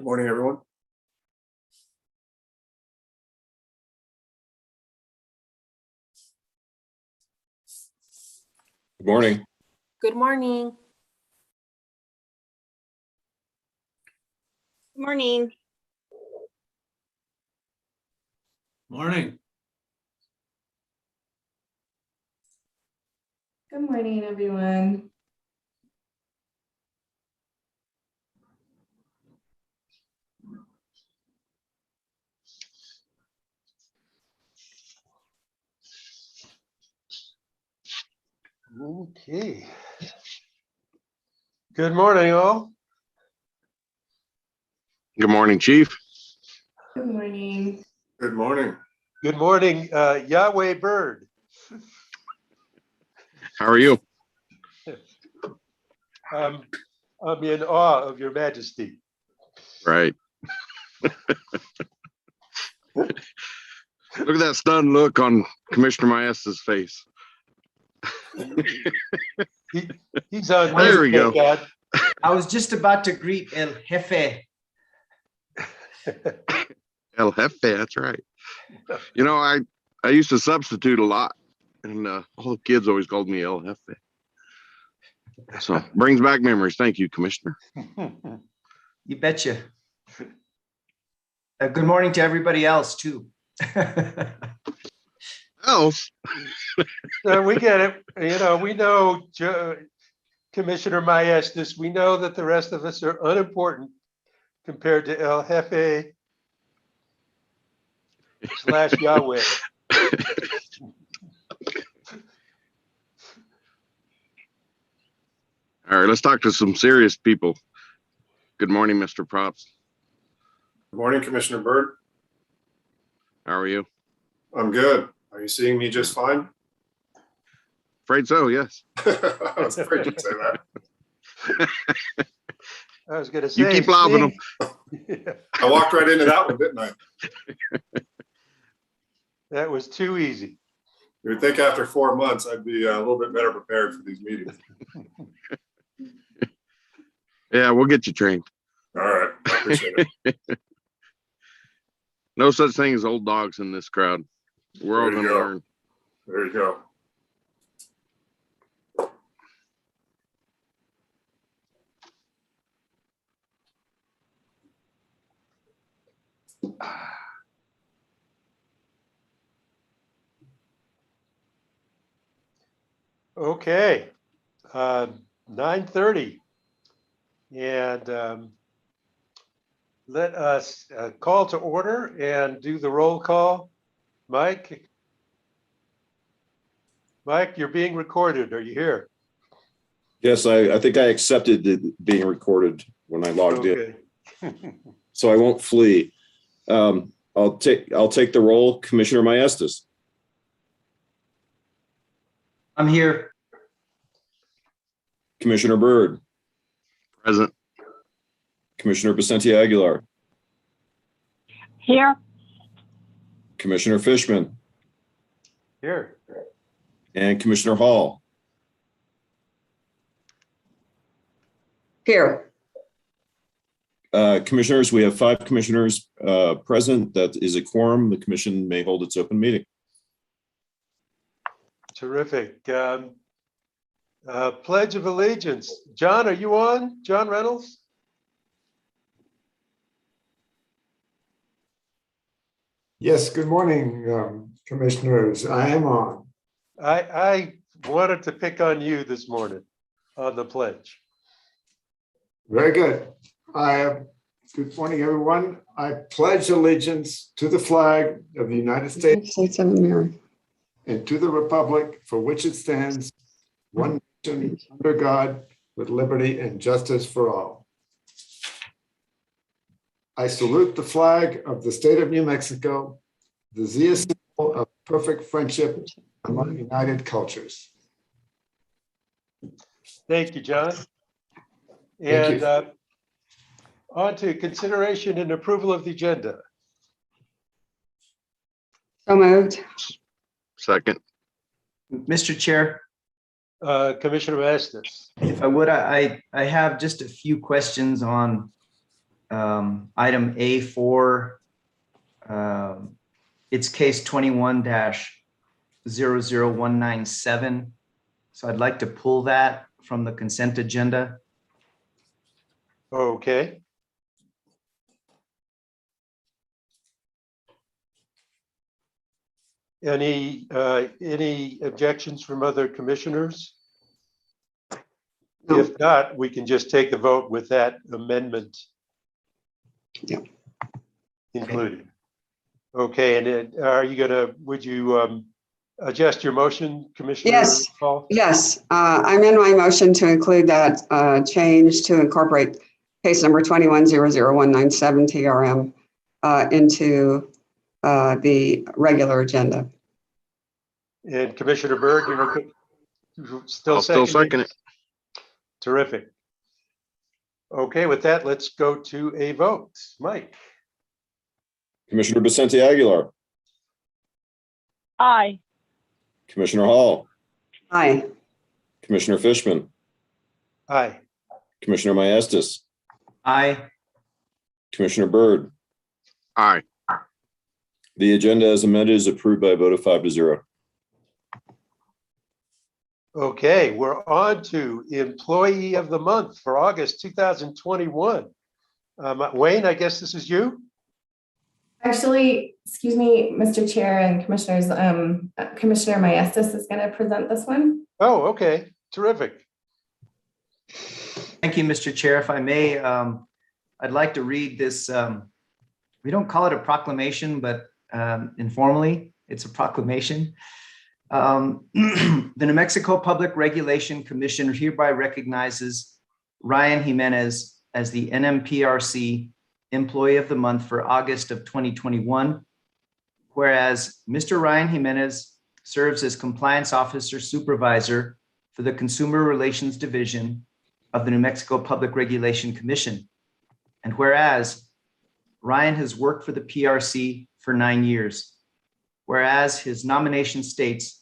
Good morning, everyone. Good morning. Good morning. Good morning. Morning. Good morning, everyone. Okay. Good morning, all. Good morning, Chief. Good morning. Good morning. Good morning, Yahweh Bird. How are you? I'm in awe of your majesty. Right. Look at that stunned look on Commissioner Maestas' face. He's on There mute, we thank go. God. I was just about to greet El Jefe. El Jefe, that's right. You know, I used to substitute a lot, and all the kids always called me El Jefe. So brings back memories. Thank you, Commissioner. You betcha. Good morning to everybody else too. Else, We get it. You know, we know Commissioner Maestas. We know that the rest of us are unimportant compared to El Jefe / Yahweh. all right, let's talk to some serious people. Good morning, Mr. Props. Good morning, Commissioner Byrd. How are you? I'm good. Are you seeing me just fine? Afraid so, yes. I was afraid you'd say that. I was going to say, You keep lobbing them. I walked right into that one, didn't I? That was too easy. You would think after 4 months, I'd be a little bit better prepared for these meetings. Yeah, we'll get you trained. All right, I appreciate it. No such thing as old dogs in this crowd. We're all There you going to go. learn. There you go. Okay, 9:30, and let us call to order and do the roll call. Mike, you're being recorded. Are you here? Yes, I think I accepted it being recorded when I logged in, Okay. so I won't flee. I'll take the roll. Commissioner Maestas, I'm here. Commissioner Byrd, Present. Commissioner Vicente Aguilar, Here. Commissioner Fishman, Here. and Commissioner Hall. Here. Commissioners, we have 5 commissioners present. That is a quorum. The commission may hold its open meeting. Terrific. Pledge of Allegiance. John, are you on? John Reynolds? Yes, good morning, commissioners. I am on. I wanted to pick on you this morning on the pledge. Very good. Good morning, everyone. I pledge allegiance to the flag of the United States of America. and to the republic for which it stands, one nation under God, with liberty and justice for all. I salute the flag of the state of New Mexico, the Zia symbol of perfect friendship among united cultures. Thank you, John. Thank And on to consideration and approval of the agenda. So moved. Second. Mr. Chair, Commissioner Estes. if I would, I have just a few questions on item A4. It's case 21-00197. So I'd like to pull that from the consent agenda. Okay. Any objections from other commissioners? No. If not, we can just take the vote with that amendment. Yep. Included. Okay, and then would you adjust your motion, Commissioner Yes. Hall? Yes, I amend my motion to include that change to incorporate case number 21-00197 TRM into the regular agenda. And Commissioner Byrd, you're still I'll still seconding? second it. Terrific. Okay, with that, let's go to a vote. Mike? Commissioner Vicente Aguilar, Aye. Commissioner Hall, Aye. Commissioner Fishman, Aye. Commissioner Maestas, Aye. Commissioner Byrd. Aye. The agenda as amended is approved by a vote of 5-0. Okay, we're on to Employee of the Month for August 2021. Wayne, I guess this is you? Actually, excuse me, Mr. Chair and Commissioners, Commissioner Maestas is going to present this one. Oh, okay, terrific. Thank you, Mr. Chair. If I may, I'd like to read this. We don't call it a proclamation, but informally, it's a proclamation. The New Mexico Public Regulation Commission hereby recognizes Ryan Jimenez as the NMPRC Employee of the Month for August of 2021. Whereas Mr. Ryan Jimenez serves as Compliance Officer Supervisor for the Consumer Relations Division of the New Mexico Public Regulation Commission. And whereas Ryan has worked for the PRC for 9 years. Whereas his nomination states,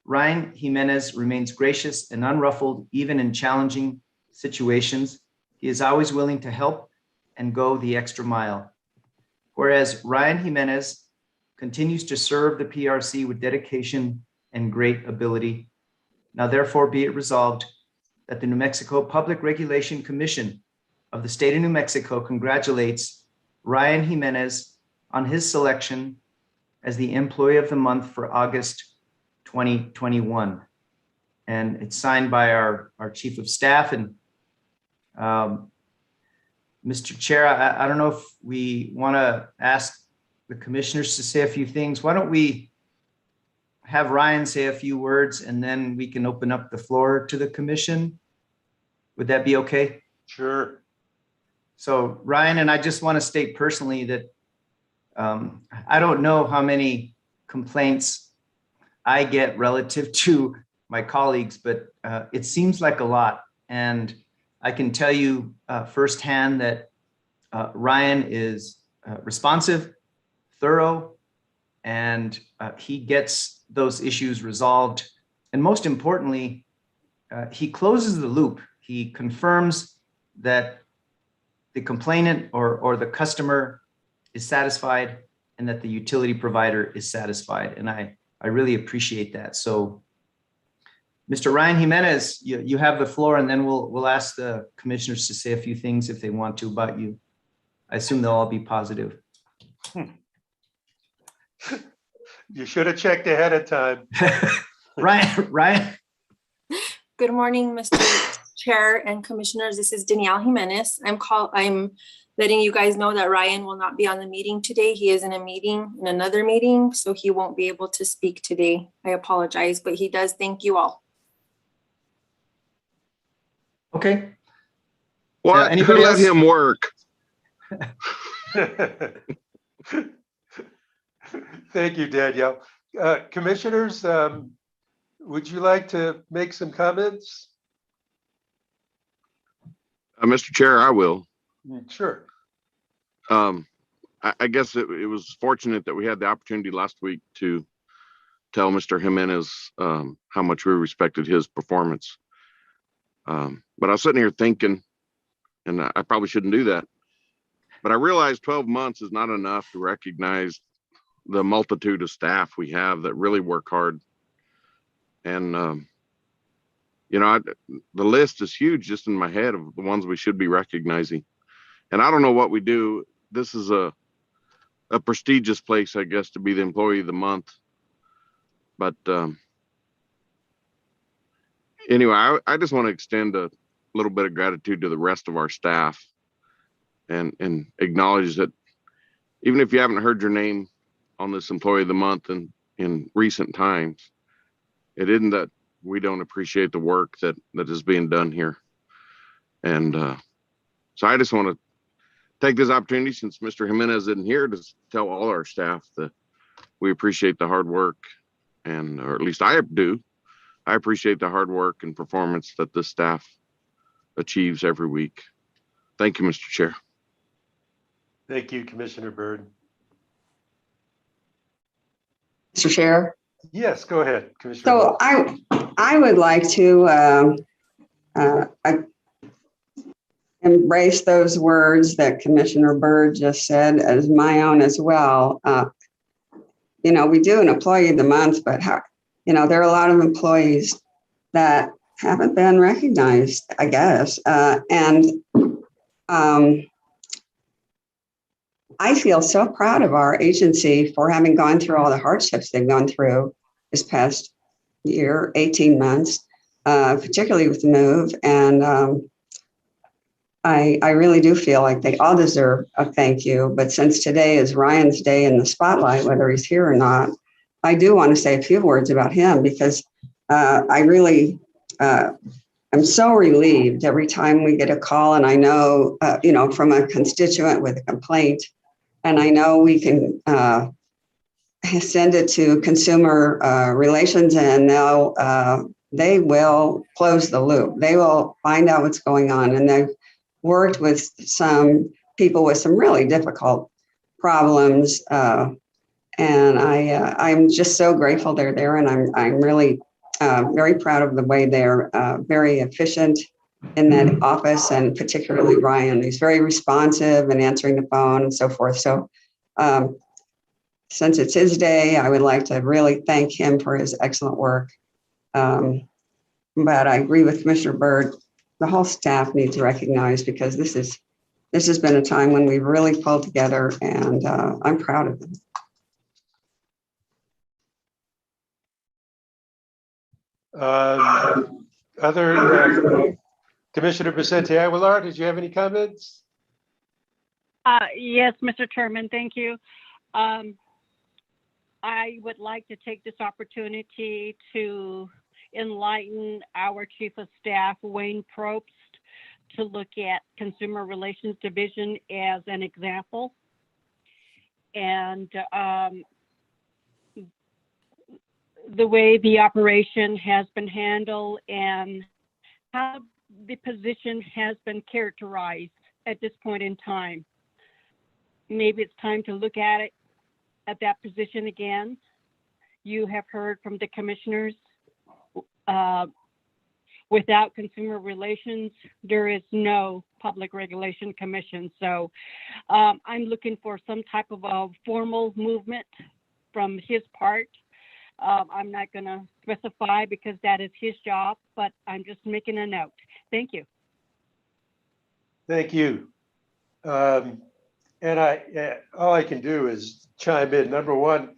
Ryan Jimenez remains gracious and unruffled even in challenging situations. He is always willing to help and go the extra mile. Whereas Ryan Jimenez continues to serve the PRC with dedication and great ability. Now therefore be it resolved that the New Mexico Public Regulation Commission of the state of New Mexico congratulates Ryan Jimenez on his selection as the Employee of the Month for August 2021. And it's signed by our Chief of Staff. And Mr. Chair, I don't know if we want to ask the commissioners to say a few things. Why don't we have Ryan say a few words and then we can open up the floor to the commission? Would that be okay? Sure. So Ryan, and I just want to state personally that I don't know how many complaints I get relative to my colleagues, but it seems like a lot. And I can tell you firsthand that Ryan is responsive, thorough, and he gets those issues resolved. And most importantly, he closes the loop. He confirms that the complainant or the customer is satisfied and that the utility provider is satisfied. And I really appreciate that. So Mr. Ryan Jimenez, you have the floor, and then we'll ask the commissioners to say a few things if they want to about you. I assume they'll all be positive. You should have checked ahead of time. Ryan. Good morning, Mr. Chair and Commissioners. This is Danielle Jimenez. I'm letting you guys know that Ryan will not be on the meeting today. He is in another meeting, so he won't be able to speak today. I apologize, but he does thank you all. Okay. What? Who Anybody let else? him work? Thank you, Danielle. Commissioners, would you like to make some comments? Mr. Chair, I will. Sure. I guess it was fortunate that we had the opportunity last week to tell Mr. Jimenez how much we respected his performance. But I was sitting here thinking, and I probably shouldn't do that. But I realize 12 months is not enough to recognize the multitude of staff we have that really work hard. And, the list is huge just in my head of the ones we should be recognizing. And I don't know what we do. This is a prestigious place, I guess, to be the employee of the month. But anyway, I just want to extend a little bit of gratitude to the rest of our staff and acknowledge that even if you haven't heard your name on this employee of the month in recent times, it isn't that we don't appreciate the work that is being done here. And so I just want to take this opportunity, since Mr. Jimenez isn't here, to tell all our staff that we appreciate the hard work, or at least I do. I appreciate the hard work and performance that this staff achieves every week. Thank you, Mr. Chair. Thank you, Commissioner Byrd. Mr. Chair. Yes, go ahead, Commissioner. So I would like to embrace those words that Commissioner Byrd just said as my own as well. We do an employee of the month, but there are a lot of employees that haven't been recognized, I guess. I feel so proud of our agency for having gone through all the hardships they've gone through this past year, 18 months, particularly with the move. And I really do feel like they all deserve a thank you. But since today is Ryan's day in the spotlight, whether he's here or not, I do want to say a few words about him, because I really I'm so relieved every time we get a call, and I know, from a constituent with a complaint, and I know we can send it to Consumer Relations, and they will close the loop. They will find out what's going on, and they've worked with some people with some really difficult problems, and I'm just so grateful they're there, and I'm really very proud of the way they're very efficient in that office, and particularly Ryan, who's very responsive and answering the phone and so forth. So since it's his day, I would like to really thank him for his excellent work. But I agree with Commissioner Byrd. The whole staff needs to recognize, because this has been a time when we've really pulled together, and I'm proud of them. Commissioner Vicente Aguilar, did you have any comments? Yes, Mr. Chairman, thank you. I would like to take this opportunity to enlighten our Chief of Staff, Wayne Probst, to look at Consumer Relations Division as an example. And the way the operation has been handled and how the position has been characterized at this point in time. Maybe it's time to look at it, at that position again. You have heard from the commissioners, without Consumer Relations, there is no Public Regulation Commission. So I'm looking for some type of a formal movement from his part. I'm not going to specify because that is his job, but I'm just making a note. Thank you. Thank you. And all I can do is chime in. Number one,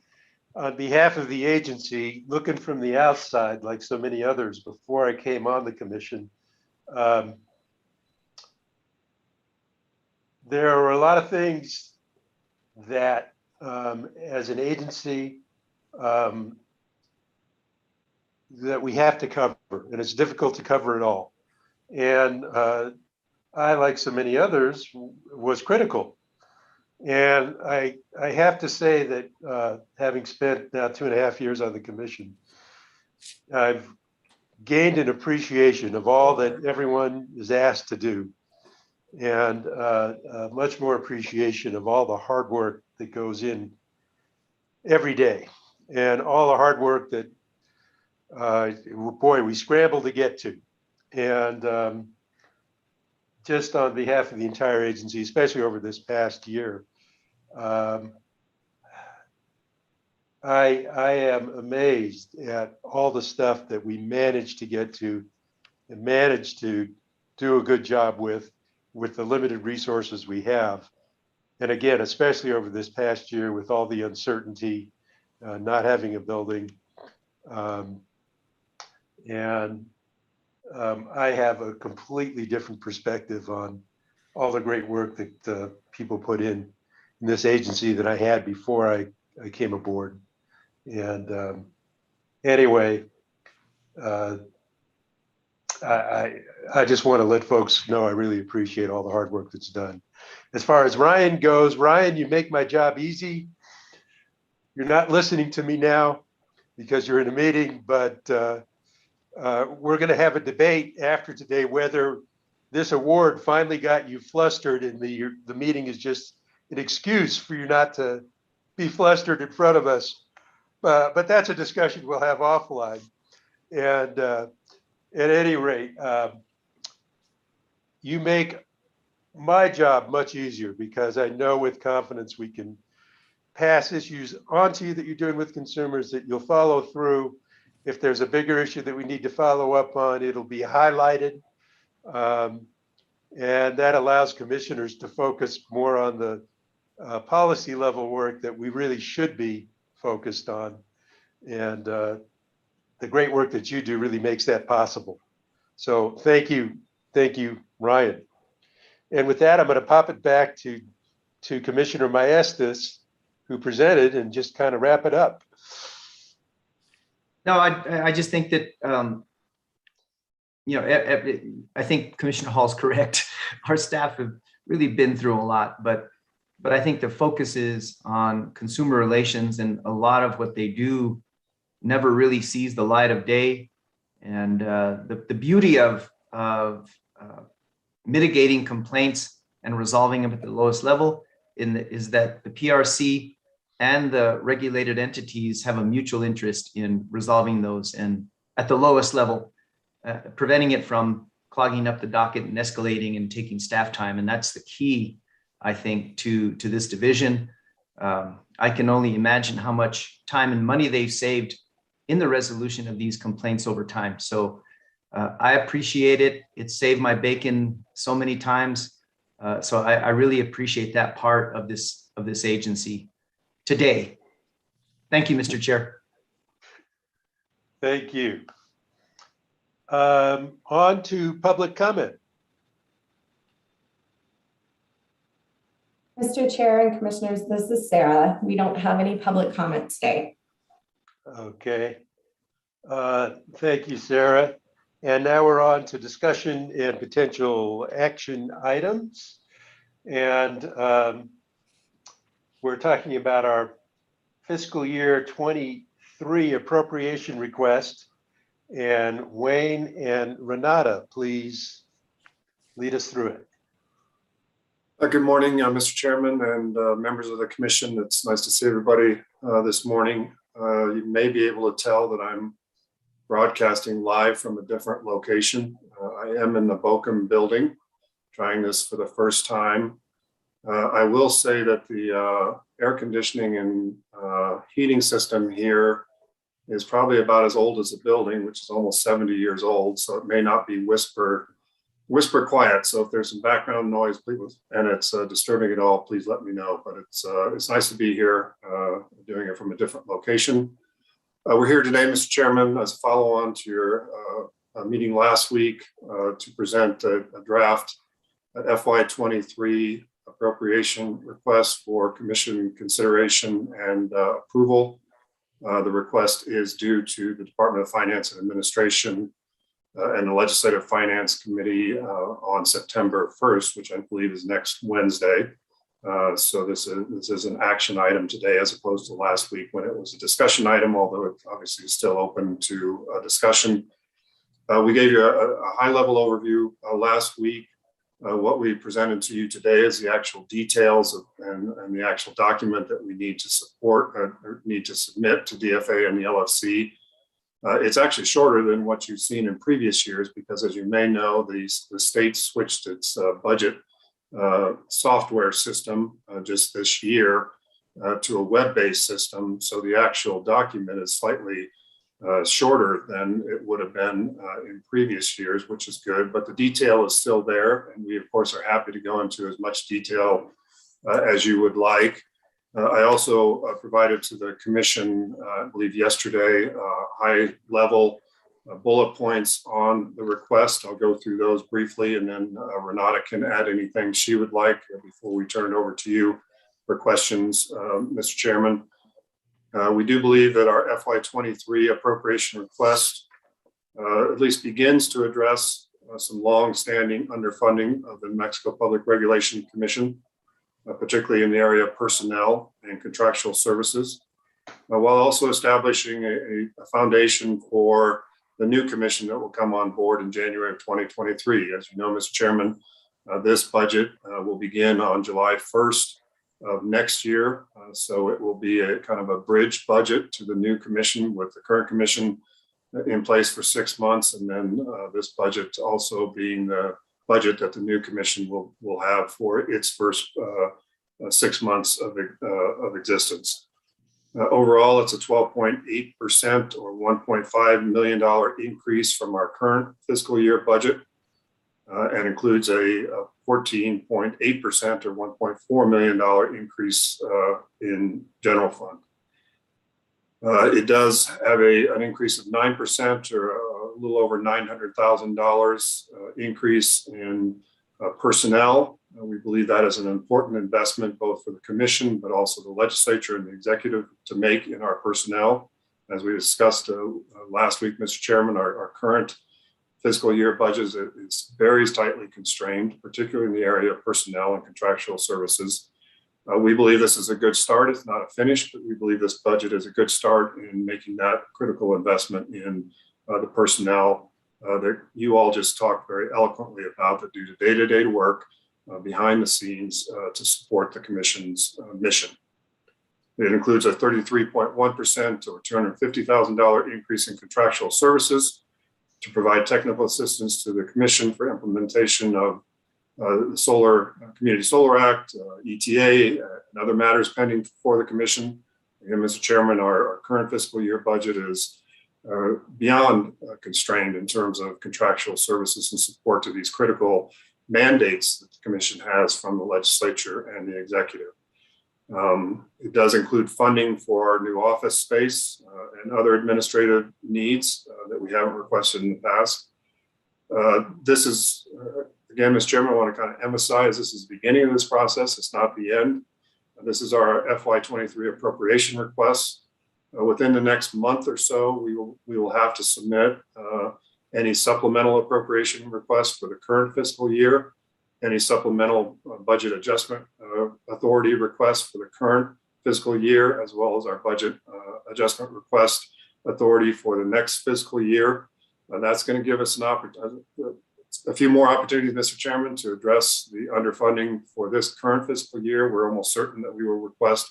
on behalf of the agency, looking from the outside, like so many others before I came on the commission, there are a lot of things that, as an agency, that we have to cover, and it's difficult to cover it all. And I, like so many others, was critical. And I have to say that having spent now 2.5 years on the commission, I've gained an appreciation of all that everyone is asked to do, and much more appreciation of all the hard work that goes in every day, and all the hard work that, boy, we scramble to get to. And just on behalf of the entire agency, especially over this past year. I am amazed at all the stuff that we managed to get to and managed to do a good job with the limited resources we have. And again, especially over this past year with all the uncertainty, not having a building. I have a completely different perspective on all the great work that people put in this agency than I had before I came aboard. And anyway, I just want to let folks know I really appreciate all the hard work that's done. As far as Ryan goes, Ryan, you make my job easy. You're not listening to me now because you're in a meeting, but we're going to have a debate after today whether this award finally got you flustered and the meeting is just an excuse for you not to be flustered in front of us. But that's a discussion we'll have offline. And at any rate, you make my job much easier because I know with confidence we can pass issues onto you that you're doing with consumers, that you'll follow through. If there's a bigger issue that we need to follow up on, it'll be highlighted. And that allows commissioners to focus more on the policy level work that we really should be focused on. And the great work that you do really makes that possible. So thank you, Ryan. And with that, I'm going to pop it back to Commissioner Maestas, who presented, and just kind of wrap it up. No, I just think that, I think Commissioner Hall's correct. Our staff have really been through a lot, but I think the focus is on consumer relations, and a lot of what they do never really sees the light of day. And the beauty of mitigating complaints and resolving them at the lowest level is that the PRC and the regulated entities have a mutual interest in resolving those, and at the lowest level, preventing it from clogging up the docket and escalating and taking staff time. And that's the key, I think, to this division. I can only imagine how much time and money they've saved in the resolution of these complaints over time. So I appreciate it. It saved my bacon so many times. So I really appreciate that part of this agency today. Thank you, Mr. Chair. Thank you. On to public comment. Mr. Chair and Commissioners, this is Sarah. We don't have any public comment today. Okay. Thank you, Sarah. And now we're on to discussion and potential action items. And we're talking about our fiscal year 23 appropriation request. And Wayne and Renata, please lead us through it. Good morning, Mr. Chairman and members of the commission. It's nice to see everybody this morning. You may be able to tell that I'm broadcasting live from a different location. I am in the Bochum building, trying this for the first time. I will say that the air conditioning and heating system here is probably about as old as the building, which is almost 70 years old. So it may not be whisper quiet. So if there's some background noise, please, and it's disturbing at all, please let me know. But it's nice to be here, doing it from a different location. We're here today, Mr. Chairman, as a follow-on to your meeting last week to present a draft FY23 appropriation request for commission consideration and approval. The request is due to the Department of Finance and Administration and the Legislative Finance Committee on September 1st, which I believe is next Wednesday. So this is an action item today as opposed to last week when it was a discussion item, although it obviously is still open to discussion. We gave you a high-level overview last week. What we presented to you today is the actual details and the actual document that we need to support or need to submit to DFA and the LFC It's actually shorter than what you've seen in previous years because, as you may know, the state switched its budget software system just this year to a web-based system. So the actual document is slightly shorter than it would have been in previous years, which is good, but the detail is still there. And we, of course, are happy to go into as much detail as you would like. I also provided to the commission, I believe yesterday, high level bullet points on the request. I'll go through those briefly, and then Renata can add anything she would like before we turn it over to you for questions, Mr. Chairman. We do believe that our FY23 appropriation request at least begins to address some long-standing underfunding of the New Mexico Public Regulation Commission, particularly in the area of personnel and contractual services, while also establishing a foundation for the new commission that will come on board in January of 2023. As you know, Mr. Chairman, this budget will begin on July 1st of next year. So it will be a kind of a bridge budget to the new commission, with the current commission in place for 6 months. And then this budget also being the budget that the new commission will have for its first 6 months of existence. Overall, it's a 12.8% or $1.5 million increase from our current fiscal year budget, and includes a 14.8% or $1.4 million increase in general fund. It does have an increase of 9% or a little over $900,000 increase in personnel. We believe that is an important investment both for the commission, but also the legislature and the executive to make in our personnel. As we discussed last week, Mr. Chairman, our current fiscal year budget is very tightly constrained, particularly in the area of personnel and contractual services. We believe this is a good start. It's not a finish, but we believe this budget is a good start in making that critical investment in the personnel that you all just talked very eloquently about, that do the day-to-day work behind the scenes to support the commission's mission. It includes a 33.1% or $250,000 increase in contractual services to provide technical assistance to the commission for implementation of the Community Solar Act, ETA, and other matters pending for the commission. Again, Mr. Chairman, our current fiscal year budget is beyond constrained in terms of contractual services and support to these critical mandates that the commission has from the legislature and the executive. It does include funding for our new office space and other administrative needs that we haven't requested in the past. This is, again, Mr. Chairman, I want to kind of emphasize this is the beginning of this process. It's not the end. This is our FY23 appropriation request. Within the next month or so, we will have to submit any supplemental appropriation requests for the current fiscal year, any supplemental budget adjustment authority requests for the current fiscal year, as well as our budget adjustment request authority for the next fiscal year. That's going to give us a few more opportunities, Mr. Chairman, to address the underfunding for this current fiscal year. We're almost certain that we will request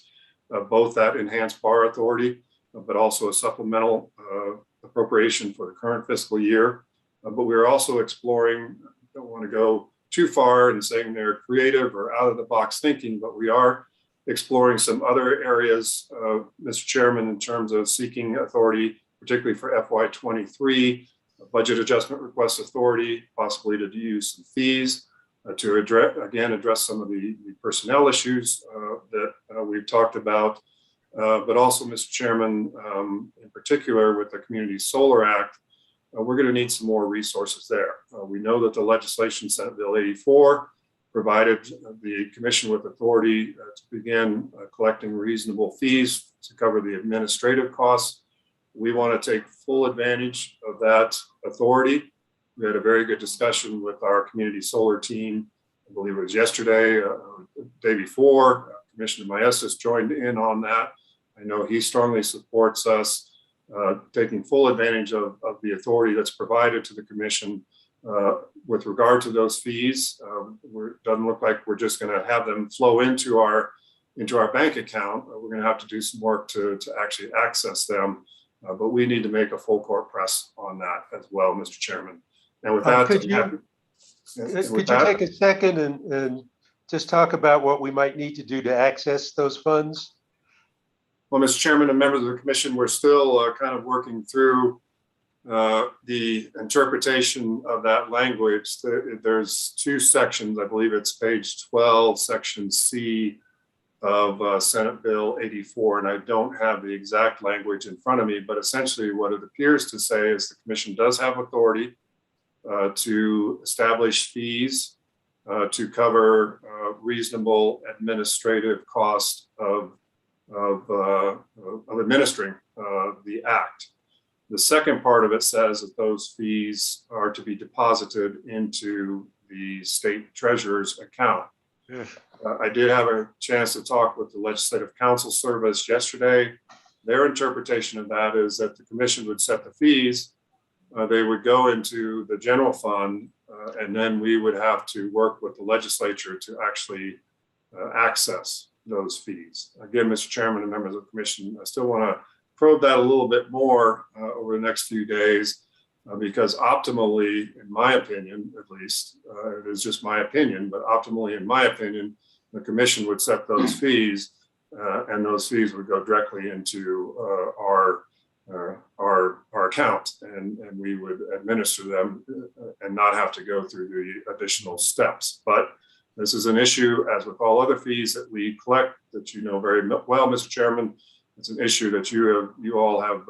both that enhanced bar authority, but also a supplemental appropriation for the current fiscal year. But we're also exploring, don't want to go too far in saying they're creative or out of the box thinking, but we are exploring some other areas, Mr. Chairman, in terms of seeking authority, particularly for FY23, budget adjustment request authority, possibly to use some fees to address some of the personnel issues that we've talked about. But also, Mr. Chairman, in particular with the Community Solar Act, we're going to need some more resources there. We know that the legislation, Senate Bill 84, provided the commission with authority to begin collecting reasonable fees to cover the administrative costs. We want to take full advantage of that authority. We had a very good discussion with our community solar team. I believe it was yesterday, the day before. Commissioner Maestas joined in on that. I know he strongly supports us taking full advantage of the authority that's provided to the commission with regard to those fees. It doesn't look like we're just going to have them flow into our bank account. We're going to have to do some work to actually access them But we need to make a full court press on that as well, Mr. Chairman. And with that, Could you take a second and just talk about what we might need to do to access those funds? Well, Mr. Chairman and members of the commission, we're still kind of working through the interpretation of that language. There's two sections. I believe it's page 12, section C of Senate Bill 84, and I don't have the exact language in front of me, but essentially what it appears to say is the commission does have authority to establish fees to cover reasonable administrative cost of administering the act. The second part of it says that those fees are to be deposited into the state treasurer's account. I did have a chance to talk with the Legislative Counsel Service yesterday. Their interpretation of that is that the commission would set the fees. They would go into the general fund, and then we would have to work with the legislature to actually access those fees. Again, Mr. Chairman and members of the commission, I still want to probe that a little bit more over the next few days, because optimally, in my opinion, at least, it is just my opinion, but optimally, in my opinion, the commission would set those fees, and those fees would go directly into our account, and we would administer them and not have to go through the additional steps. But this is an issue, as with all other fees that we collect, that you know very well, Mr. Chairman. It's an issue that you all have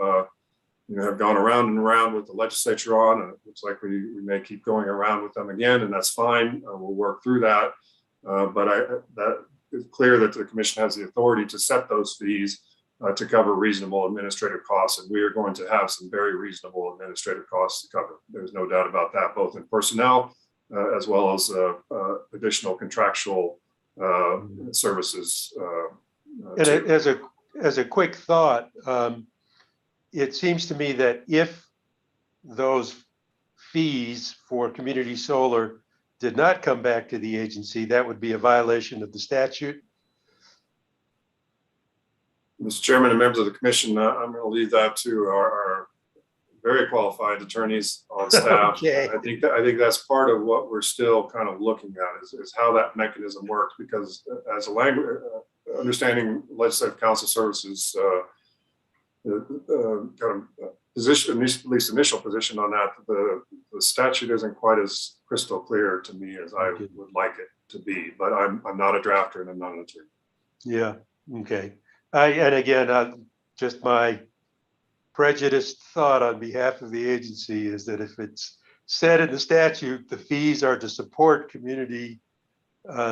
have gone around and around with the legislature on, and it looks like we may keep going around with them again, and that's fine. We'll work through that. But that it's clear that the commission has the authority to set those fees to cover reasonable administrative costs, and we are going to have some very reasonable administrative costs to cover. There's no doubt about that, both in personnel as well as additional contractual services. And as a quick thought, it seems to me that if those fees for community solar did not come back to the agency, that would be a violation of the statute. Mr. Chairman and members of the commission, I'm going to leave that to our very qualified attorneys on staff. Okay. I think that's part of what we're still kind of looking at is how that mechanism works, because as a language, understanding Legislative Counsel Services kind of position, at least initial position on that, the statute isn't quite as crystal clear to me as I would like it to be, but I'm not a drafter and I'm not an attorney. Yeah, okay. And again, just my prejudiced thought on behalf of the agency is that if it's said in the statute, the fees are to support community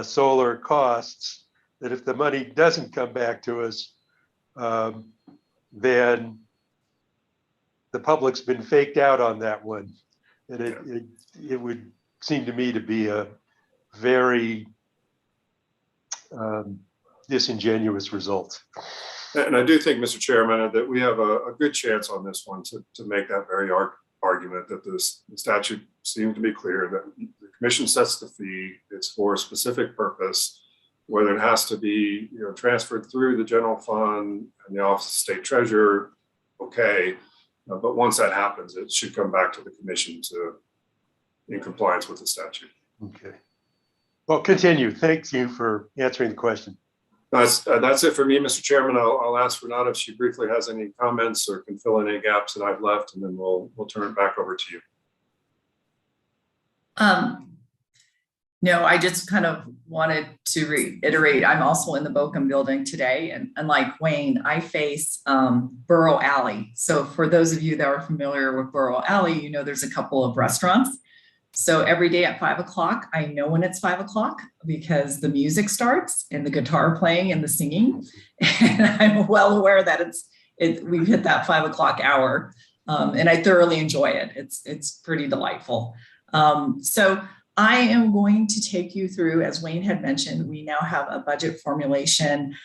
solar costs, that if the money doesn't come back to us, then the public's been faked out on that one. And it would seem to me to be a very disingenuous result. And I do think, Mr. Chairman, that we have a good chance on this one to make that very argument that the statute seems to be clear that the commission sets the fee. It's for a specific purpose, whether it has to be transferred through the general fund and the Office of State Treasurer, okay. But once that happens, it should come back to the commission in compliance with the statute. Okay. Well, continue. Thank you for answering the question. That's it for me, Mr. Chairman. I'll ask Renata if she briefly has any comments or can fill in any gaps that I've left, and then we'll turn it back over to you. No, I just kind of wanted to reiterate, I'm also in the Bochum building today, and unlike Wayne, I face Burrow Alley. So for those of you that are familiar with Burrow Alley, there's a couple of restaurants. So every day at 5 o'clock, I know when it's 5 o'clock because the music starts and the guitar playing and the singing. And I'm well aware that we've hit that 5 o'clock hour, and I thoroughly enjoy it. It's pretty delightful. So I am going to take you through, as Wayne had mentioned, we now have a budget formulation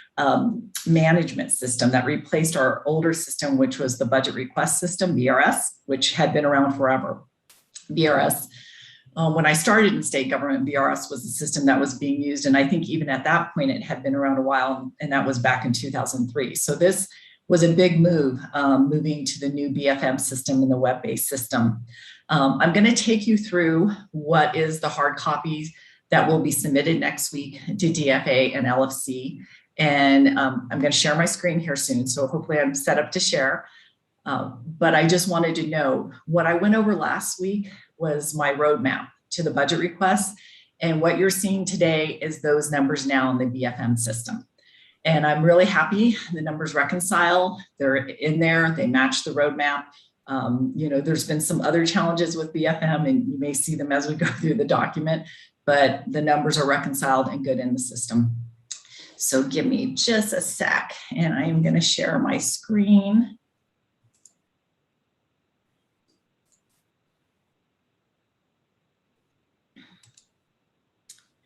management system that replaced our older system, which was the budget request system, BRS, which had been around forever. BRS, when I started in state government, BRS was the system that was being used. And I think even at that point, it had been around a while, and that was back in 2003. So this was a big move, moving to the new BFM system and the web-based system. I'm going to take you through what is the hard copies that will be submitted next week to DFA and LFC. And I'm going to share my screen here soon. So hopefully I'm set up to share. But I just wanted to know what I went over last week was my roadmap to the budget requests. And what you're seeing today is those numbers now in the BFM system. And I'm really happy the numbers reconcile. They're in there. They match the roadmap. There's been some other challenges with BFM, and you may see them as we go through the document, but the numbers are reconciled and good in the system. So give me just a sec, and I am going to share my screen.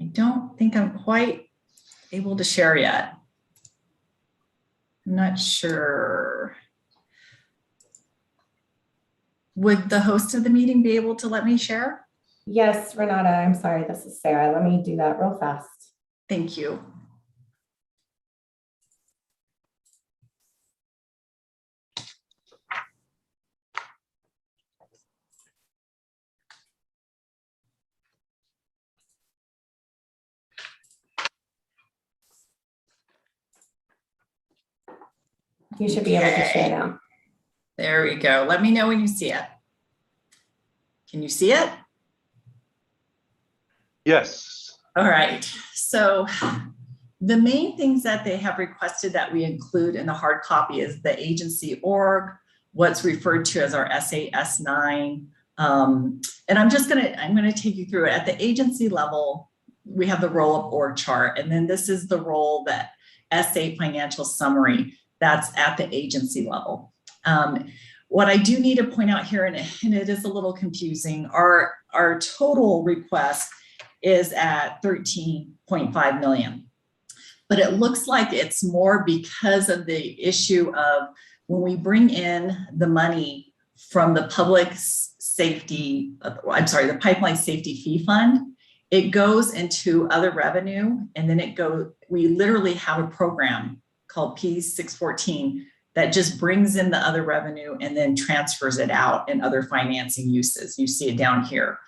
I don't think I'm quite able to share yet. I'm not sure. Would the host of the meeting be able to let me share? Yes, Renata, I'm sorry, this is Sarah. Let me do that real fast. Thank you. You should be able to share now. There we go. Let me know when you see it. Can you see it? Yes. All right. So the main things that they have requested that we include in the hard copy is the agency org, what's referred to as our SAS9. And I'm going to take you through it. At the agency level, we have the roll-up org chart. And then this is the role that SA financial summary. That's at the agency level. What I do need to point out here, and it is a little confusing, our total request is at 13.5 million. But it looks like it's more because of the issue of when we bring in the money from the the pipeline safety fee fund, it goes into other revenue, and then we literally have a program called P614 that just brings in the other revenue and then transfers it out in other financing uses. You see it down here.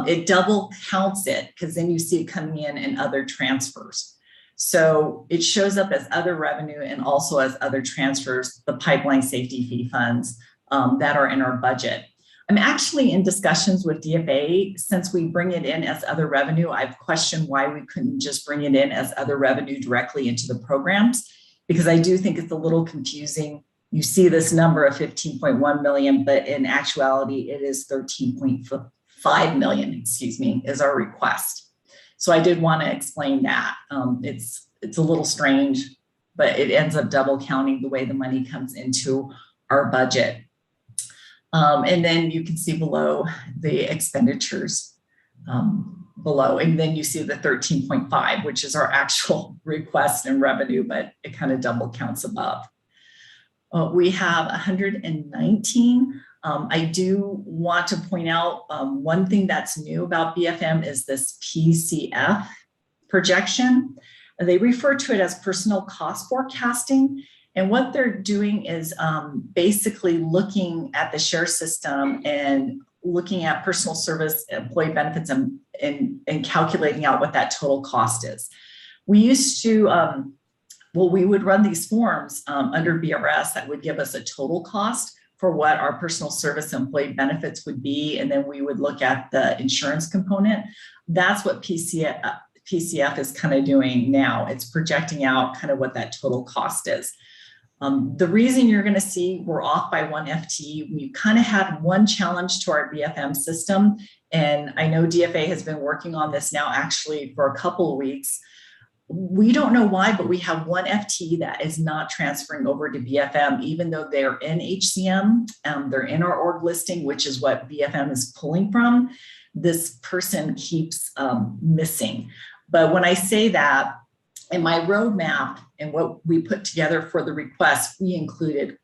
It double counts it because then you see it coming in other transfers. So it shows up as other revenue and also as other transfers, the pipeline safety fee funds that are in our budget. I'm actually in discussions with DFA. Since we bring it in as other revenue, I've questioned why we couldn't just bring it in as other revenue directly into the programs, because I do think it's a little confusing. You see this number of 15.1 million, but in actuality, it is 13.5 million, is our request. So I did want to explain that. It's a little strange, but it ends up double counting the way the money comes into our budget. And then you can see below the expenditures below, and then you see the 13.5, which is our actual request and revenue, but it kind of double counts above. We have 119. I do want to point out one thing that's new about BFM is this PCF projection. They refer to it as personal cost forecasting. And what they're doing is basically looking at the share system and looking at personal service, employee benefits, and calculating out what that total cost is. We used to, we would run these forms under BRS that would give us a total cost for what our personal service employee benefits would be. And then we would look at the insurance component. That's what PCF is kind of doing now. It's projecting out kind of what that total cost is. The reason you're going to see we're off by 1 FTE, we kind of had one challenge to our BFM system. And I know DFA has been working on this now actually for a couple of weeks. We don't know why, but we have 1 FTE that is not transferring over to BFM, even though they're in HCM. They're in our org listing, which is what BFM is pulling from. This person keeps missing. But when I say that, in my roadmap and what we put together for the request, we included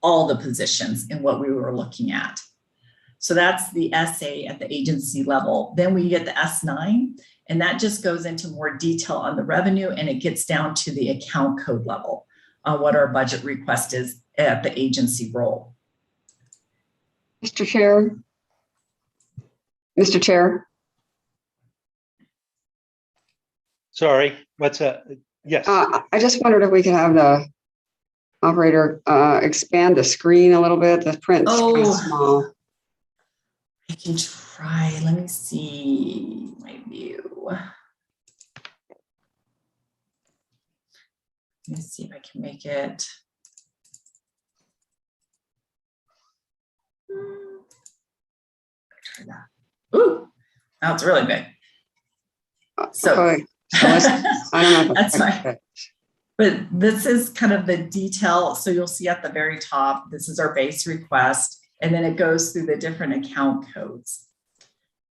all the positions in what we were looking at. So that's the SA at the agency level. Then we get the S9, and that just goes into more detail on the revenue, and it gets down to the account code level. on what our budget request is at the agency role. Mr. Chair. Mr. Chair. Sorry, what's that? Yes. I just wondered if we could have the operator expand the screen a little bit. The print's kind of small. I can try. Let me see my view. Let me see if I can make it. Try that. Ooh, now it's really big. So, Okay. So I don't know. That's fine. But this is kind of the detail. So you'll see at the very top, this is our base request, and then it goes through the different account codes.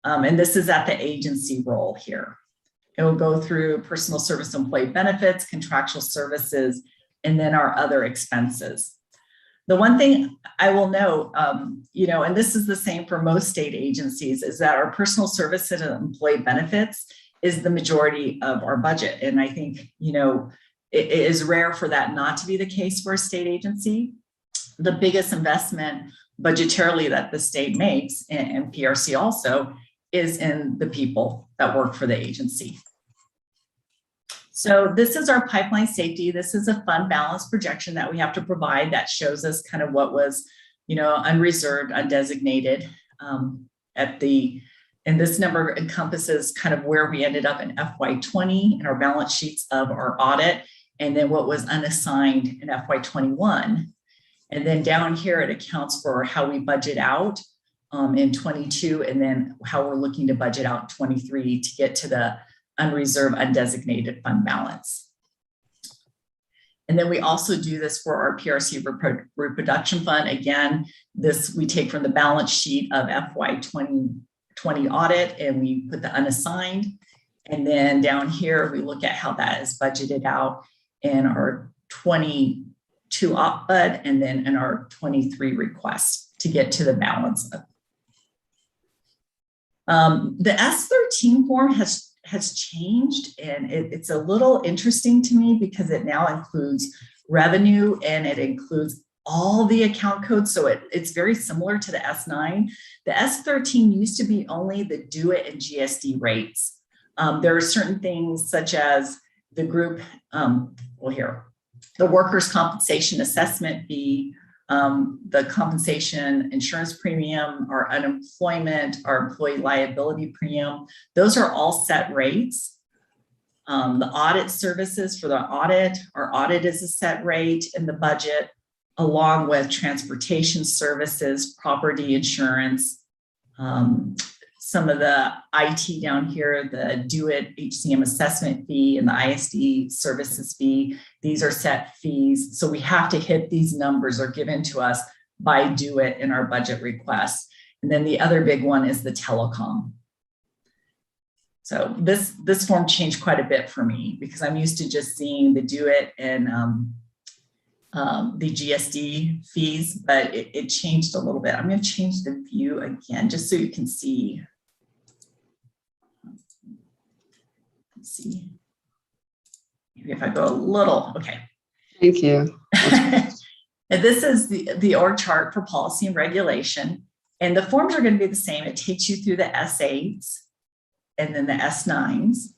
And this is at the agency role here. It will go through personal service employee benefits, contractual services, and then our other expenses. The one thing I will note, and this is the same for most state agencies, is that our personal services and employee benefits is the majority of our budget. And I think, it is rare for that not to be the case for a state agency. The biggest investment budgetarily that the state makes, and NMPRC also, is in the people that work for the agency. So this is our pipeline safety. This is a fund balance projection that we have to provide that shows us kind of what was, unreserved, undesignated and this number encompasses kind of where we ended up in FY20 in our balance sheets of our audit, and then what was unassigned in FY21. And then down here, it accounts for how we budget out in 22, and then how we're looking to budget out 23 to get to the unreserved, undesignated fund balance. And then we also do this for our PRC reproduction fund. Again, this we take from the balance sheet of FY20 audit, and we put the unassigned. And then down here, we look at how that is budgeted out in our 22 op bud, and then in our 23 request to get to the balance. The S13 form has changed, and it's a little interesting to me because it now includes revenue and it includes all the account codes. So it's very similar to the S9. The S13 used to be only the DO-IT and GSD rates. There are certain things such as the group, the workers' compensation assessment fee, the compensation insurance premium, our unemployment, our employee liability premium. Those are all set rates. The audit services for the audit, our audit is a set rate in the budget, along with transportation services, property insurance, some of the IT down here, the DO-IT HCM assessment fee and the ISD services fee. These are set fees. So we have to hit these numbers or given to us by DO-IT in our budget request. And then the other big one is the telecom. So this form changed quite a bit for me because I'm used to just seeing the DO-IT and the GSD fees, but it changed a little bit. I'm going to change the view again, just so you can see. Let's see. Maybe if I go a little, okay. Thank you. And this is the org chart for policy and regulation. And the forms are going to be the same. It takes you through the S8s and then the S9s.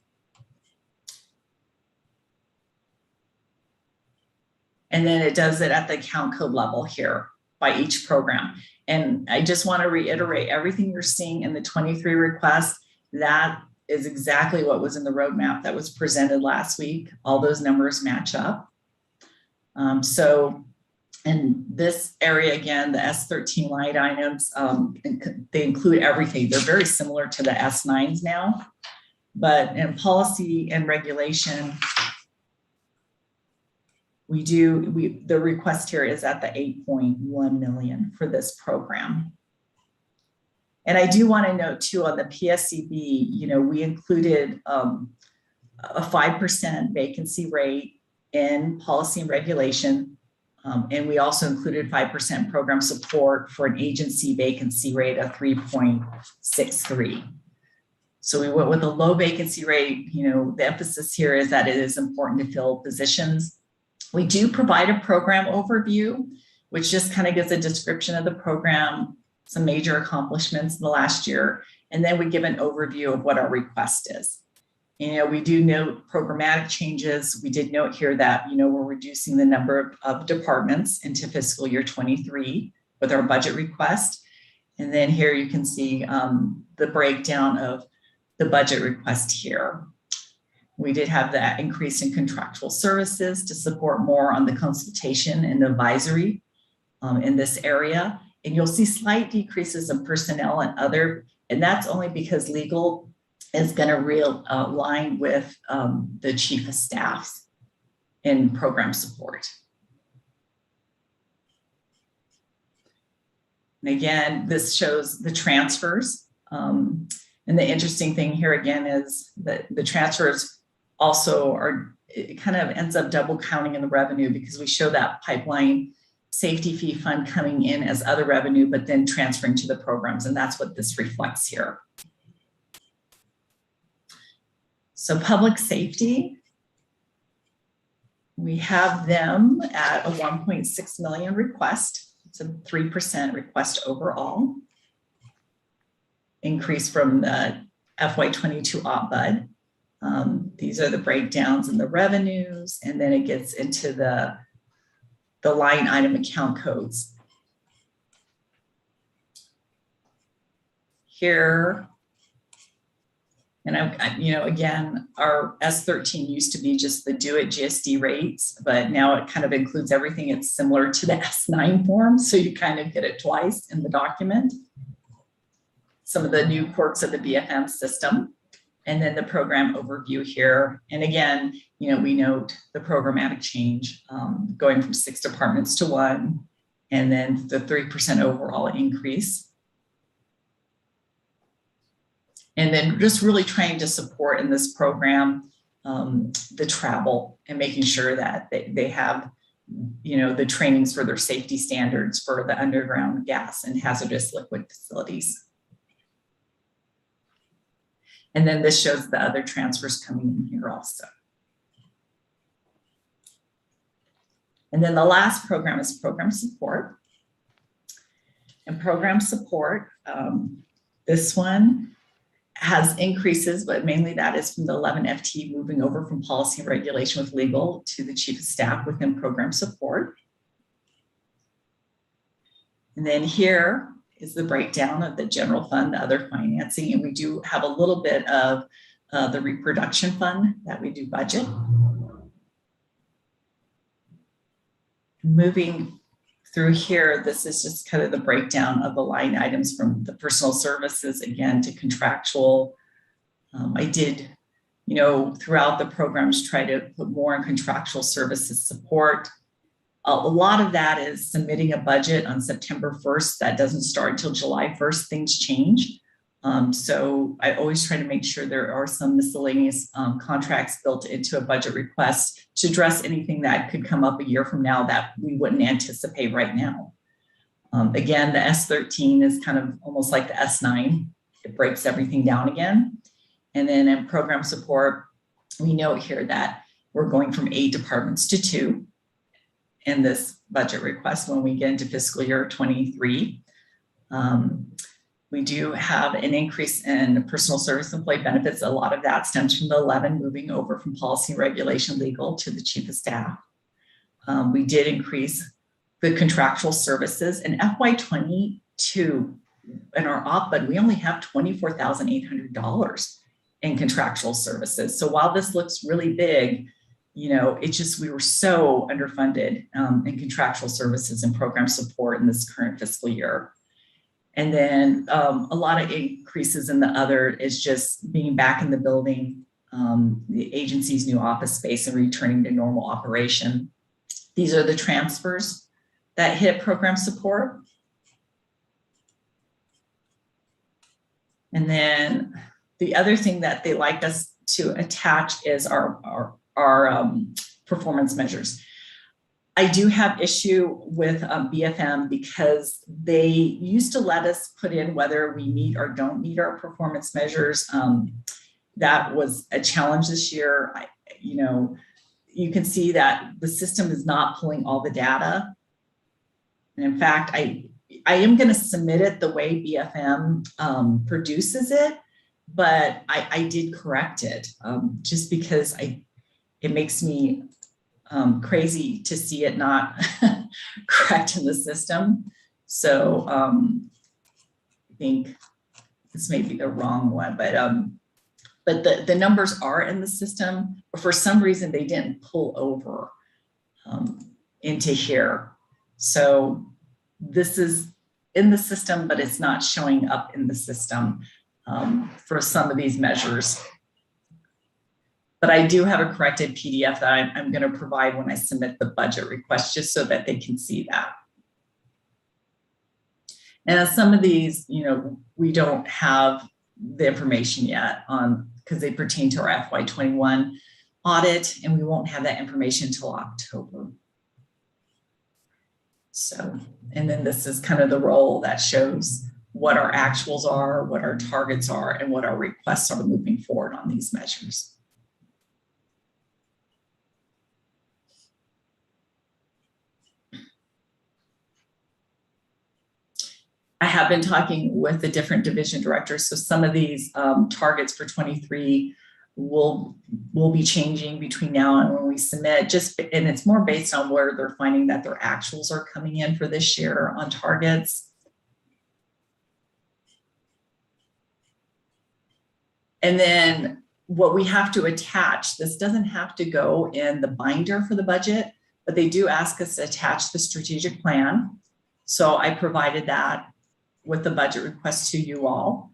And then it does it at the account code level here by each program. And I just want to reiterate everything you're seeing in the 23 request, that is exactly what was in the roadmap that was presented last week. All those numbers match up. So in this area, again, the S13 line items, they include everything. They're very similar to the S9s now, but in policy and regulation, the request here is at the 8.1 million for this program. And I do want to note too, on the PSCB, we included a 5% vacancy rate in policy and regulation. And we also included 5% program support for an agency vacancy rate of 3.63. So we went with a low vacancy rate. The emphasis here is that it is important to fill positions. We do provide a program overview, which just kind of gives a description of the program, some major accomplishments in the last year, and then we give an overview of what our request is. You know, we do note programmatic changes. We did note here that, you know, we're reducing the number of departments into fiscal year 23 with our budget request. And then here you can see the breakdown of the budget request here. We did have that increase in contractual services to support more on the consultation and advisory in this area. And you'll see slight decreases in personnel and other, and that's only because legal is going to realign with the chief of staff in program support. And again, this shows the transfers. And the interesting thing here again is that the transfers also are, it kind of ends up double counting in the revenue because we show that pipeline safety fee fund coming in as other revenue, but then transferring to the programs. And that's what this reflects here. So public safety, we have them at a 1.6 million request. It's a 3% request overall. Increase from the FY22 OPBUD. These are the breakdowns in the revenues, and then it gets into the line item account codes. Here, and you know, again, our S13 used to be just the do it GSD rates, but now it kind of includes everything. It's similar to the S9 form, so you kind of get it twice in the document. Some of the new quirks of the BFM system, and then the program overview here. And again, you know, we note the programmatic change going from 6 departments to 1, and then the 3% overall increase. And then just really trying to support in this program the travel and making sure that they have, you know, the trainings for their safety standards for the underground gas and hazardous liquid facilities. And then this shows the other transfers coming in here also. And then the last program is program support. And program support, this one has increases, but mainly that is from the 11 FT moving over from policy and regulation with legal to the chief of staff within program support. And then here is the breakdown of the general fund, the other financing, and we do have a little bit of the reproduction fund that we do budget. Moving through here, this is just kind of the breakdown of the line items from the personal services, again, to contractual. I did, you know, throughout the programs, try to put more in contractual services support. A lot of that is submitting a budget on September 1st. That doesn't start until July 1st. Things change. So I always try to make sure there are some miscellaneous contracts built into a budget request to address anything that could come up a year from now that we wouldn't anticipate right now. Again, the S13 is kind of almost like the S9. It breaks everything down again. And then in program support, we note here that we're going from 8 departments to 2 in this budget request when we get into fiscal year 23. We do have an increase in personal service employee benefits. A lot of that stems from the 11 moving over from policy, regulation, legal to the chief of staff. We did increase the contractual services. In FY22, in our OPBUD, we only have $24,800 in contractual services. So while this looks really big, you know, it just, we were so underfunded in contractual services and program support in this current fiscal year. And then a lot of increases in the other is just being back in the building, the agency's new office space and returning to normal operation. These are the transfers that hit program support. And then the other thing that they like us to attach is our performance measures. I do have issue with BFM because they used to let us put in whether we meet or don't meet our performance measures. That was a challenge this year. You know, you can see that the system is not pulling all the data. And in fact, I am going to submit it the way BFM produces it, but I did correct it just because it makes me crazy to see it not correct in the system. So I think this may be the wrong one, but the numbers are in the system, but for some reason they didn't pull over into here. So this is in the system, but it's not showing up in the system for some of these measures. But I do have a corrected PDF that I'm going to provide when I submit the budget request, just so that they can see that. And some of these, you know, we don't have the information yet on, because they pertain to our FY21 audit, and we won't have that information until October. So, and then this is kind of the roll that shows what our actuals are, what our targets are, and what our requests are moving forward on these measures. I have been talking with the different division directors. So some of these targets for 23 will be changing between now and when we submit, and it's more based on where they're finding that their actuals are coming in for this year on targets. And then what we have to attach, this doesn't have to go in the binder for the budget, but they do ask us to attach the strategic plan. So I provided that with the budget request to you all,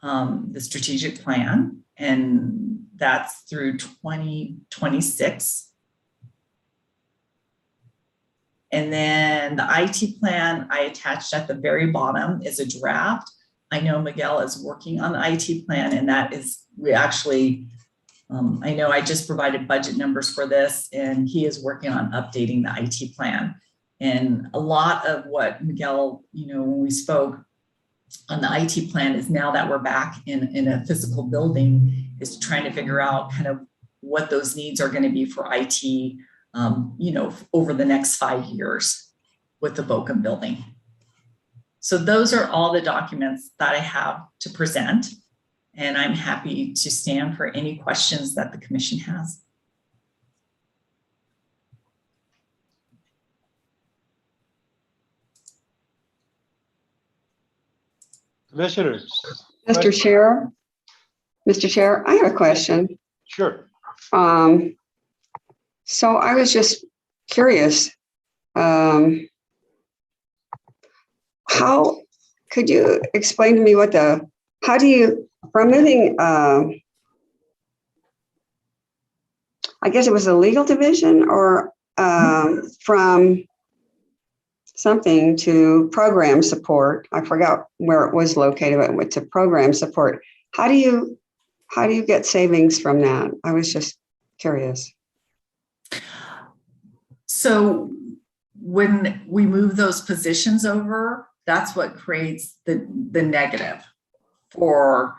the strategic plan, and that's through 2026. And then the IT plan I attached at the very bottom is a draft. I know Miguel is working on the IT plan, and that is, we actually, I know I just provided budget numbers for this, and he is working on updating the IT plan. And a lot of what Miguel, you know, when we spoke on the IT plan is, now that we're back in a physical building, is trying to figure out kind of what those needs are going to be for IT, you know, over the next 5 years with the Bochum building. So those are all the documents that I have to present, and I'm happy to stand for any questions that the commission has. Commissioners. Mr. Chair, I have a question. Sure. So I was just curious, how could you explain to me how do you, from moving, I guess it was a legal division, or from something to program support. I forgot where it was located, but it went to program support. How do you get savings from that? I was just curious. So when we move those positions over, that's what creates the negative for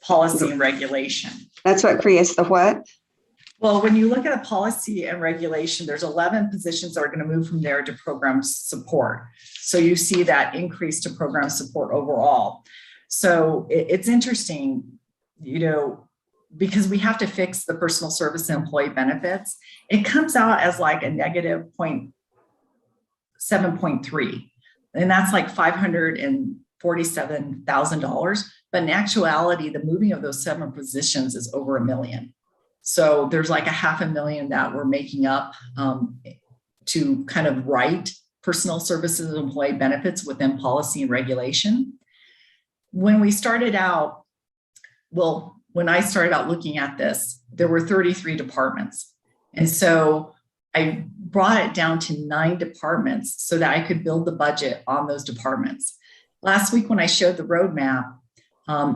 policy and regulation. That's what creates the what? Well, when you look at a policy and regulation, there's 11 positions that are going to move from there to program support. So you see that increase to program support overall. So it's interesting, you know, because we have to fix the personal service and employee benefits. It comes out as like a negative 7.3, and that's like $547,000. But in actuality, the moving of those 7 positions is over $1 million. So there's like $500,000 that we're making up to kind of write personal services and employee benefits within policy and regulation. When we started out, when I started out looking at this, there were 33 departments. And so I brought it down to 9 departments so that I could build the budget on those departments. Last week, when I showed the roadmap,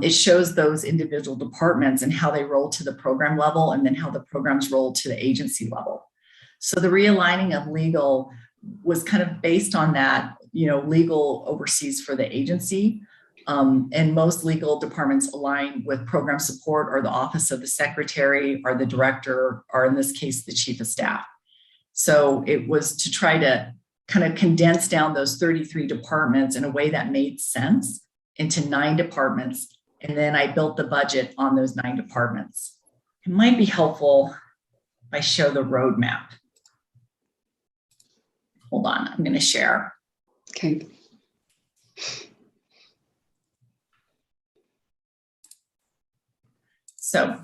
it shows those individual departments and how they roll to the program level, and then how the programs roll to the agency level. So the realigning of legal was kind of based on that, you know, legal oversees for the agency. And most legal departments align with program support or the office of the secretary or the director, or in this case, the chief of staff. So it was to try to kind of condense down those 33 departments in a way that made sense into 9 departments. And then I built the budget on those 9 departments. It might be helpful if I show the roadmap. Hold on, I'm going to share. Okay. So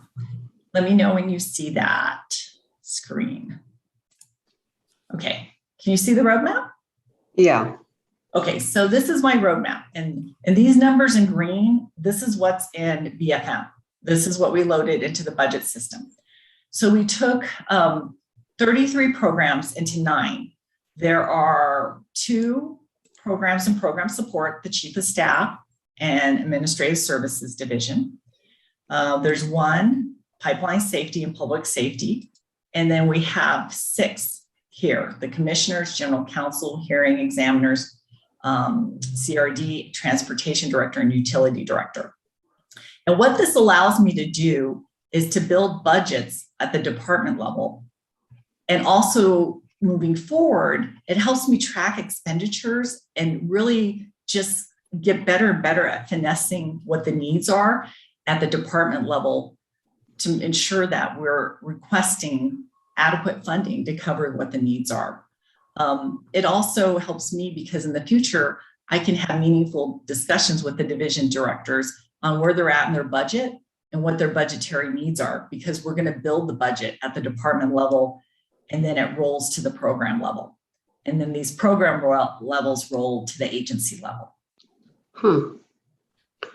let me know when you see that screen. Okay, can you see the roadmap? Yeah. Okay, so this is my roadmap, and these numbers in green, this is what's in BFM. This is what we loaded into the budget system. So we took 33 programs into 9. There are 2 programs in program support, the chief of staff and administrative services division. There's 1 pipeline safety and public safety. And then we have 6 here, the commissioners, general counsel, hearing examiners, CRD, transportation director, and utility director. And what this allows me to do is to build budgets at the department level. And also moving forward, it helps me track expenditures and really just get better and better at finessing what the needs are at the department level to ensure that we're requesting adequate funding to cover what the needs are. It also helps me because in the future, I can have meaningful discussions with the division directors on where they're at in their budget and what their budgetary needs are, because we're going to build the budget at the department level and then it rolls to the program level. And then these program levels roll to the agency level.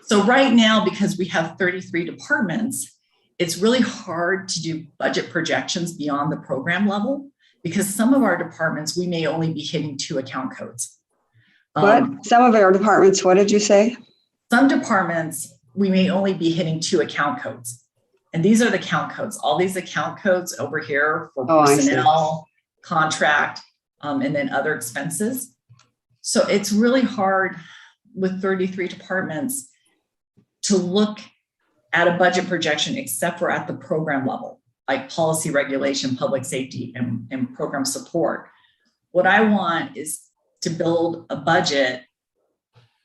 So right now, because we have 33 departments, it's really hard to do budget projections beyond the program level because some of our departments, we may only be hitting 2 account codes. What? Some of our departments, what did you say? Some departments, we may only be hitting 2 account codes. And these are the account codes. All these account codes over here for personnel, contract, and then other expenses. So it's really hard with 33 departments to look at a budget projection except for at the program level, like policy, regulation, public safety, and program support. What I want is to build a budget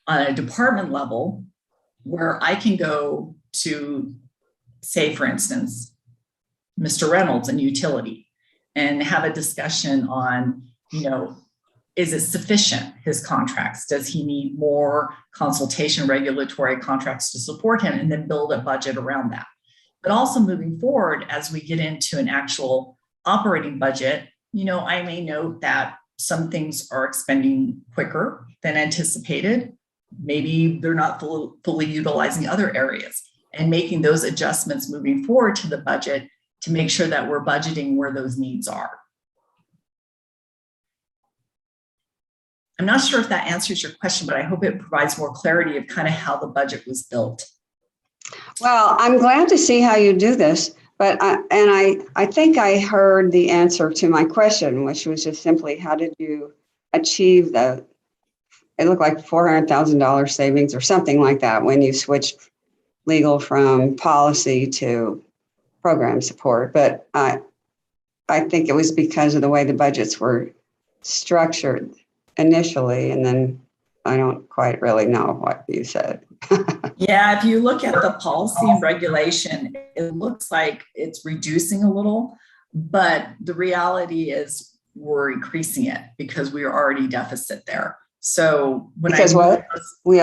on a department level where I can go to, say, for instance, Mr. Reynolds and utility and have a discussion on, is it sufficient, his contracts? Does he need more consultation, regulatory contracts to support him, and then build a budget around that? But also moving forward, as we get into an actual operating budget, I may note that some things are expending quicker than anticipated. Maybe they're not fully utilizing other areas, and making those adjustments moving forward to the budget to make sure that we're budgeting where those needs are. I'm not sure if that answers your question, but I hope it provides more clarity of kind of how the budget was built. Well, I'm glad to see how you do this, but I think I heard the answer to my question, which was just simply, how did you achieve it looked like $400,000 savings or something like that when you switched legal from policy to program support. But I think it was because of the way the budgets were structured initially, and then I don't quite really know what you said. Yeah, if you look at the policy and regulation, it looks like it's reducing a little, but the reality is we're increasing it because we are already deficit there. So when we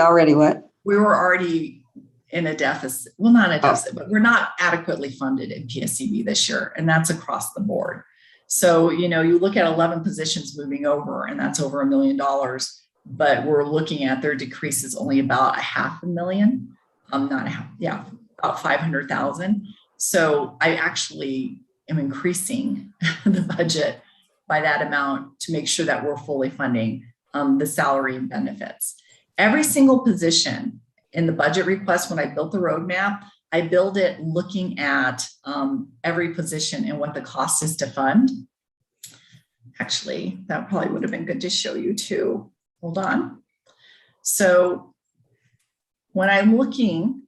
were already in a deficit. Well, not a deficit, but we're not adequately funded in PSCB this year, and that's across the board. So, you look at 11 positions moving over, and that's over $1 million, but we're looking at their decrease is only about $500,000, about 500,000. So I actually am increasing the budget by that amount to make sure that we're fully funding the salary and benefits. Every single position in the budget request, when I built the roadmap, I build it looking at every position and what the cost is to fund. Actually, that probably would have been good to show you too. Hold on. So when I'm looking,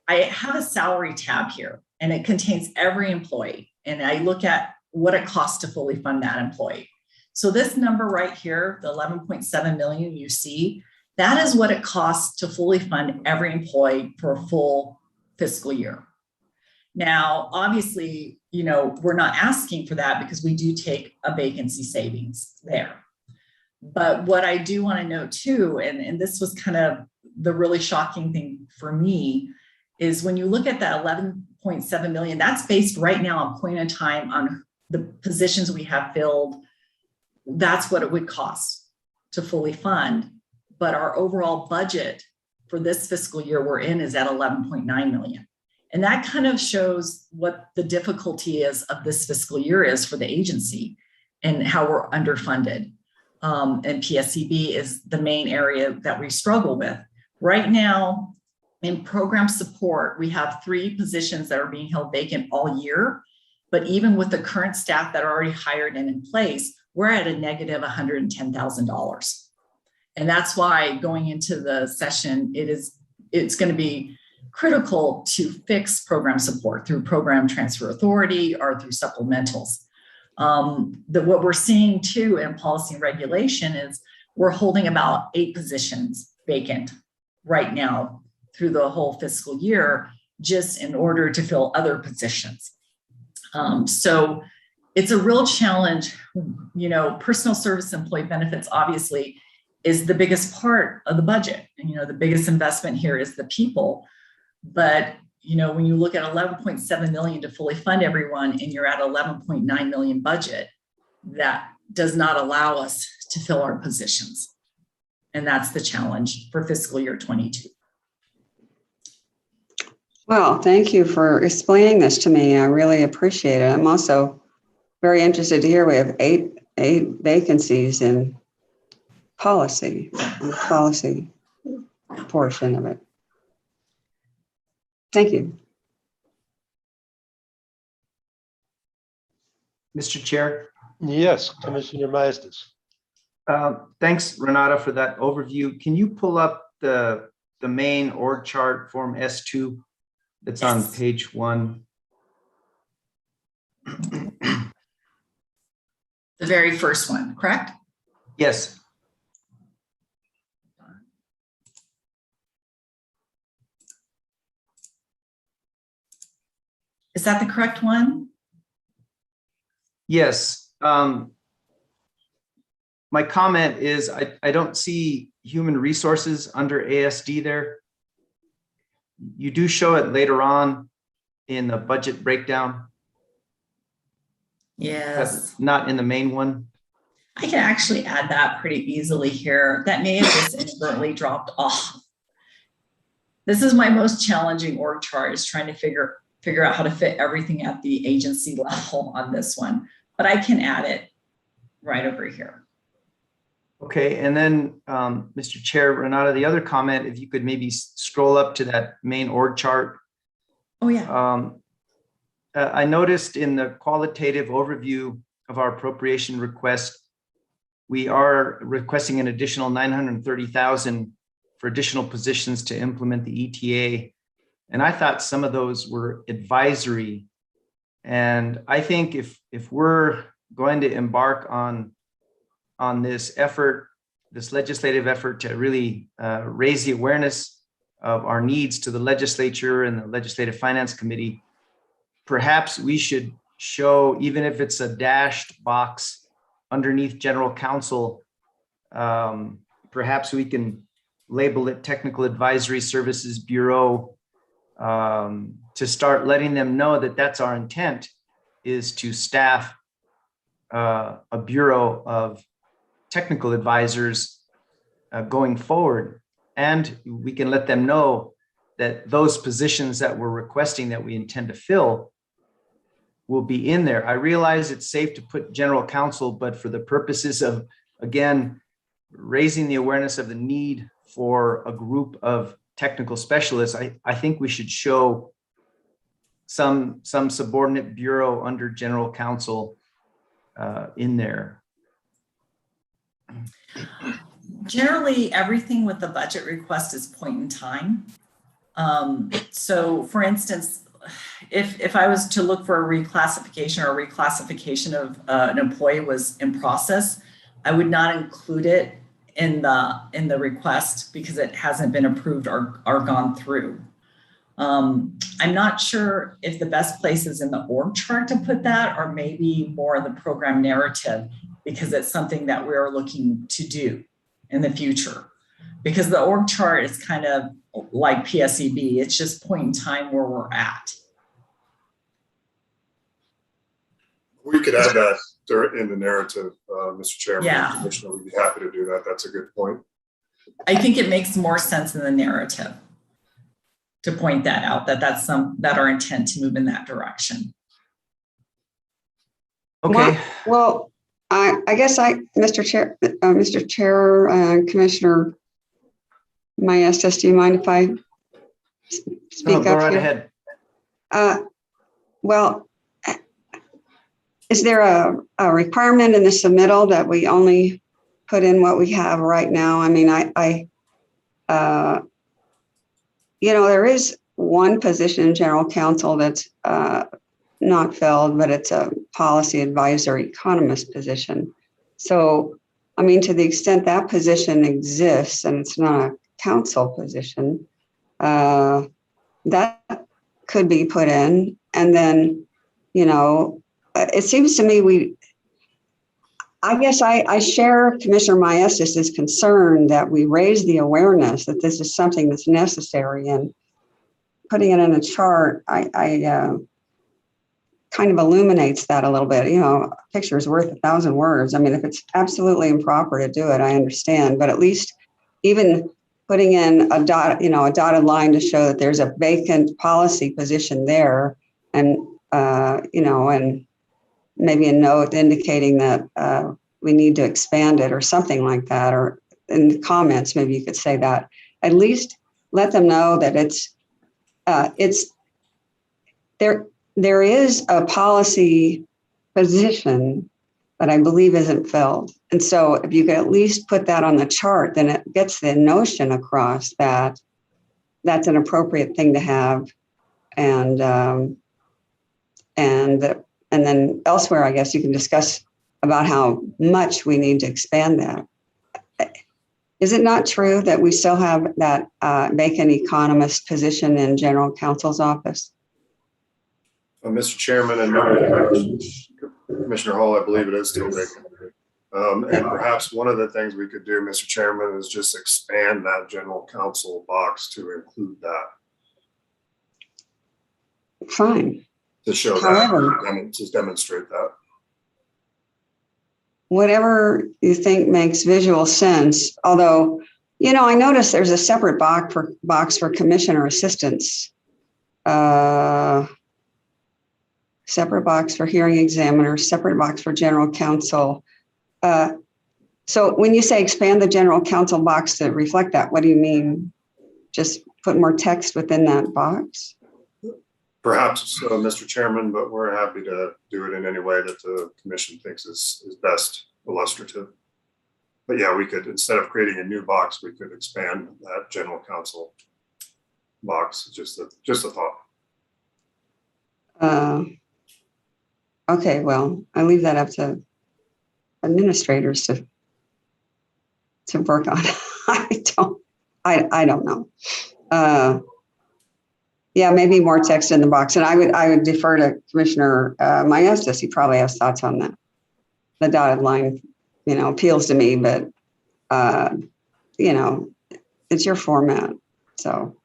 I have a salary tab here and it contains every employee. And I look at what it costs to fully fund that employee. So this number right here, the 11.7 million you see, that is what it costs to fully fund every employee for a full fiscal year. Now, obviously, we're not asking for that because we do take a vacancy savings there. But what I do want to note too, and this was kind of the really shocking thing for me, is when you look at that 11.7 million, that's based right now on point in time on the positions we have filled. That's what it would cost to fully fund. But our overall budget for this fiscal year we're in is at 11.9 million. And that kind of shows what the difficulty is of this fiscal year is for the agency and how we're underfunded. And PSCB is the main area that we struggle with. Right now, in program support, we have 3 positions that are being held vacant all year. But even with the current staff that are already hired and in place, we're at a negative $110,000. And that's why going into the session, it's going to be critical to fix program support through program transfer authority or through supplementals. What we're seeing too in policy and regulation is we're holding about 8 positions vacant right now through the whole fiscal year, just in order to fill other positions. So it's a real challenge. Personal service employee benefits obviously is the biggest part of the budget. And, the biggest investment here is the people. But, when you look at 11.7 million to fully fund everyone and you're at 11.9 million budget, that does not allow us to fill our positions. And that's the challenge for fiscal year 22. Well, thank you for explaining this to me. I really appreciate it. I'm also very interested to hear we have eight vacancies in policy portion of it. Thank you. Mr. Chair. Yes, Commissioner Maestas. Thanks, Renata, for that overview. Can you pull up the main org chart form S2 that's on page 1? The very first one, correct? Yes. Is that the correct one? Yes. My comment is I don't see human resources under ASD there. You do show it later on in the budget breakdown. Yes. Not in the main one. I can actually add that pretty easily here. That may have just inadvertently dropped off. This is my most challenging org chart, is trying to figure out how to fit everything at the agency level on this one, but I can add it right over here. Okay, and then Mr. Chair, Renata, the other comment, if you could maybe scroll up to that main org chart. Oh yeah. I noticed in the qualitative overview of our appropriation request, we are requesting an additional 930,000 for additional positions to implement the ETA. And I thought some of those were advisory. And I think if we're going to embark on this effort, this legislative effort to really raise the awareness of our needs to the legislature and the Legislative Finance Committee, perhaps we should show, even if it's a dashed box underneath General Counsel, perhaps we can label it Technical Advisory Services Bureau, to start letting them know that that's our intent, is to staff a bureau of technical advisors going forward. And we can let them know that those positions that we're requesting that we intend to fill will be in there. I realize it's safe to put General Counsel, but for the purposes of, again, raising the awareness of the need for a group of technical specialists, I think we should show some subordinate bureau under General Counsel in there. Generally, everything with the budget request is point in time. So for instance, if I was to look for a reclassification of an employee was in process, I would not include it in the request because it hasn't been approved or gone through. I'm not sure if the best place is in the org chart to put that, or maybe more in the program narrative, because it's something that we're looking to do in the future. Because the org chart is kind of like PSEB, it's just point in time where we're at. We could add that in the narrative, Mr. Chairman. Yeah. Commissioner, we'd be happy to do that. That's a good point. I think it makes more sense in the narrative to point that out, that's our intent to move in that direction. Okay. Well, I guess Mr. Chair, Commissioner Maestas, do you mind if I speak No, up go right here? ahead. Well, is there a requirement in the submittal that we only put in what we have right now? I mean, there is one position in general counsel that's not filled, but it's a policy advisor economist position. So, I mean, to the extent that position exists and it's not a council position, that could be put in. And then, it seems to me I guess I share Commissioner Maestas' concern that we raise the awareness that this is something that's necessary, and putting it in a chart, I kind of illuminates that a little bit. A picture is worth 1,000 words. I mean, if it's absolutely improper to do it, I understand, but at least even putting in a dotted line to show that there's a vacant policy position there, and and maybe a note indicating that we need to expand it or something like that, or in the comments, maybe you could say that. At least let them know that it's there. There is a policy position that I believe isn't filled. And so if you could at least put that on the chart, then it gets the notion across that that's an appropriate thing to have. And then elsewhere, I guess you can discuss about how much we need to expand that. Is it not true that we still have that vacant economist position in general counsel's office? Mr. Chairman and members, Commissioner Hall, I believe it is still vacant. And perhaps one of the things we could do, Mr. Chairman, is just expand that general counsel box to include that. Fine. To show However, that, and to demonstrate that. Whatever you think makes visual sense, although, I noticed there's a separate box for commissioner assistants. Separate box for hearing examiners, separate box for general counsel. So when you say expand the general counsel box to reflect that, what do you mean? Just put more text within that box? Perhaps, Mr. Chairman, but we're happy to do it in any way that the commission thinks is best illustrative. But yeah, we could, instead of creating a new box, we could expand that general counsel box. Just a thought. Okay, well, I leave that up to administrators to work on. I don't know. Yeah, maybe more text in the box. And I would defer to Commissioner Maestas. He probably has thoughts on that. The dotted line, appeals to me, but it's your format. So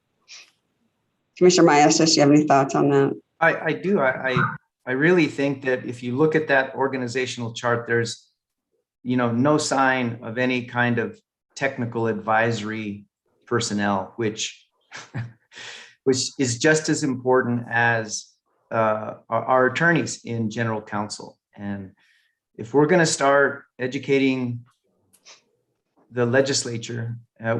Commissioner Maestas, do you have any thoughts on that? I do. I really think that if you look at that organizational chart, there's, no sign of any kind of technical advisory personnel, which is just as important as our attorneys in general counsel. And if we're going to start educating the legislature,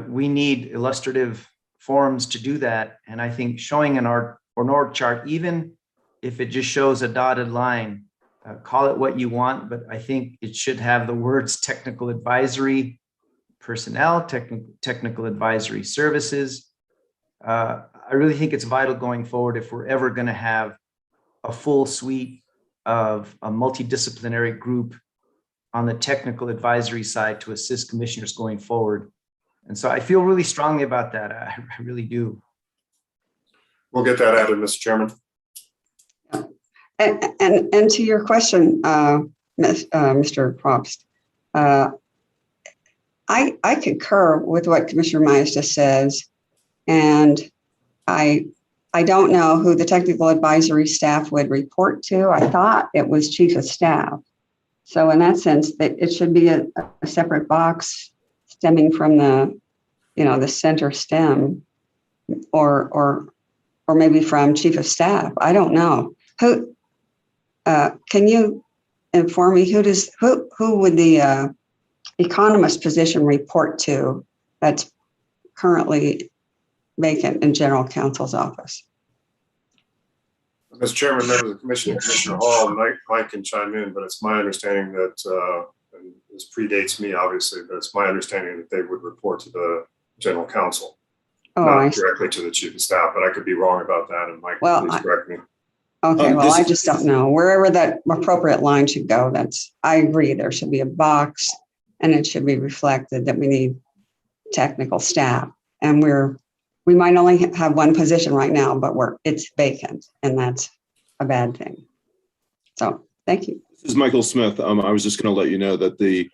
we need illustrative forums to do that. And I think showing an org chart, even if it just shows a dotted line, call it what you want, but I think it should have the words technical advisory personnel, technical advisory services. I really think it's vital going forward if we're ever going to have a full suite of a multidisciplinary group on the technical advisory side to assist commissioners going forward. And so I feel really strongly about that. I really do. We'll get that added, Mr. Chairman. And to your question, Mr. Probst, I concur with what Commissioner Myers just says, and I don't know who the technical advisory staff would report to. I thought it was chief of staff. So in that sense, that it should be a separate box stemming from the, the center stem, or maybe from chief of staff. I don't know. Who can you inform me? Who would the economist position report to that's currently vacant in general counsel's office? Mr. Chairman, members of the commission, and Commissioner Hall, and Mike can chime in, but it's my understanding that, and this predates me obviously, but it's my understanding that they would report to the general counsel, not directly to the chief of staff, but I could be wrong about that, and Mike, please correct me. Okay, well, I just don't know. Wherever that appropriate line should go, I agree, there should be a box, and it should be reflected that we need technical staff. And we might only have one position right now, but it's vacant, and that's a bad thing. So thank you. This is Michael Smith. I was just going to let you know that the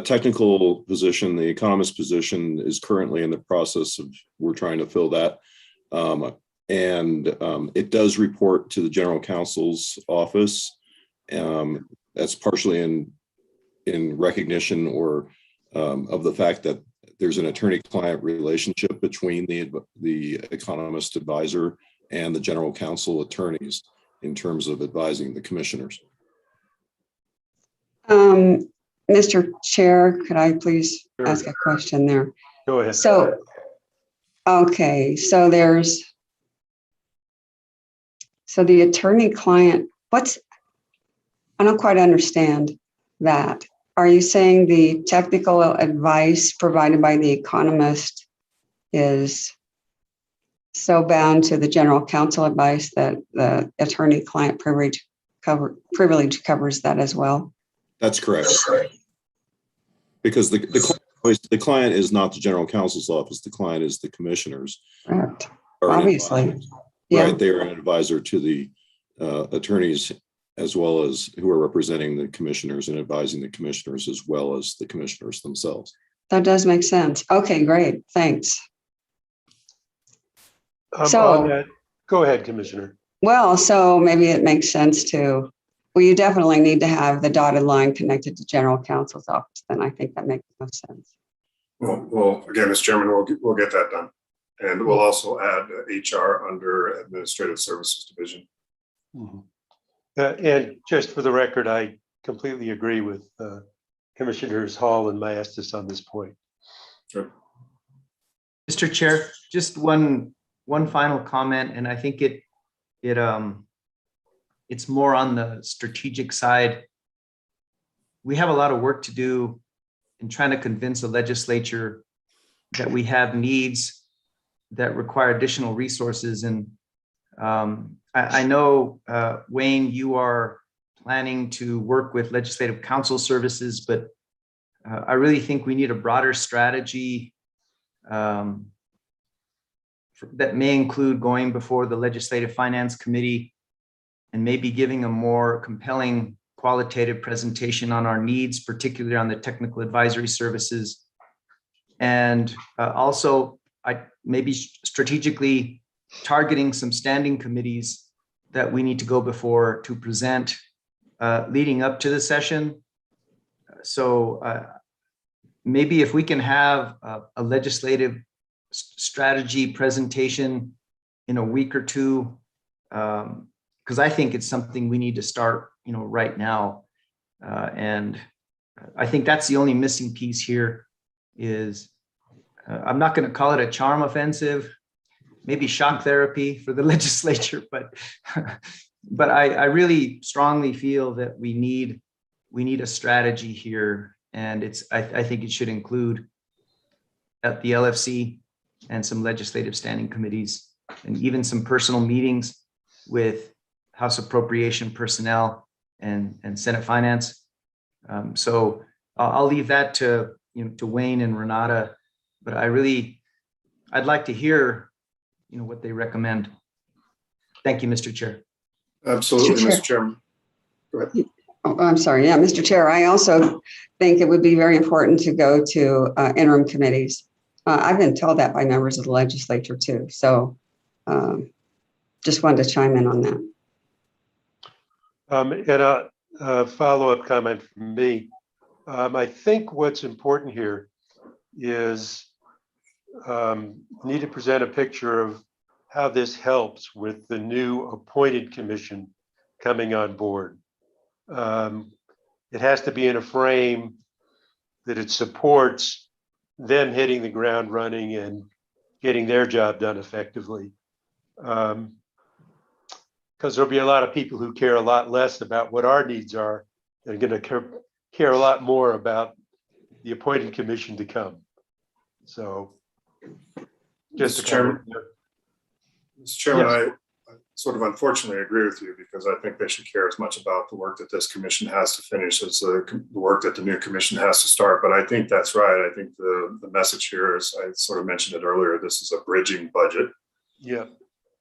technical position, the economist position, is currently in the process of, we're trying to fill that. It does report to the general counsel's office. That's partially in recognition or of the fact that there's an attorney-client relationship between the economist advisor and the general counsel attorneys in terms of advising the commissioners. Mr. Chair, could I please ask a question there? Go ahead. So, okay, so the attorney-client, I don't quite understand that. Are you saying the technical advice provided by the economist is so bound to the general counsel advice that the attorney-client privilege covers that as well? That's correct. Because the client is not the general counsel's office. The client is the commissioners. Correct. Obviously. Yeah. Right. They are an advisor to the attorneys, as well as who are representing the commissioners and advising the commissioners, as well as the commissioners themselves. That does make sense. Okay, great. Thanks. Go ahead, Commissioner. Well, so maybe it makes sense you definitely need to have the dotted line connected to general counsel's office. Then I think that makes no sense. Well, again, Mr. Chairman, we'll get that done. And we'll also add HR under Administrative Services Division. Mm-hmm. And just for the record, I completely agree with Commissioners Hall and Maestas on this point. Sure. Mr. Chair, just one final comment, and I think it's more on the strategic side. We have a lot of work to do in trying to convince the legislature that we have needs that require additional resources. And I know, Wayne, you are planning to work with Legislative Council Services, but I really think we need a broader strategy that may include going before the Legislative Finance Committee and maybe giving a more compelling qualitative presentation on our needs, particularly on the technical advisory services. And also, maybe strategically targeting some standing committees that we need to go before to present leading up to the session. So maybe if we can have a legislative strategy presentation in a week or two, because I think it's something we need to start, right now. And I think that's the only missing piece here is, I'm not going to call it a charm offensive, maybe shock therapy for the legislature, but I really strongly feel that we need a strategy here, and I think it should include at the LFC and some legislative standing committees, and even some personal meetings with House Appropriation personnel and Senate Finance. So I'll leave that to Wayne and Renata, but I'd like to hear what they recommend. Thank you, Mr. Chair. Absolutely, Mr. Chair. Mr. Chairman. Go ahead. Oh, I'm sorry. Yeah, Mr. Chair, I also think it would be very important to go to interim committees. I've been told that by members of the legislature too. So just wanted to chime in on that. And a follow-up comment from me. I think what's important here is need to present a picture of how this helps with the new appointed commission coming on board. It has to be in a frame that it supports them hitting the ground running and getting their job done effectively. Because there'll be a lot of people who care a lot less about what our needs are and are going to care a lot more about the appointed commission to come. So just Mr. Chairman. Mr. Chairman, Yes. I sort of unfortunately agree with you because I think they should care as much about the work that this commission has to finish as the work that the new commission has to start. But I think that's right. I think the message here is, I sort of mentioned it earlier, this is a bridging budget. Yeah.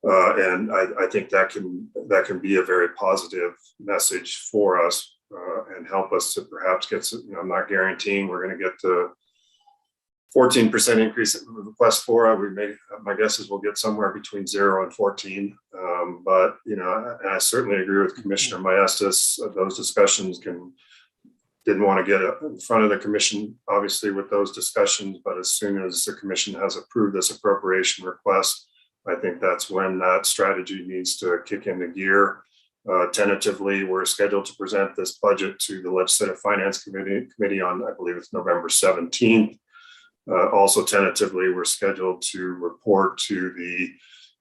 And I think that can be a very positive message for us and help us to perhaps get some, I'm not guaranteeing we're going to get the 14% increase that we request for. My guess is we'll get somewhere between 0 and 14. But I certainly agree with Commissioner Maestas. Those discussions didn't want to get in front of the commission, obviously, with those discussions. But as soon as the commission has approved this appropriation request, I think that's when that strategy needs to kick into gear. Tentatively, we're scheduled to present this budget to the Legislative Finance Committee on, I believe it's November 17th. Also tentatively, we're scheduled to report to the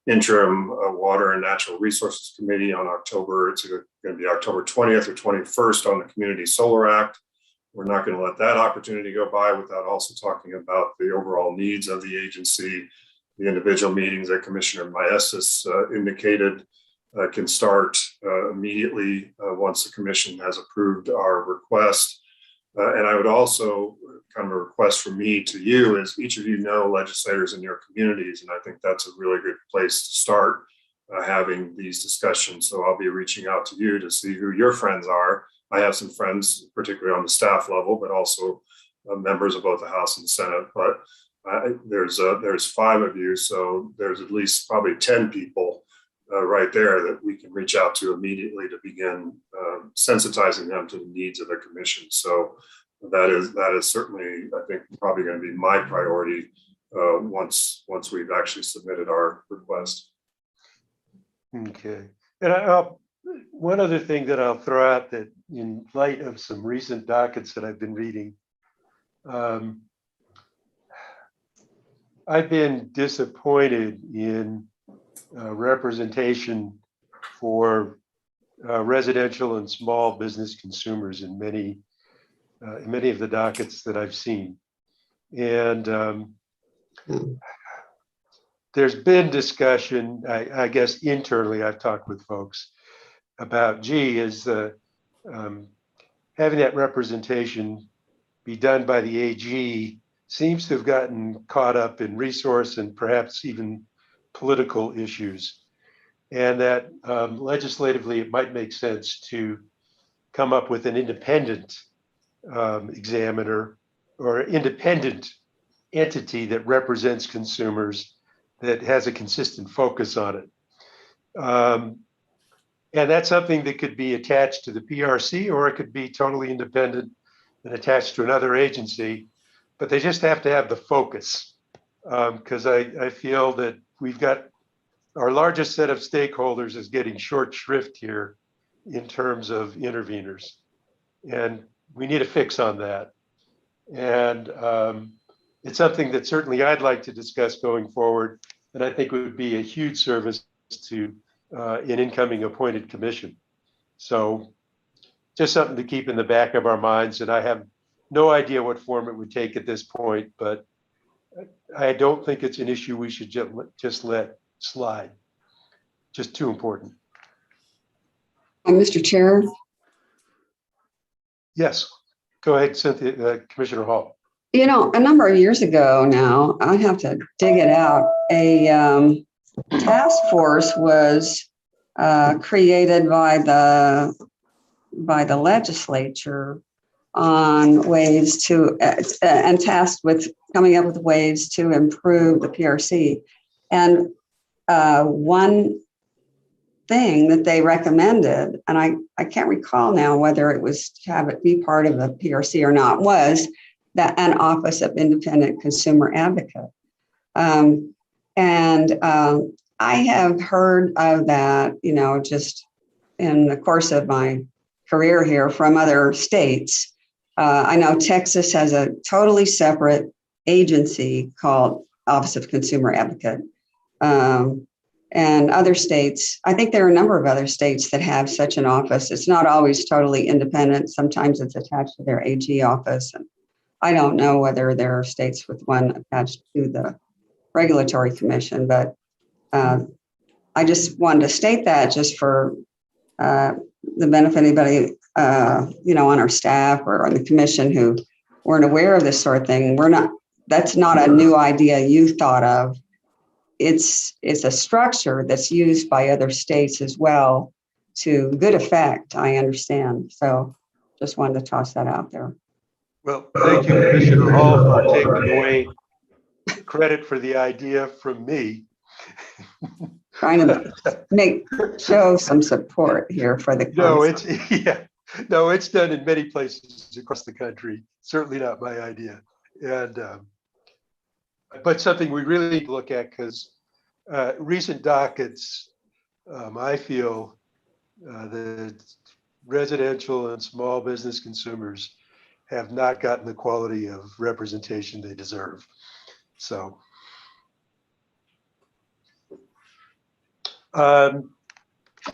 interim Water and Natural Resources Committee on it's going to be October 20th or 21st on the Community Solar Act. We're not going to let that opportunity go by without also talking about the overall needs of the agency. The individual meetings that Commissioner Maestas indicated can start immediately once the commission has approved our request. And I would also, kind of a request from me to you, is each of you know legislators in your communities, and I think that's a really good place to start having these discussions. So I'll be reaching out to you to see who your friends are. I have some friends, particularly on the staff level, but also members of both the House and Senate. But there's 5 of you, so there's at least probably 10 people right there that we can reach out to immediately to begin sensitizing them to the needs of the commission. So that is certainly, I think, probably going to be my priority once we've actually submitted our request. Okay. And one other thing that I'll throw out, that in light of some recent dockets that I've been reading, I've been disappointed in representation for residential and small business consumers in many of the dockets that I've seen. And there's been discussion, I guess internally, I've talked with folks about, is having that representation be done by the AG seems to have gotten caught up in resource and perhaps even political issues. And that legislatively, it might make sense to come up with an independent examiner or independent entity that represents consumers, that has a consistent focus on it. And that's something that could be attached to the PRC, or it could be totally independent and attached to another agency, but they just have to have the focus. Because I feel that we've got our largest set of stakeholders is getting short shrift here in terms of interveners. And we need a fix on that. And it's something that certainly I'd like to discuss going forward, and I think it would be a huge service to an incoming appointed commission. So just something to keep in the back of our minds. And I have no idea what form it would take at this point, but I don't think it's an issue we should just let slide. Just too important. Mr. Chair, Yes, go ahead, Cynthia, Commissioner Hall. you know, a number of years ago now, I have to dig it out, a task force was created by the legislature on ways to, and tasked with coming up with ways to improve the PRC. And one thing that they recommended, and I can't recall now whether it was to have it be part of the PRC or not, was that an Office of Independent Consumer Advocate. I have heard of that, you know, just in the course of my career here from other states. I know Texas has a totally separate agency called Office of Consumer Advocate. And other states, I think there are a number of other states that have such an office. It's not always totally independent. Sometimes it's attached to their AG office. And I don't know whether there are states with one attached to the Regulatory Commission, but I just wanted to state that just for the benefit of anybody, you know, on our staff or on the commission who weren't aware of this sort of thing. That's not a new idea you thought of. It's a structure that's used by other states as well to good effect, I understand. So just wanted to toss that out there. Well, thank you, Commissioner Hall, for taking away credit for the idea from me. Trying to show some support here for the concept. No, it's done in many places across the country. Certainly not my idea. And but something we really need to look at, because recent dockets, I feel the residential and small business consumers have not gotten the quality of representation they deserve. So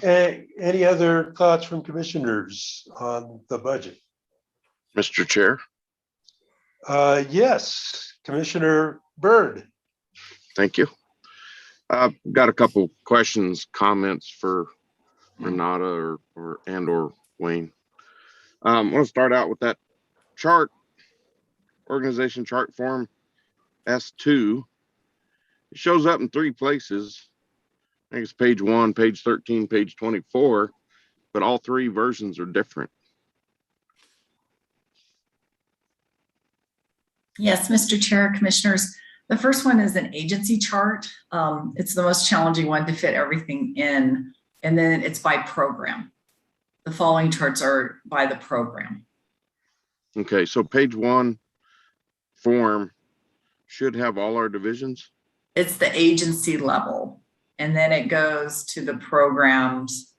any other thoughts from commissioners on the budget? Mr. Chair. Yes, Commissioner Byrd. Thank you. I've got a couple questions, comments for Renata or Wayne. I want to start out with that chart, organization chart form S2. It shows up in 3 places. I think it's page 1, page 13, page 24, but all 3 versions are different. Yes, Mr. Chair, Commissioners. The first one is an agency chart. It's the most challenging one to fit everything in, and then it's by program. The following charts are by the program. Okay, so page 1 form should have all our divisions. It's the agency level, and then it goes to the programs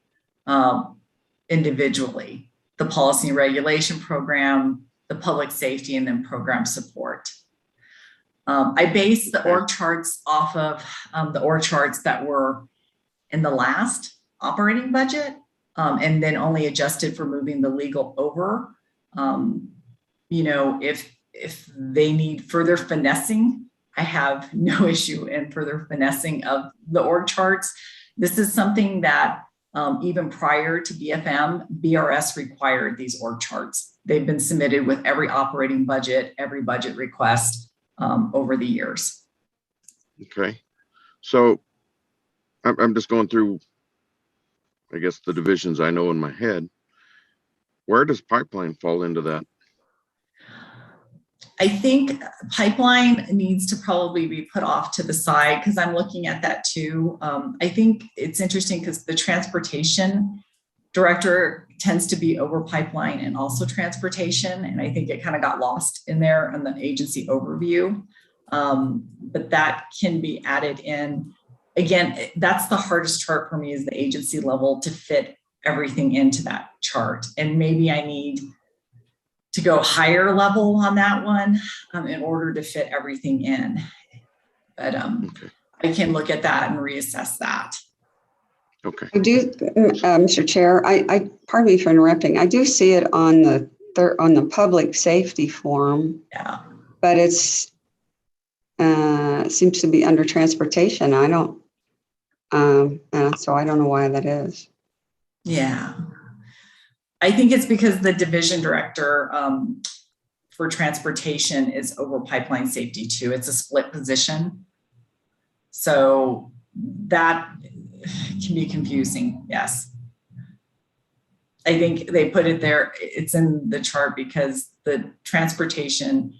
individually, the policy and regulation program, the public safety, and then program support. I based the org charts off of the org charts that were in the last operating budget, and then only adjusted for moving the legal over. You know, if they need further finessing, I have no issue in further finessing of the org charts. This is something that even prior to BFM, BRS required these org charts. They've been submitted with every operating budget, every budget request over the years. Okay, so I'm just going through, I guess, the divisions I know in my head. Where does pipeline fall into that? I think pipeline needs to probably be put off to the side because I'm looking at that too. I think it's interesting because the transportation director tends to be over pipeline and also transportation. And I think it kind of got lost in there on the agency overview. But that can be added in. Again, that's the hardest chart for me, is the agency level, to fit everything into that chart. And maybe I need to go higher level on that one in order to fit everything in. But Okay. I can look at that and reassess that. Okay. I do, Mr. Chair, I pardon me for interrupting. I do see it on the public safety form, Yeah. but it's It seems to be under transportation. I don't, so I don't know why that is. Yeah. I think it's because the division director for transportation is over pipeline safety too. It's a split position. So that can be confusing. Yes. I think they put it there. It's in the chart because the transportation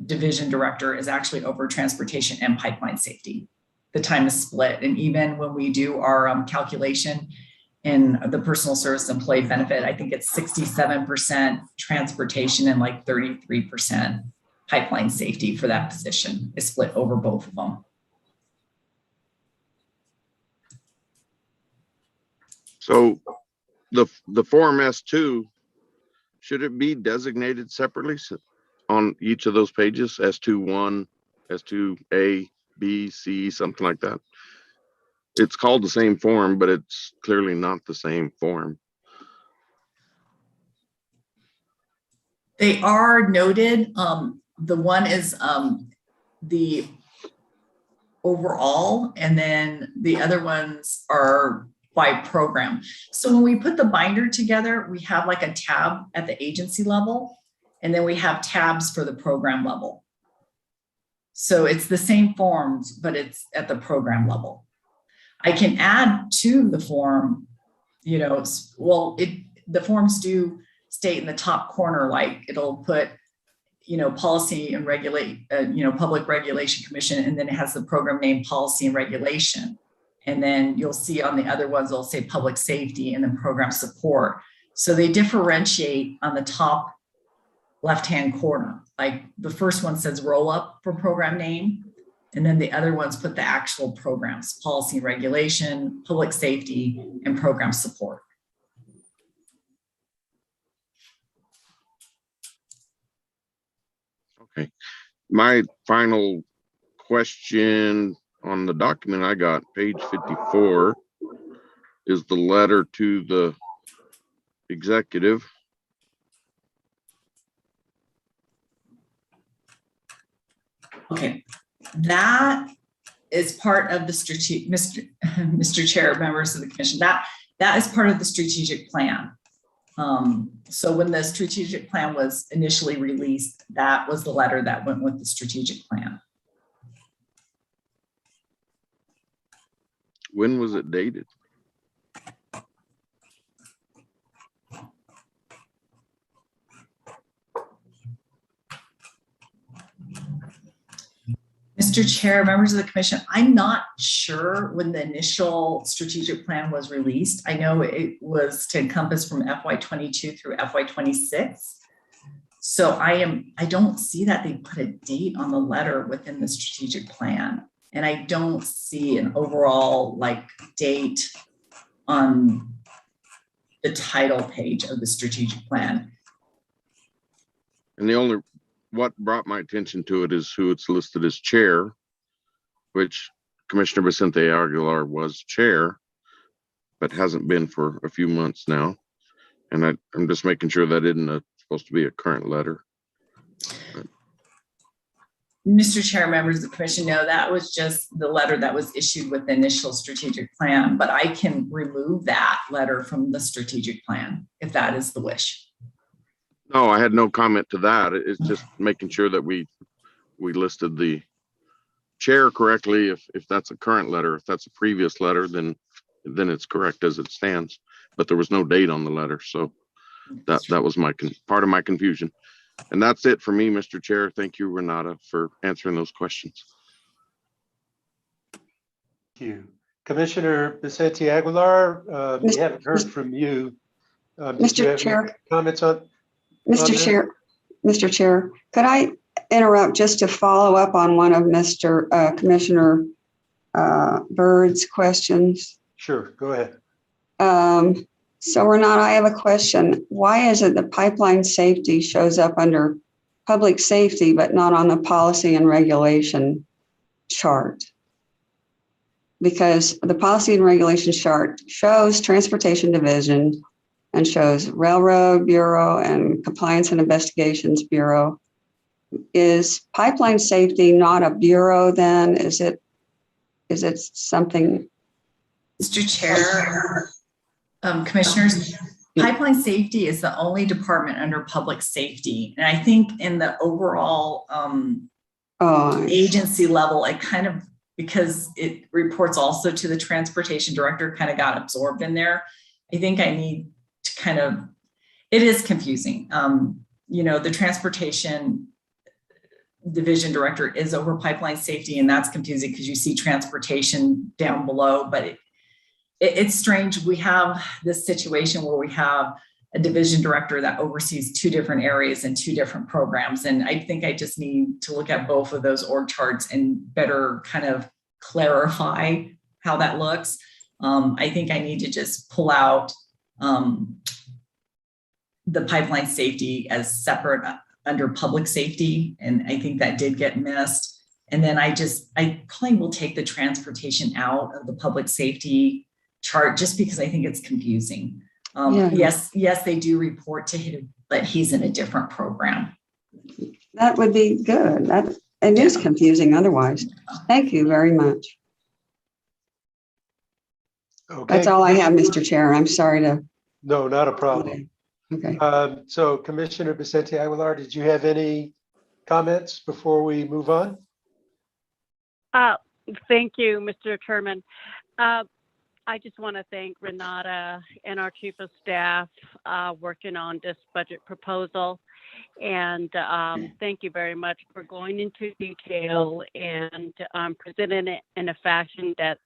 division director is actually over transportation and pipeline safety. The time is split. And even when we do our calculation in the personal service employee benefit, I think it's 67% transportation and like 33% pipeline safety for that position is split over both of them. So the Form S2, should it be designated separately on each of those pages? S2-1, S2A, B, C, something like that. It's called the same form, but it's clearly not the same form. They are noted. The one is the overall, and then the other ones are by program. So when we put the binder together, we have like a tab at the agency level, and then we have tabs for the program level. So it's the same forms, but it's at the program level. I can add to the form, you know, well, the forms do state in the top corner, like it'll put, you know, policy and regulate, you know, Public Regulation Commission, and then it has the program name, policy and regulation. And then you'll see on the other ones, they'll say public safety and then program support. So they differentiate on the top left-hand corner. Like the first one says roll up for program name. And then the other ones put the actual programs, policy and regulation, public safety, and program support. Okay. My final question on the document I got, page 54, is the letter to the executive. Okay, that is part of the strategic, Mr. Chair, members of the commission, that is part of the strategic plan. So when the strategic plan was initially released, that was the letter that went with the strategic plan. When was it dated? Mr. Chair, members of the commission, I'm not sure when the initial strategic plan was released. I know it was to encompass from FY22 through FY26. So I don't see that they put a date on the letter within the strategic plan. And I don't see an overall like date on the title page of the strategic plan. And what brought my attention to it is who it's listed as chair, which Commissioner Vicente Aguilar was chair, but hasn't been for a few months now. And I'm just making sure that isn't supposed to be a current letter. Mr. Chair, members of the commission, no, that was just the letter that was issued with the initial strategic plan, but I can remove that letter from the strategic plan if that is the wish. No, I had no comment to that. It's just making sure that we listed the chair correctly. If that's a current letter, if that's a previous letter, then it's correct as it stands. But there was no date on the letter, so that was part of my confusion. And that's it for me, Mr. Chair. Thank you, Renata, for answering those questions. Thank you. Commissioner Vicente Aguilar, we haven't heard from you. Mr. Chair. Comments on? Mr. Chair, could I interrupt just to follow up on one of Commissioner Byrd's questions? Sure, go ahead. So Renata, I have a question. Why is it that pipeline safety shows up under public safety, but not on the policy and regulation chart? Because the policy and regulation chart shows transportation division and shows Railroad Bureau and Compliance and Investigations Bureau, is pipeline safety not a bureau then? Is it something? Mr. Chair, commissioners, pipeline safety is the only department under public safety. And I think in the overall agency level, it kind of, because it reports also to the transportation director, kind of got absorbed in there. I think I need to kind of, it is confusing. The transportation division director is over pipeline safety, and that's confusing because you see transportation down below, but it's strange. We have this situation where we have a division director that oversees two different areas and two different programs. And I think I just need to look at both of those org charts and better kind of clarify how that looks. I think I need to just pull out the pipeline safety as separate under public safety. And I think that did get missed. And then I probably will take the transportation out of the public safety chart just because I think it's confusing. Yes, they do report to him, but he's in a different program. That would be good. It is confusing otherwise. Thank you very much. Okay. That's all I have, Mr. Chair. I'm sorry to. No, not a problem. Okay. So Commissioner Vicente Aguilar, did you have any comments before we move on? Thank you, Mr. Chairman. I just want to thank Renata and our Chief of Staff working on this budget proposal. And thank you very much for going into detail and presenting it in a fashion that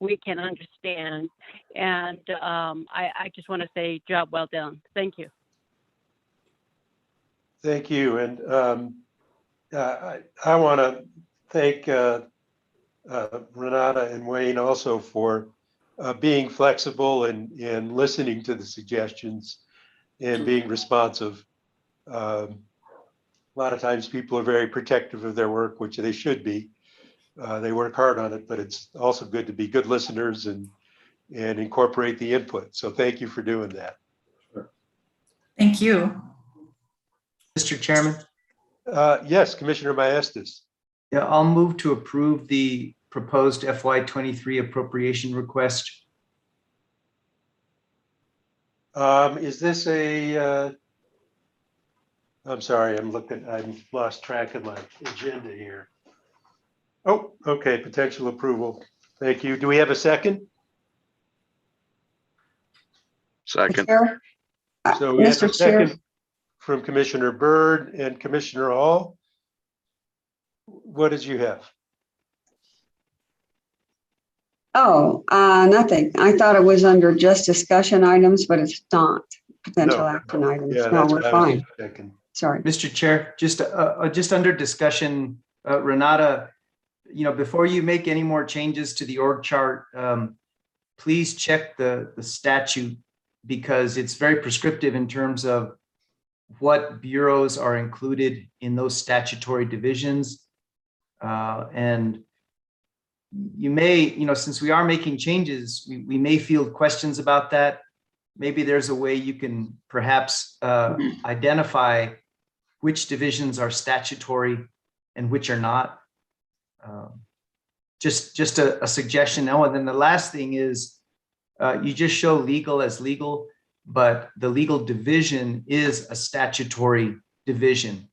we can understand. And I just want to say, job well done. Thank you. Thank you. And I want to thank Renata and Wayne also for being flexible and listening to the suggestions and being responsive. A lot of times people are very protective of their work, which they should be. They work hard on it, but it's also good to be good listeners and incorporate the input. So thank you for doing that. Thank you. Mr. Chairman? Yes, Commissioner Maestas. Yeah, I'll move to approve the proposed FY23 appropriation request. Is this I'm sorry, I've lost track of my agenda here. Oh, okay, potential approval. Thank you. Do we have a second? Second. So we have a Mr. Chair. second from Commissioner Byrd and Commissioner Hall. What did you have? Oh, nothing. I thought it was under just discussion items, but it's not potential action items. Yeah, No, that's we're what I was fine. thinking. Sorry. Mr. Chair, just under discussion, Renata, before you make any more changes to the org chart, please check the statute because it's very prescriptive in terms of what bureaus are included in those statutory divisions. And you may, since we are making changes, we may field questions about that. Maybe there's a way you can perhaps identify which divisions are statutory and which are not. Just a suggestion. Oh, and then the last thing is you just show legal as legal, but the legal division is a statutory division.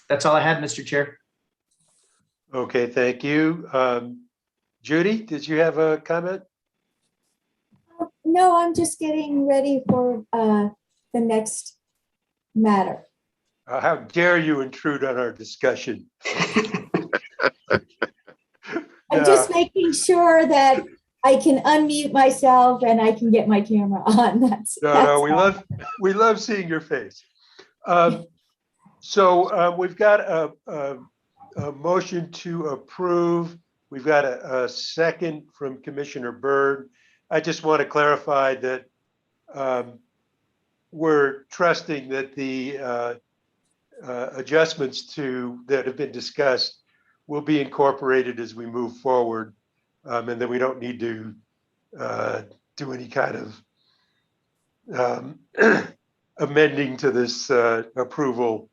That's all I had, Mr. Chair. Okay, thank you. Judy, did you have a comment? No, I'm just getting ready for the next matter. How dare you intrude on our discussion? I'm just making sure that I can unmute myself and I can get my camera on. No, we love seeing your face. So we've got a motion to approve. We've got a second from Commissioner Byrd. I just want to clarify that we're trusting that the adjustments that have been discussed will be incorporated as we move forward, and that we don't need to do any kind of amending to this approval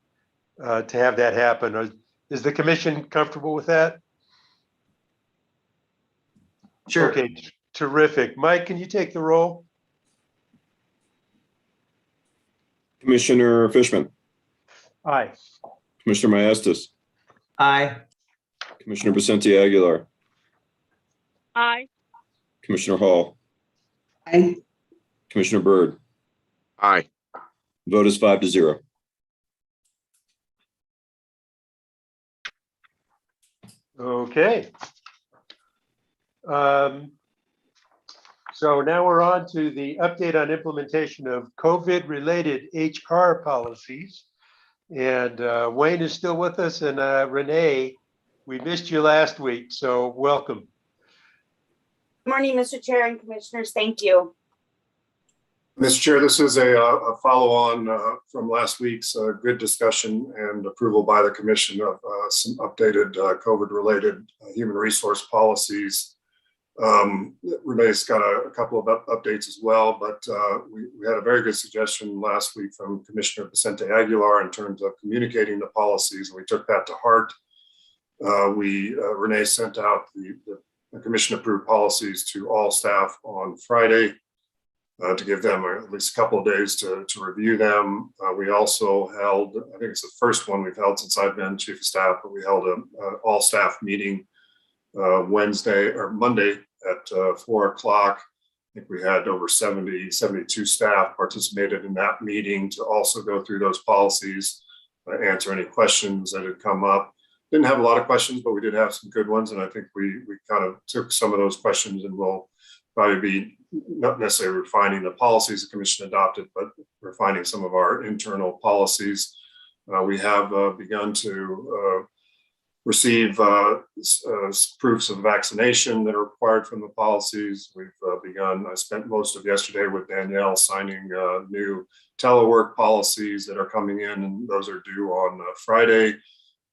to have that happen. Is the commission comfortable with that? Sure. Okay, terrific. Mike, can you take the roll? Commissioner Fishman, Aye. Commissioner Maestas, Aye. Commissioner Vicente Aguilar, Aye. Commissioner Hall, Aye. Commissioner Byrd. Aye. Vote is 5-0. Okay. So now we're on to the update on implementation of COVID-related HR policies. And Wayne is still with us, and Renee, we missed you last week, so welcome. Good morning, Mr. Chair and Commissioners. Thank you. Mr. Chair, this is a follow-on from last week's good discussion and approval by the commission of some updated COVID-related human resource policies. Renee's got a couple of updates as well, but we had a very good suggestion last week from Commissioner Vicente Aguilar in terms of communicating the policies, and we took that to heart. Renee sent out the commission-approved policies to all staff on Friday to give them at least a couple of days to review them. We also held, I think it's the first one we've held since I've been chief of staff, but we held an all-staff meeting Monday at 4 o'clock. I think we had over 72 staff participated in that meeting to also go through those policies, answer any questions that had come up. Didn't have a lot of questions, but we did have some good ones. And I think we kind of took some of those questions and we'll probably be not necessarily refining the policies the commission adopted, but refining some of our internal policies. We have begun to receive proofs of vaccination that are required from the policies. We've begun, I spent most of yesterday with Danielle signing new telework policies that are coming in, and those are due on Friday.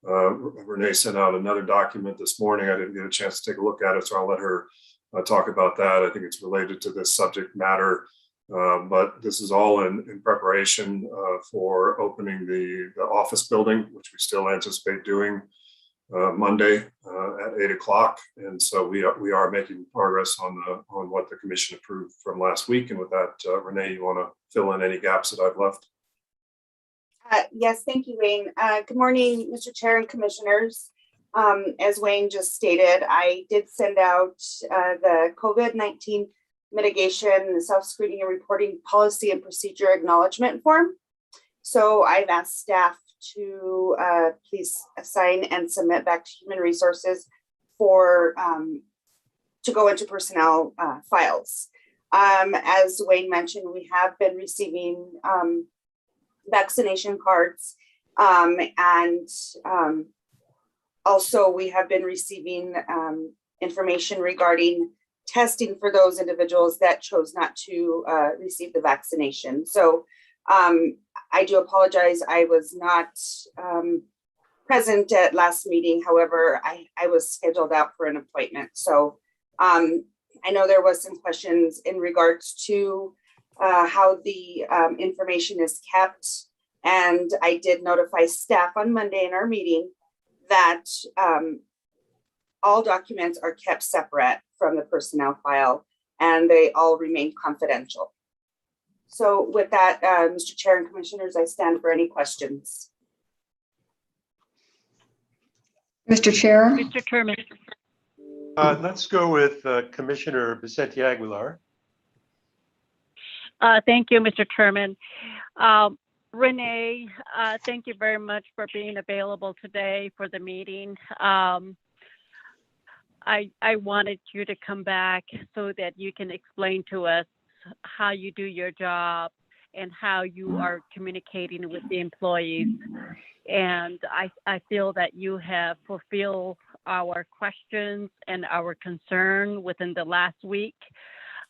Renee sent out another document this morning. I didn't get a chance to take a look at it, so I'll let her talk about that. I think it's related to this subject matter. But this is all in preparation for opening the office building, which we still anticipate doing Monday at 8 o'clock. And so we are making progress on what the commission approved from last week. And with that, Renee, you want to fill in any gaps that I've left? Yes, thank you, Wayne. Good morning, Mr. Chair and Commissioners. As Wayne just stated, I did send out the COVID-19 mitigation, self-screening and reporting policy and procedure acknowledgement form. So I've asked staff to please assign and submit back to Human Resources for to go into personnel files. As Wayne mentioned, we have been receiving vaccination cards, and also we have been receiving information regarding testing for those individuals that chose not to receive the vaccination. So I do apologize, I was not present at last meeting. However, I was scheduled out for an appointment. So I know there was some questions in regards to how the information is kept. And I did notify staff on Monday in our meeting that all documents are kept separate from the personnel file and they all remain confidential. So with that, Mr. Chair and Commissioners, I stand for any questions. Mr. Chair. Mr. Chairman. Let's go with Commissioner Vicente Aguilar. Thank you, Mr. Chairman. Renee, thank you very much for being available today for the meeting. I wanted you to come back so that you can explain to us how you do your job and how you are communicating with the employees. And I feel that you have fulfilled our questions and our concern within the last week.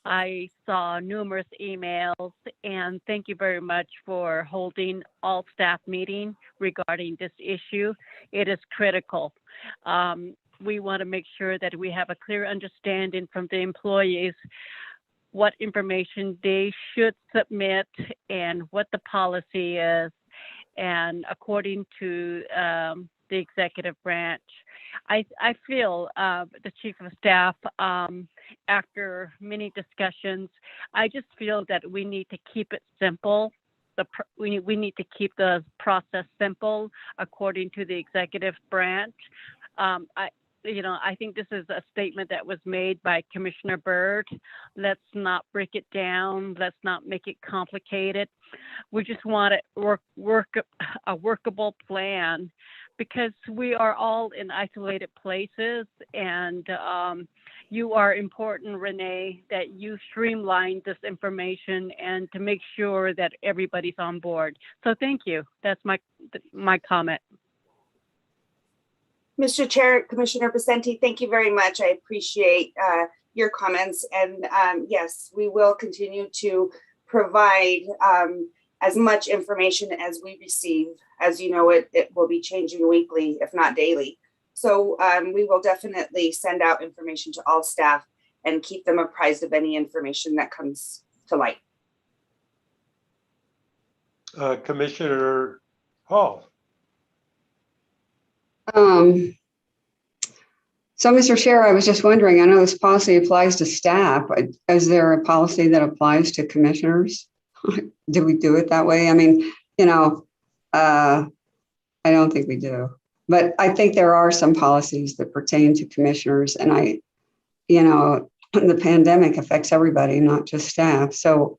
I saw numerous emails, and thank you very much for holding all staff meeting regarding this issue. It is critical. We want to make sure that we have a clear understanding from the employees what information they should submit and what the policy is. And according to the executive branch, I feel the chief of staff, after many discussions, I just feel that we need to keep it simple. We need to keep the process simple according to the executive branch. I think this is a statement that was made by Commissioner Byrd. Let's not break it down. Let's not make it complicated. We just want a workable plan, because we are all in isolated places, and you are important, Renee, that you streamline this information and to make sure that everybody's on board. So thank you. That's my comment. Mr. Chair, Commissioner Vicente, thank you very much. I appreciate your comments. And yes, we will continue to provide as much information as we receive. As you know, it will be changing weekly, if not daily. So we will definitely send out information to all staff and keep them apprised of any information that comes to light. Commissioner Hall. So, Mr. Chair, I was just wondering, I know this policy applies to staff. Is there a policy that applies to commissioners? Do we do it that way? I mean, I don't think we do. But I think there are some policies that pertain to commissioners. And the pandemic affects everybody, not just staff. So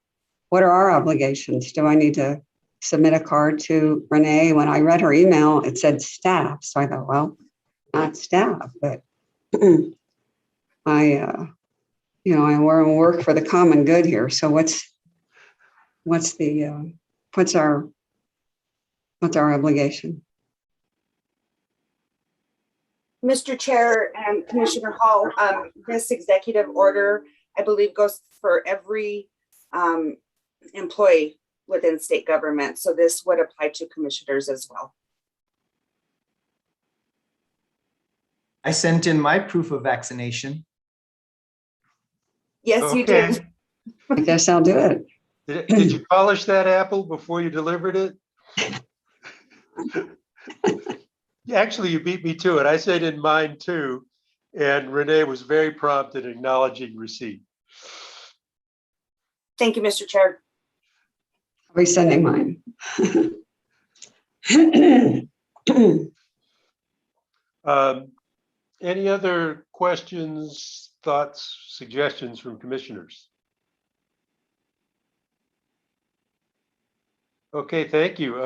what are our obligations? Do I need to submit a card to Renee? When I read her email, it said staff. So I thought, well, not staff, but I work for the common good here. So what's our obligation? Mr. Chair and Commissioner Hall, this executive order, I believe, goes for every employee within state government. So this would apply to commissioners as well. I sent in my proof of vaccination. Yes, you did. I guess I'll do it. Did you polish that apple before you delivered it? Actually, you beat me to it. I said in mine too, and Renee was very prompt in acknowledging receipt. Thank you, Mr. Chair. I'll be sending mine. Any other questions, thoughts, suggestions from commissioners? Okay, thank you.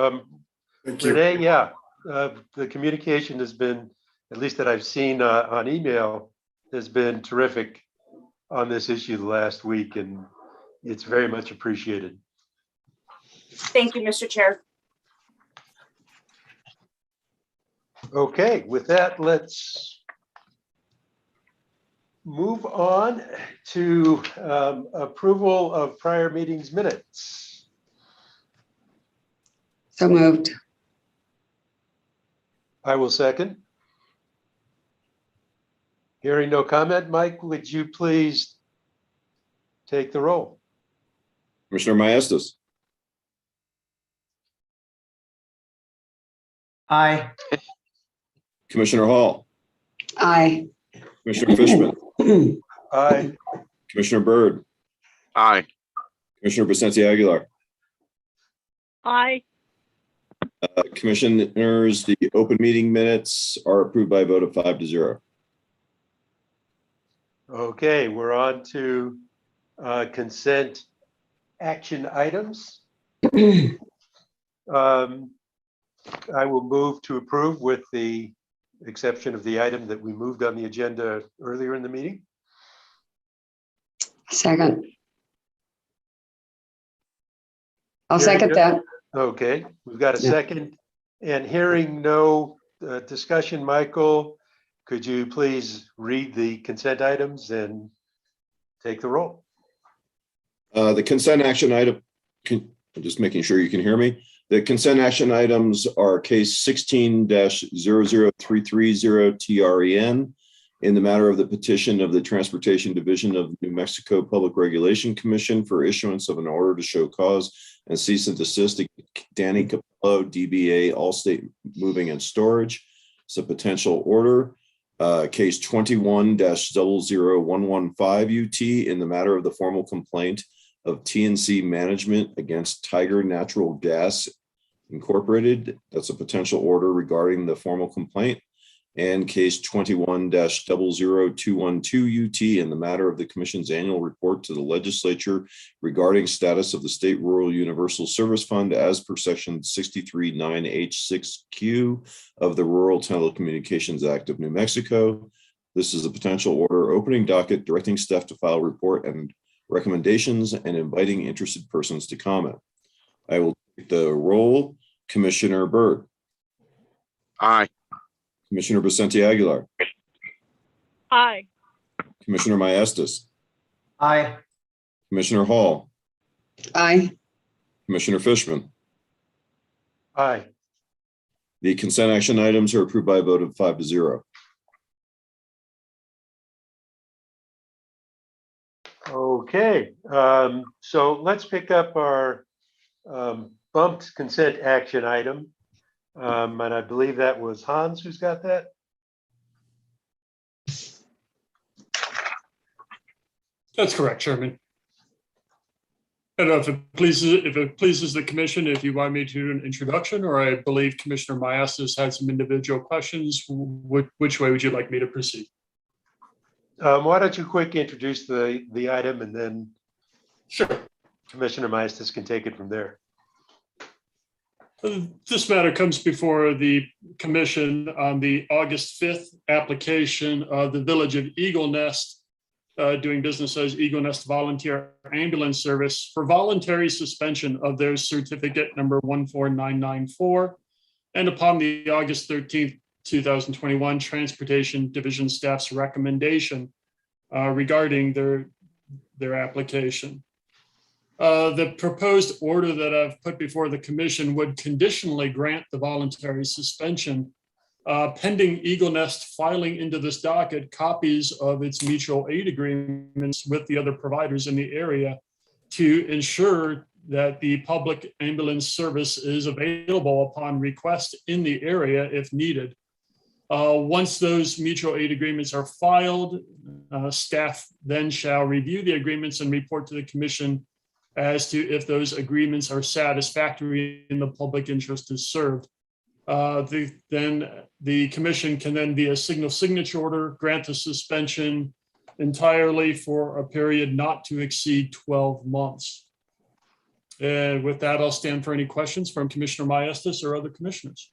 Thank you. Renee, yeah, the communication has been, at least that I've seen on email, has been terrific on this issue the last week, and it's very much appreciated. Thank you, Mr. Chair. Okay, with that, let's move on to approval of prior meetings minutes. So moved. I will second. Hearing no comment, Mike, would you please take the roll? Commissioner Maestas, Aye. Commissioner Hall, Aye. Commissioner Fishman, Aye. Commissioner Byrd, Aye. Commissioner Vicente Aguilar. Aye. Commissioners, the open meeting minutes are approved by a vote of 5-0. Okay, we're on to consent action items. I will move to approve with the exception of the item that we moved on the agenda earlier in the meeting. Second. I'll second that. Okay, we've got a second. And hearing no discussion, Michael, could you please read the consent items and take the roll? The consent action item, I'm just making sure you can hear me. The consent action items are case 16-00330 TREN, in the matter of the petition of the Transportation Division of New Mexico Public Regulation Commission for issuance of an order to show cause and cease and desist to Danny Capello, DBA Allstate Moving and Storage. It's a potential order. Case 21-00115 UT in the matter of the formal complaint of TNC Management against Tiger Natural Gas Incorporated. That's a potential order regarding the formal complaint. And case 21-00212 UT in the matter of the commission's annual report to the legislature regarding status of the State Rural Universal Service Fund as per section 639H6Q of the Rural Telecommunications Act of New Mexico. This is a potential order opening docket, directing staff to file report and recommendations, and inviting interested persons to comment. I will take the roll. Commissioner Byrd. Aye. Commissioner Vicente Aguilar. Aye. Commissioner Maestas. Aye. Commissioner Hall. Aye. Commissioner Fishman. Aye. The consent action items are approved by a vote of 5-0. Okay, so let's pick up our bumped consent action item. And I believe that was Hans who's got that. That's correct, Chairman. I don't know if it pleases the commission, if you want me to do an introduction, or I believe Commissioner Maestas had some individual questions. Which way would you like me to proceed? Why don't you quick introduce the item, and then Sure. Commissioner Maestas can take it from there. This matter comes before the commission on the August 5th application of the Village of Eagle Nest, doing business as Eagle Nest Volunteer Ambulance Service, for voluntary suspension of their certificate number 14994. And upon the August 13th, 2021 Transportation Division staff's recommendation regarding their application. The proposed order that I've put before the commission would conditionally grant the voluntary suspension pending Eagle Nest filing into this docket copies of its mutual aid agreements with the other providers in the area to ensure that the public ambulance service is available upon request in the area if needed. Once those mutual aid agreements are filed, staff then shall review the agreements and report to the commission as to if those agreements are satisfactory and the public interest is served. Then the commission can then via single signature order grant the suspension entirely for a period not to exceed 12 months. And with that, I'll stand for any questions from Commissioner Maestas or other commissioners.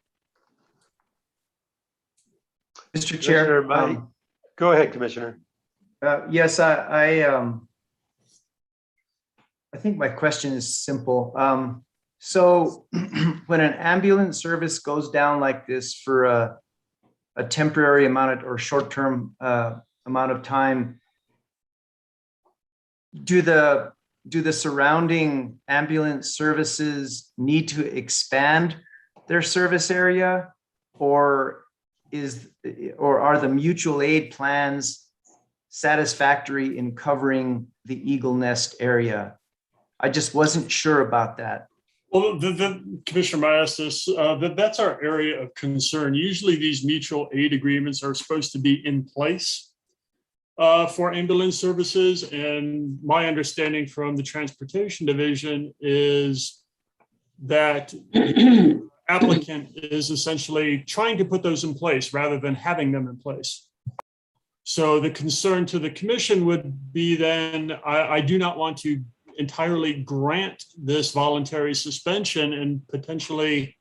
Mr. Chair. Go ahead, Commissioner. Yes, I think my question is simple. So when an ambulance service goes down like this for a temporary amount or short-term amount of time, do the surrounding ambulance services need to expand their service area, or are the mutual aid plans satisfactory in covering the Eagle Nest area? I just wasn't sure about that. Well, Commissioner Maestas, that's our area of concern. Usually these mutual aid agreements are supposed to be in place for ambulance services. And my understanding from the Transportation Division is that the applicant is essentially trying to put those in place rather than having them in place. So the concern to the commission would be then, I do not want to entirely grant this voluntary suspension and potentially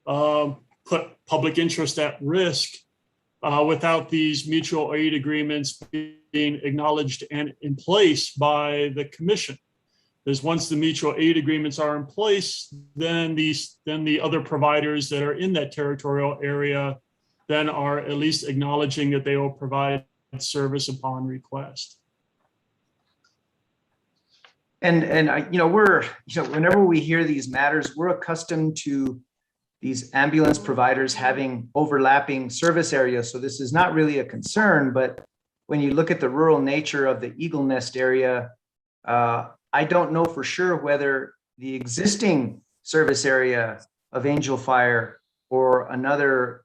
put public interest at risk without these mutual aid agreements being acknowledged and in place by the commission. Because once the mutual aid agreements are in place, then the other providers that are in that territorial area then are at least acknowledging that they will provide service upon request. And whenever we hear these matters, we're accustomed to these ambulance providers having overlapping service areas. So this is not really a concern, but when you look at the rural nature of the Eagle Nest area, I don't know for sure whether the existing service area of Angel Fire or another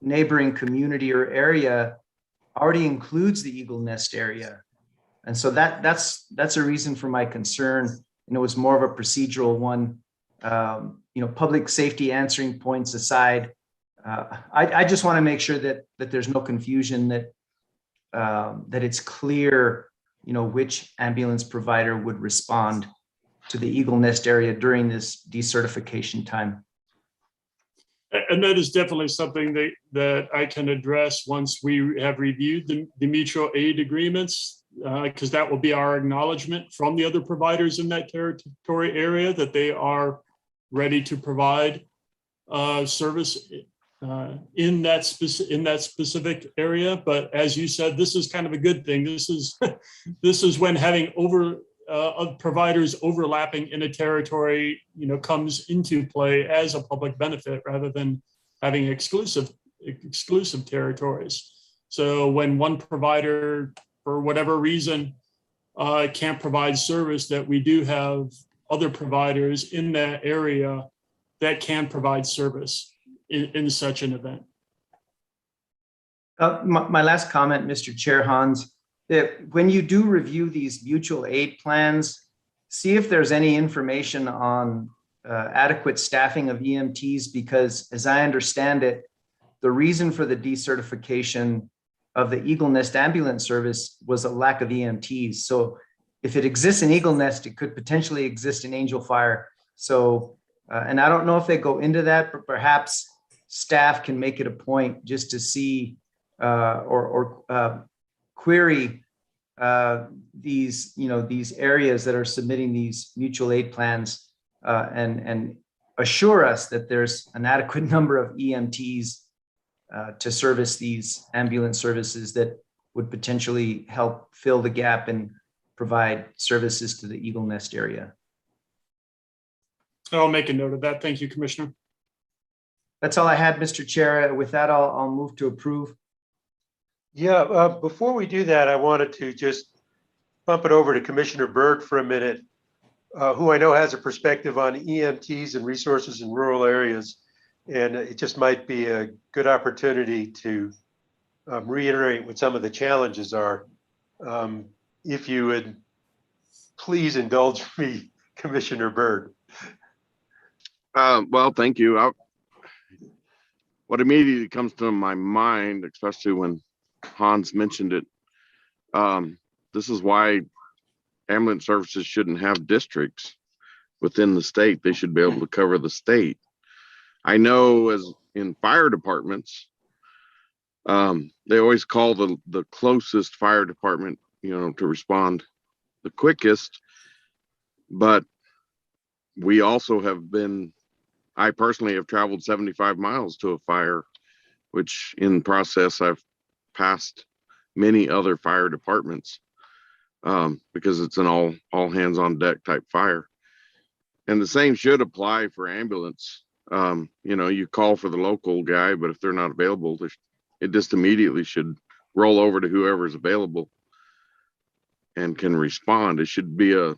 neighboring community or area already includes the Eagle Nest area. And so that's a reason for my concern. And it was more of a procedural one. Public safety answering points aside, I just want to make sure that there's no confusion, that it's clear, which ambulance provider would respond to the Eagle Nest area during this decertification time. And that is definitely something that I can address once we have reviewed the mutual aid agreements, because that will be our acknowledgement from the other providers in that territory area that they are ready to provide service in that specific area. But as you said, this is kind of a good thing. This is when having of providers overlapping in a territory, comes into play as a public benefit rather than having exclusive territories. So when one provider, for whatever reason, can't provide service, that we do have other providers in that area that can provide service in such an event. My last comment, Mr. Chair Hans, that when you do review these mutual aid plans, see if there's any information on adequate staffing of EMTs, because as I understand it, the reason for the decertification of the Eagle Nest ambulance service was a lack of EMTs. So if it exists in Eagle Nest, it could potentially exist in Angel Fire. So, and I don't know if they go into that, but perhaps staff can make it a point just to see or query these areas that are submitting these mutual aid plans and assure us that there's an adequate number of EMTs to service these ambulance services that would potentially help fill the gap and provide services to the Eagle Nest area. I'll make a note of that. Thank you, Commissioner. That's all I had, Mr. Chair. With that, I'll move to approve. Yeah, before we do that, I wanted to just bump it over to Commissioner Byrd for a minute, who I know has a perspective on EMTs and resources in rural areas. And it just might be a good opportunity to reiterate what some of the challenges are. If you would please indulge me, Commissioner Byrd. Well, thank you. What immediately comes to my mind, especially when Hans mentioned it, this is why ambulance services shouldn't have districts within the state. They should be able to cover the state. I know as in fire departments, they always call the closest fire department, to respond the quickest. But we also I personally have traveled 75 miles to a fire, which in process I've passed many other fire departments because it's an all hands on deck type fire. And the same should apply for ambulance. You call for the local guy, but if they're not available, it just immediately should roll over to whoever's available and can respond. It should be a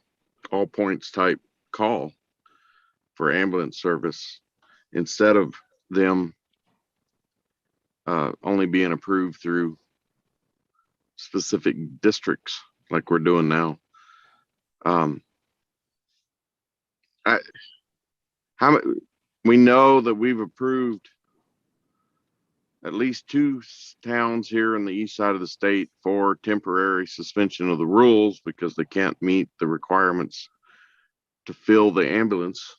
all points type call for ambulance service instead of them only being approved through specific districts like we're doing now. We know that we've approved at least 2 towns here in the east side of the state for temporary suspension of the rules because they can't meet the requirements to fill the ambulance.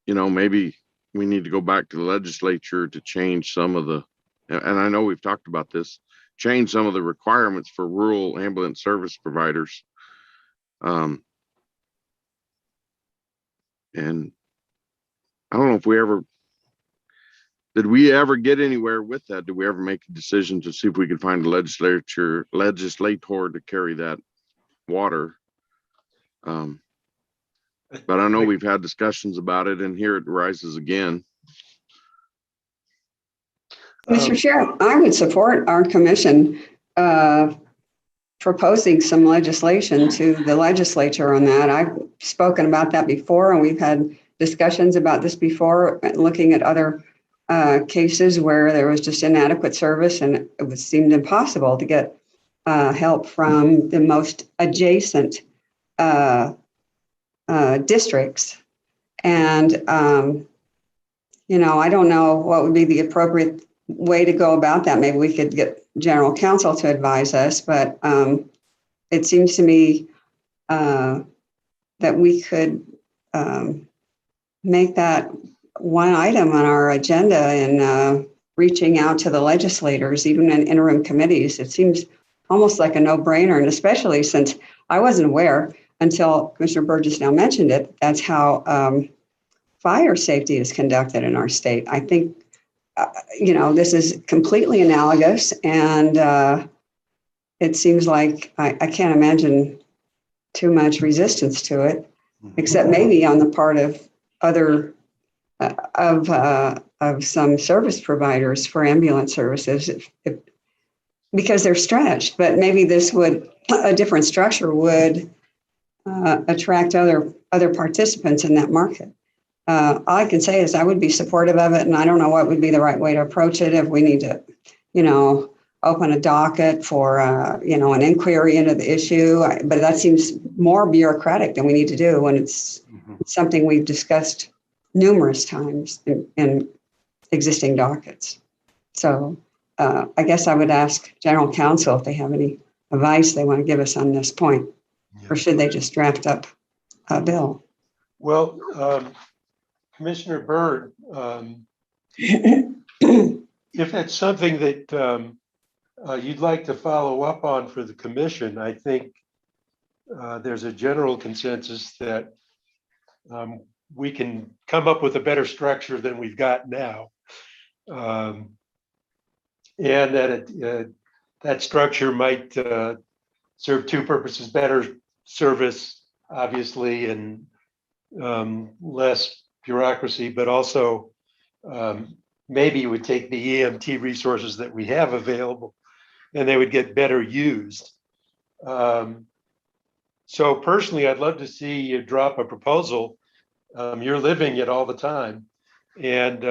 Maybe we need to go back to the legislature to change some of and I know we've talked about this, change some of the requirements for rural ambulance service providers. And I don't know if did we ever get anywhere with that? Did we ever make a decision to see if we could find a legislator to carry that water? But I know we've had discussions about it, and here it rises again. Mr. Chair, I would support our commission proposing some legislation to the legislature on that. I've spoken about that before, and we've had discussions about this before, looking at other cases where there was just inadequate service and it was seemed impossible to get help from the most adjacent districts. And, I don't know what would be the appropriate way to go about that. Maybe we could get general counsel to advise us, but it seems to me that we could make that one item on our agenda in reaching out to the legislators, even in interim committees. It seems almost like a no-brainer, and especially since I wasn't aware until Commissioner Burgess now mentioned it, that's how fire safety is conducted in our state. I think, this is completely analogous, and it seems like I can't imagine too much resistance to it, except maybe on the part of other of some service providers for ambulance services, because they're stretched. But maybe a different structure would attract other participants in that market. All I can say is I would be supportive of it, and I don't know what would be the right way to approach it. If we need to, open a docket for, an inquiry into the issue, but that seems more bureaucratic than we need to do when it's something we've discussed numerous times in existing dockets. So I guess I would ask general counsel if they have any advice they want to give us on this point, or should they just draft up a bill? Well, Commissioner Byrd, if that's something that you'd like to follow up on for the commission, I think there's a general consensus that we can come up with a better structure than we've got now. And that that structure might serve two purposes: better service, obviously, and less bureaucracy, but also maybe it would take the EMT resources that we have available and they would get better used. So personally, I'd love to see you drop a proposal. You're living it all the time. And,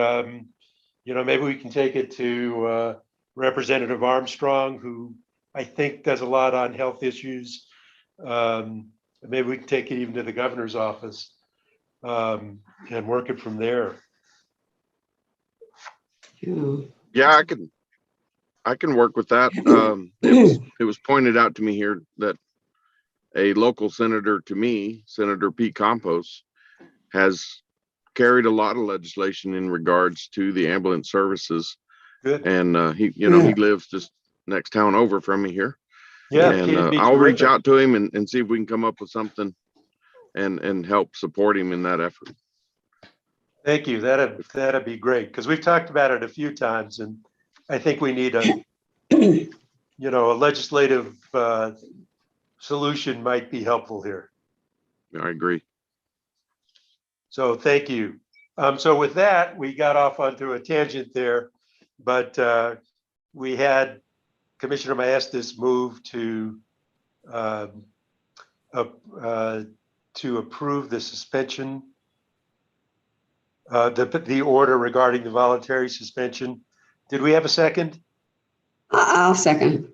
maybe we can take it to Representative Armstrong, who I think does a lot on health issues. Maybe we can take it even to the governor's office and work it from there. Yeah, I can work with that. It was pointed out to me here that a local senator to me, Senator Pete Campos, has carried a lot of legislation in regards to the ambulance services. Good. And he lives just next town over from me here. Yeah, and I'll reach out to him and see if we can come up with something and help support him in that effort. Thank you. That'd be great, because we've talked about it a few times, and I think we need a legislative solution might be helpful here. I agree. So thank you. So with that, we got off onto a tangent there, but we had Commissioner Maestas move to approve the suspension, the order regarding the voluntary suspension. Did we have a second? I'll second.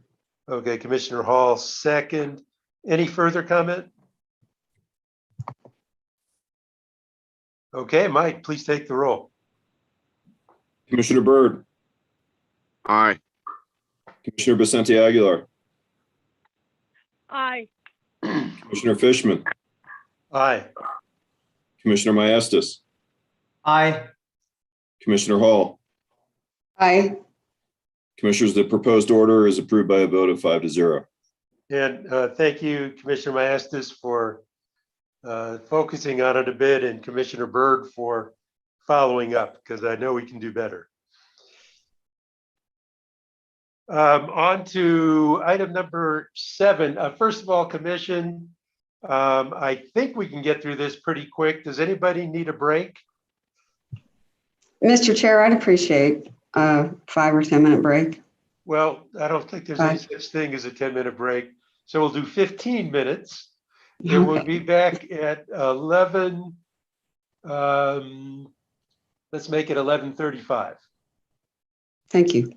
Okay, Commissioner Hall, second. Any further comment? Okay, Mike, please take the roll. Commissioner Byrd, Aye. Commissioner Vicente Aguilar, Aye. Commissioner Fishman, Aye. Commissioner Maestas, Aye. Commissioner Hall. Aye. Commissioners, the proposed order is approved by a vote of 5-0. And thank you, Commissioner Maestas, for focusing on it a bit, and Commissioner Byrd for following up, because I know we can do better. On to item number 7. First of all, Commission, I think we can get through this pretty quick. Does anybody need a break? Mr. Chair, I'd appreciate a 5 or 10 minute break. Well, I don't think there's any such thing as a 10-minute break. So we'll do 15 minutes. And we'll be back at 11. Let's make it 11:35. Thank you.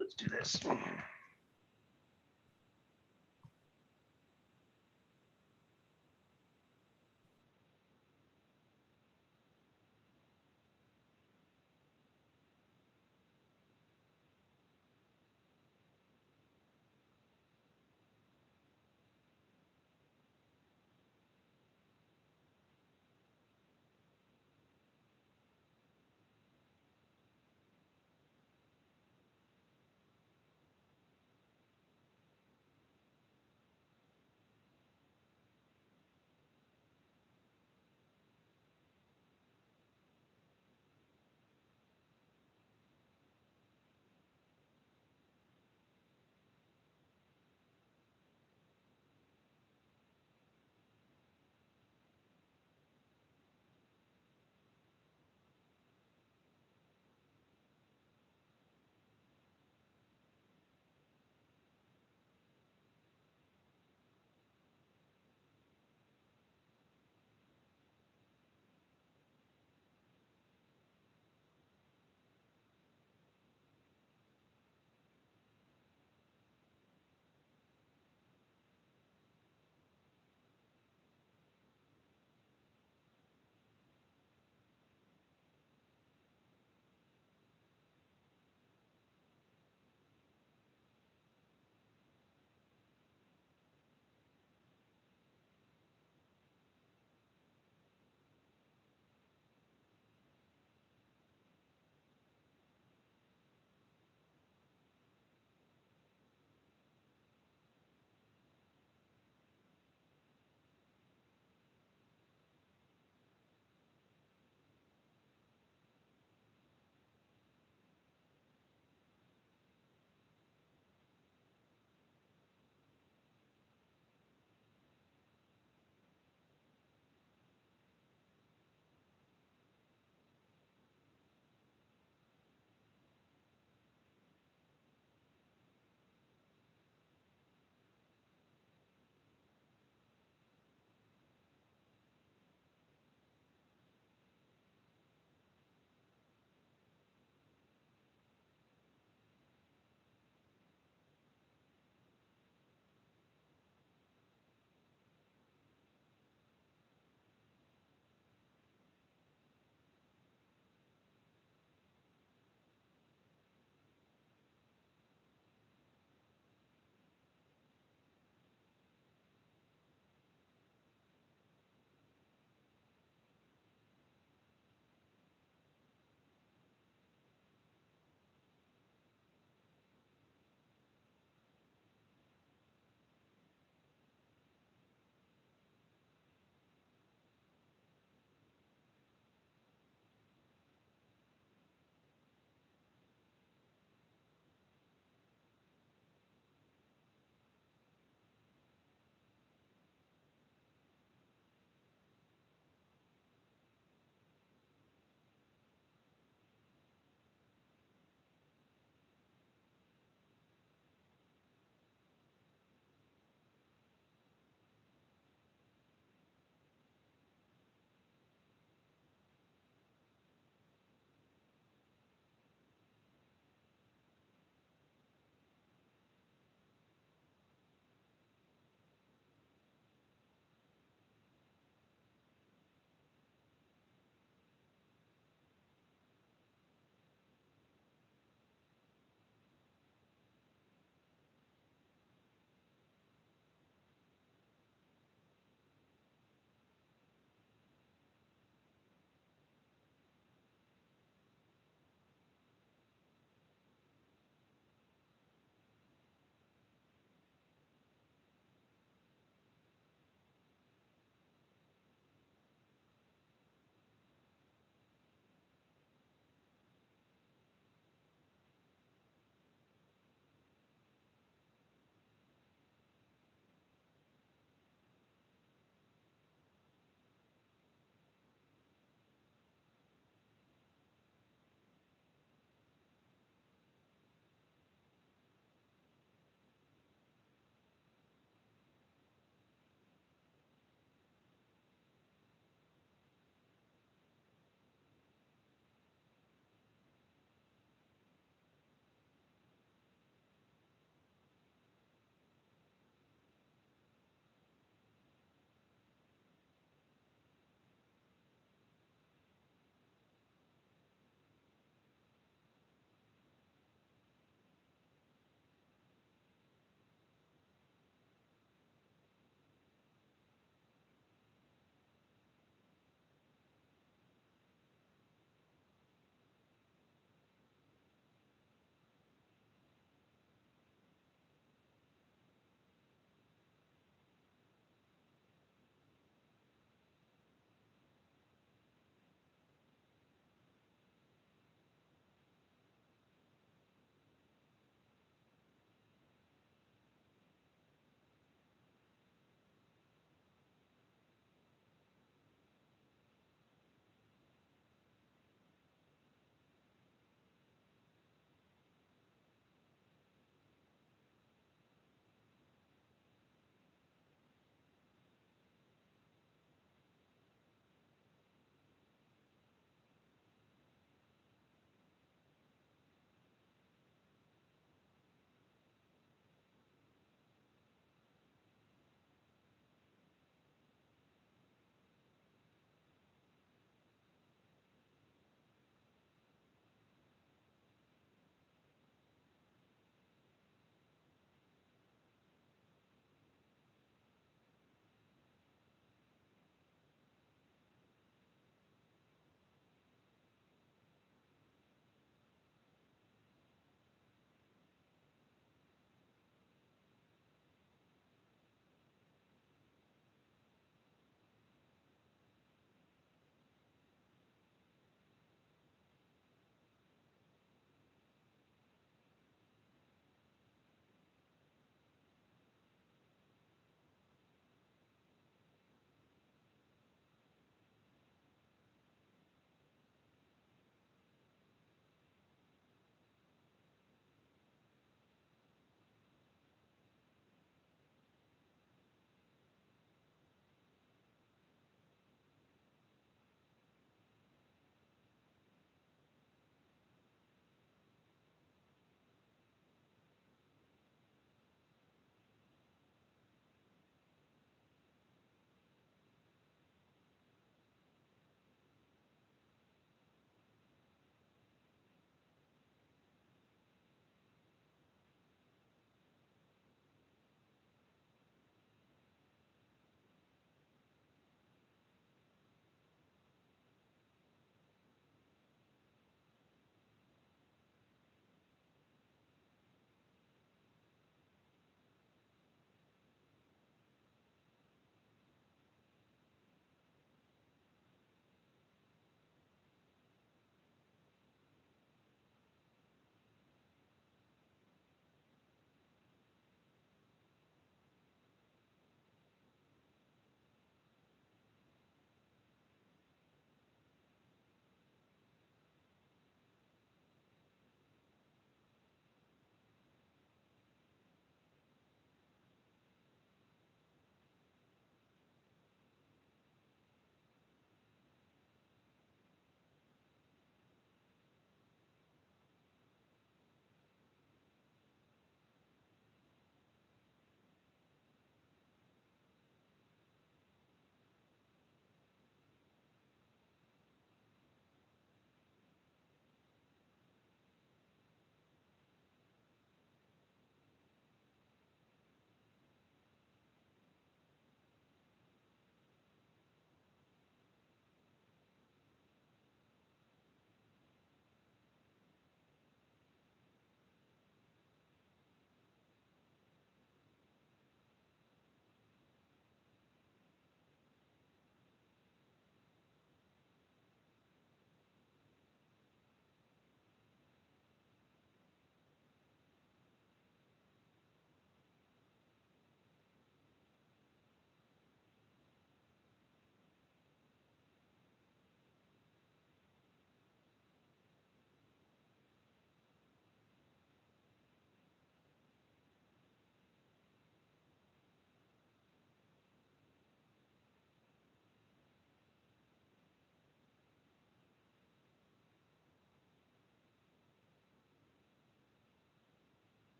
Let's do this.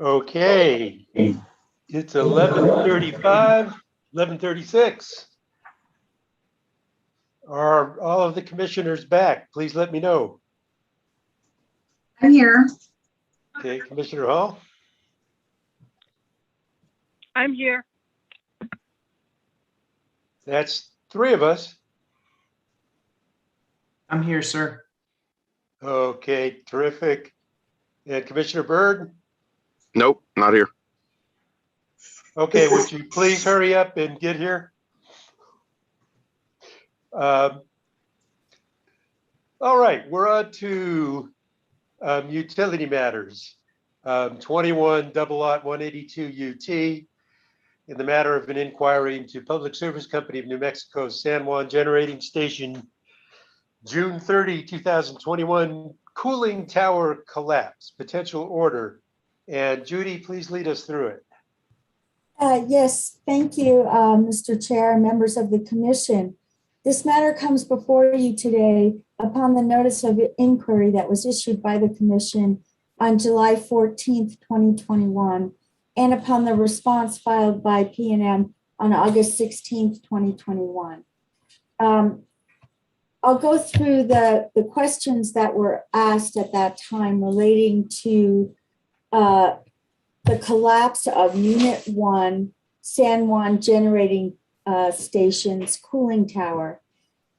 Okay, it's 11:35, 11:36. Are all of the commissioners back? Please let me know. I'm here. Okay, Commissioner Hall, I'm here. that's three of us. I'm here, sir. Okay, terrific. And Commissioner Byrd? Nope, not here. Okay, would you please hurry up and get here? All right, we're on to utility matters. 21 double lot 182 UT in the matter of an inquiry into Public Service Company of New Mexico's San Juan Generating Station, June 30, 2021 cooling tower collapse, potential order. And Judy, please lead us through it. Yes, thank you, Mr. Chair and members of the commission. This matter comes before you today upon the notice of inquiry that was issued by the commission on July 14th, 2021, and upon the response filed by PNM on August 16th, 2021. I'll go through the questions that were asked at that time relating to the collapse of Unit 1 San Juan Generating Station's cooling tower.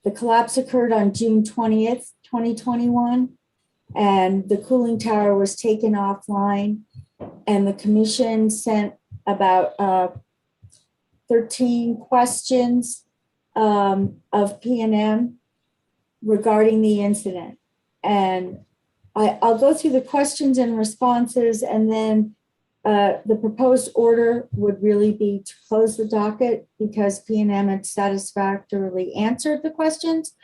The collapse occurred on June 20th, 2021, and the cooling tower was taken offline, and the commission sent about 13 questions of PNM regarding the incident. And I'll go through the questions and responses, and then the proposed order would really be to close the docket because PNM had satisfactorily answered the questions,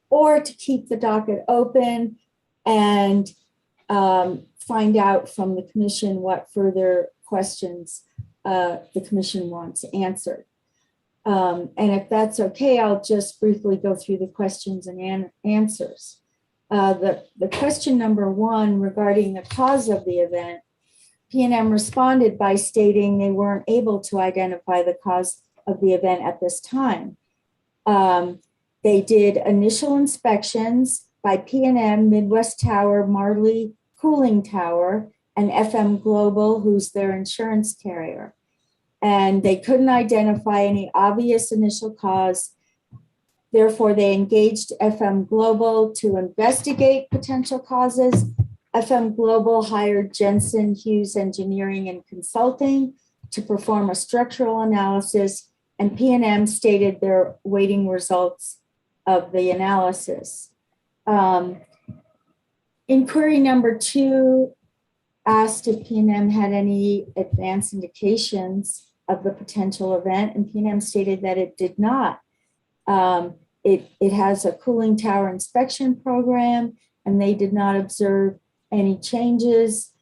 or to keep the docket open and find out from the commission what further questions the commission wants answered. And if that's okay, I'll just briefly go through the questions and answers. The question number one regarding the cause of the event, PNM responded by stating they weren't able to identify the cause of the event at this time. They did initial inspections by PNM, Midwest Tower, Marley Cooling Tower, and FM Global, who's their insurance carrier. And they couldn't identify any obvious initial cause. Therefore, they engaged FM Global to investigate potential causes. FM Global hired Jensen Hughes Engineering and Consulting to perform a structural analysis, and PNM stated they're waiting results of the analysis. Inquiry number two asked if PNM had any advance indications of the potential event, and PNM stated that it did not. It has a cooling tower inspection program, and they did not observe any changes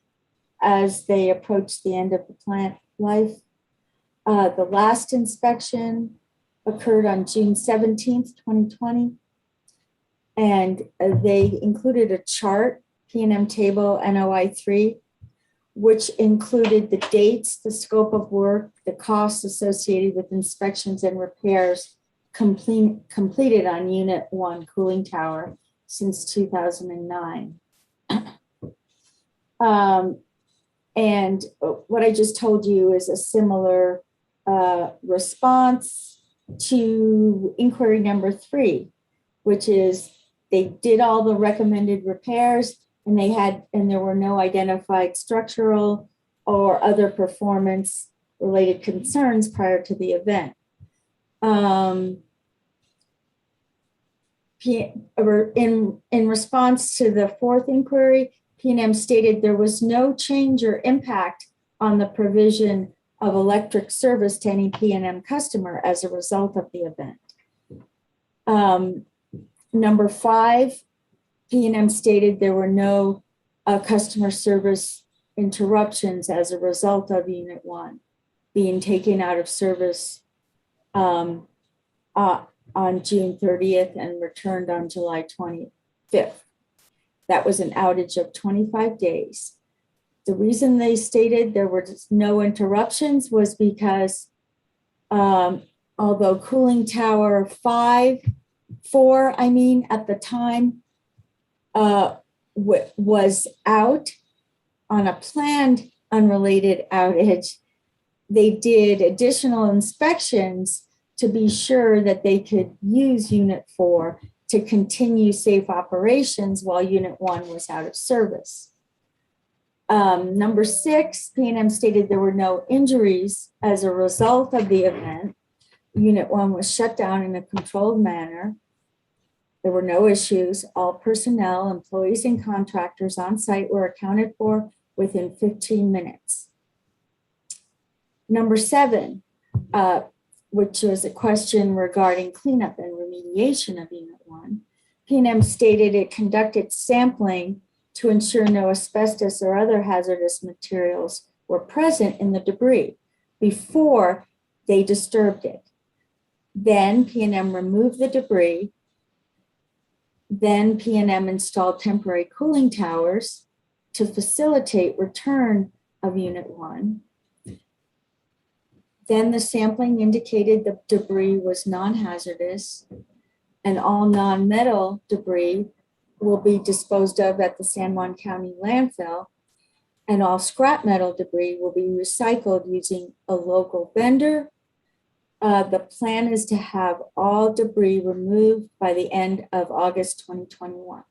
as they approached the end of the plant life. The last inspection occurred on June 17th, 2020. And they included a chart, PNM table NOI 3, which included the dates, the scope of work, the costs associated with inspections and repairs completed on Unit 1 cooling tower since 2009. And what I just told you is a similar response to inquiry number 3, which is they did all the recommended repairs, and there were no identified structural or other performance related concerns prior to the event. In response to the fourth inquiry, PNM stated there was no change or impact on the provision of electric service to any PNM customer as a result of the event. Number 5, PNM stated there were no customer service interruptions as a result of Unit 1 being taken out of service on June 30th and returned on July 25th. That was an outage of 25 days. The reason they stated there were just no interruptions was because although cooling tower 4, at the time, was out on a planned unrelated outage, they did additional inspections to be sure that they could use Unit 4 to continue safe operations while Unit 1 was out of service. Number 6, PNM stated there were no injuries as a result of the event. Unit 1 was shut down in a controlled manner. There were no issues. All personnel, employees, and contractors on site were accounted for within 15 minutes. Number 7, which was a question regarding cleanup and remediation of Unit 1, PNM stated it conducted sampling to ensure no asbestos or other hazardous materials were present in the debris before they disturbed it. Then PNM removed the debris. Then PNM installed temporary cooling towers to facilitate return of Unit 1. Then the sampling indicated the debris was non-hazardous and all non-metal debris will be disposed of at the San Juan County landfill, and all scrap metal debris will be recycled using a local vendor. The plan is to have all debris removed by the end of August 2021.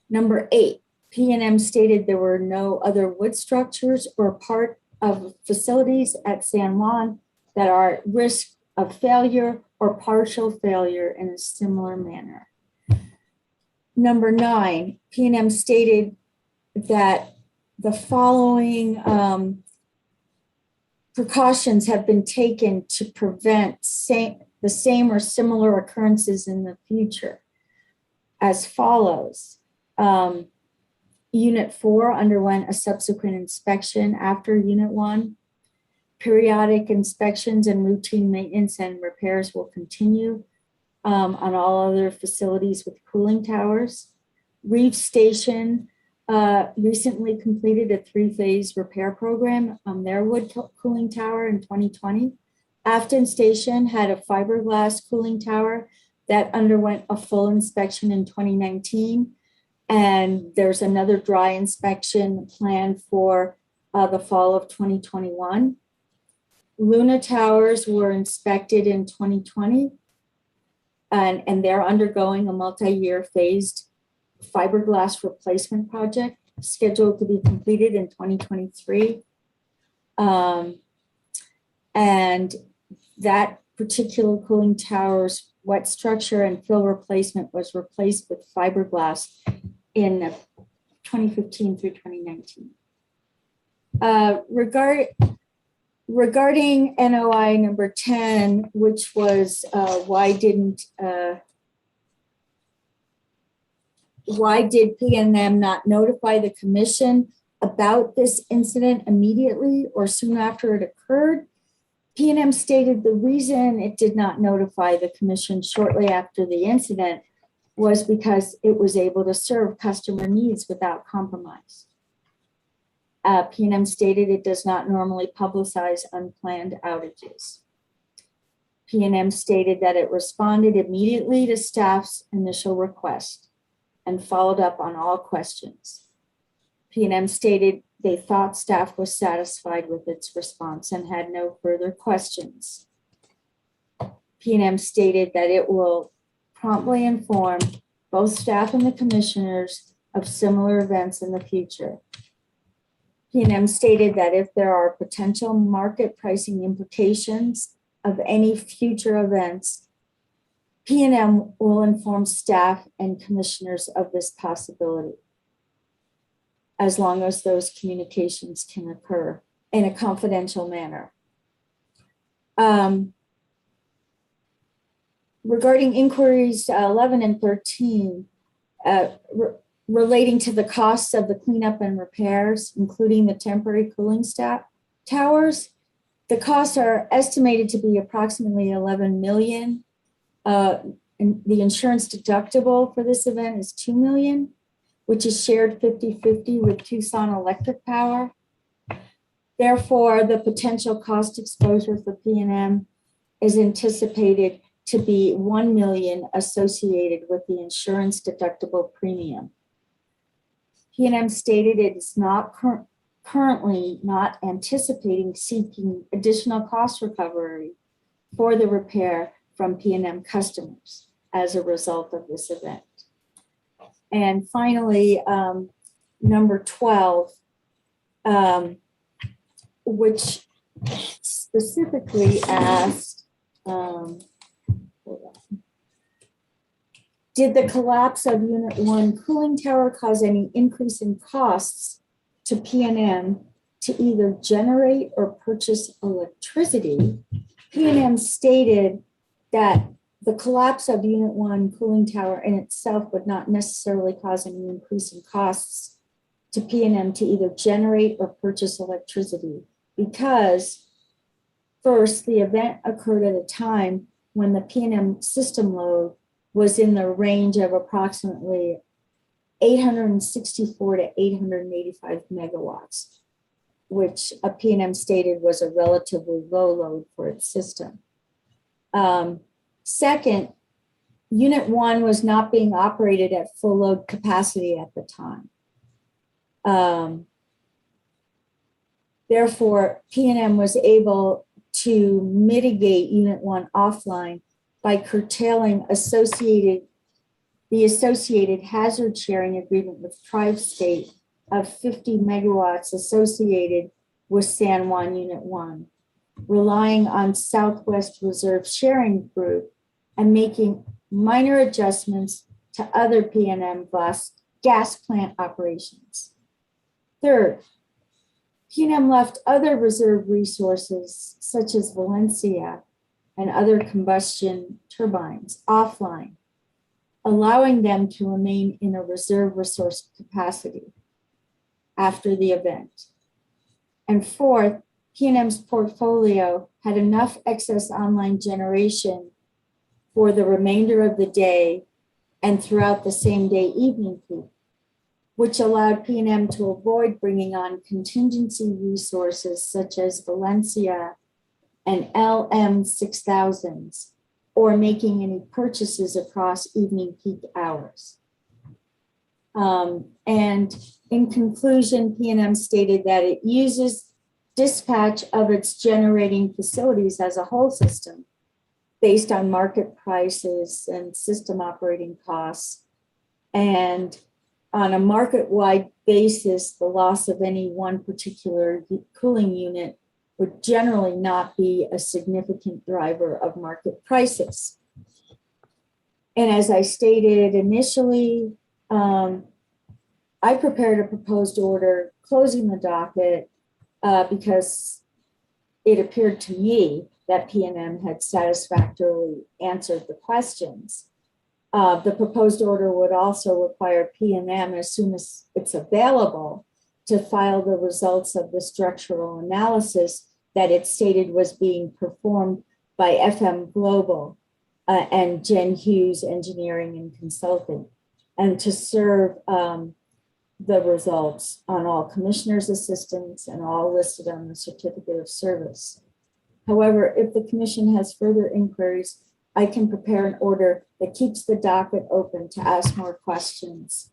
Number 8, PNM stated there were no other wood structures or part of facilities at San Juan that are at risk of failure or partial failure in a similar manner. Number 9, PNM stated that the following precautions have been taken to prevent the same or similar occurrences in the future as follows. Unit 4 underwent a subsequent inspection after Unit 1. Periodic inspections and routine maintenance and repairs will continue on all other facilities with cooling towers. Reef Station recently completed a 3-phase repair program on their wood cooling tower in 2020. Afton Station had a fiberglass cooling tower that underwent a full inspection in 2019. And there's another dry inspection planned for the fall of 2021. Luna Towers were inspected in 2020, and they're undergoing a multi-year phased fiberglass replacement project scheduled to be completed in 2023. And that particular cooling tower's wet structure and fill replacement was replaced with fiberglass in 2015 through 2019. Regarding NOI number 10, which was why did PNM not notify the commission about this incident immediately or soon after it occurred? PNM stated the reason it did not notify the commission shortly after the incident was because it was able to serve customer needs without compromise. PNM stated it does not normally publicize unplanned outages. PNM stated that it responded immediately to staff's initial request and followed up on all questions. PNM stated they thought staff was satisfied with its response and had no further questions. PNM stated that it will promptly inform both staff and the commissioners of similar events in the future. PNM stated that if there are potential market pricing implications of any future events, PNM will inform staff and commissioners of this possibility, as long as those communications can occur in a confidential manner. Regarding inquiries 11 and 13, relating to the costs of the cleanup and repairs, including the temporary cooling towers, the costs are estimated to be approximately 11 million. And the insurance deductible for this event is 2 million. which is shared 50/50 with Tucson Electric Power. Therefore, the potential cost exposure for PNM is anticipated to be $1 million associated with the insurance deductible premium. PNM stated it is not currently not anticipating seeking additional cost recovery for the repair from PNM customers as a result of this event. And finally, number 12, which specifically asked, hold on. Did the collapse of Unit 1 cooling tower cause any increase in costs to PNM to either generate or purchase electricity? PNM stated that the collapse of Unit 1 cooling tower in itself would not necessarily cause any increase in costs to PNM to either generate or purchase electricity, because first, the event occurred at a time when the PNM system load was in the range of approximately 864 to 885 megawatts, which a PNM stated was a relatively low load for its system. Second, Unit 1 was not being operated at full load capacity at the time. Therefore, PNM was able to mitigate Unit 1 offline by curtailing the associated hazard sharing agreement with Tri-State of 50 megawatts associated with San Juan Unit 1, relying on Southwest Reserve Sharing Group and making minor adjustments to other PNM gas plant operations. Third, PNM left other reserve resources such as Valencia and other combustion turbines offline, allowing them to remain in a reserve resource capacity after the event. And fourth, PNM's portfolio had enough excess online generation for the remainder of the day and throughout the same day evening peak, which allowed PNM to avoid bringing on contingency resources such as Valencia and LM6000s, or making any purchases across evening peak hours. And in conclusion, PNM stated that it uses dispatch of its generating facilities as a whole system based on market prices and system operating costs. And on a market-wide basis, the loss of any one particular cooling unit would generally not be a significant driver of market prices. And as I stated initially, I prepared a proposed order closing the docket because it appeared to me that PNM had satisfactorily answered the questions. The proposed order would also require PNM, as soon as it's available, to file the results of the structural analysis that it stated was being performed by FM Global and Jen Hughes Engineering and Consulting, and to serve the results on all commissioners' assistants and all listed on the certificate of service. However, if the commission has further inquiries, I can prepare an order that keeps the docket open to ask more questions.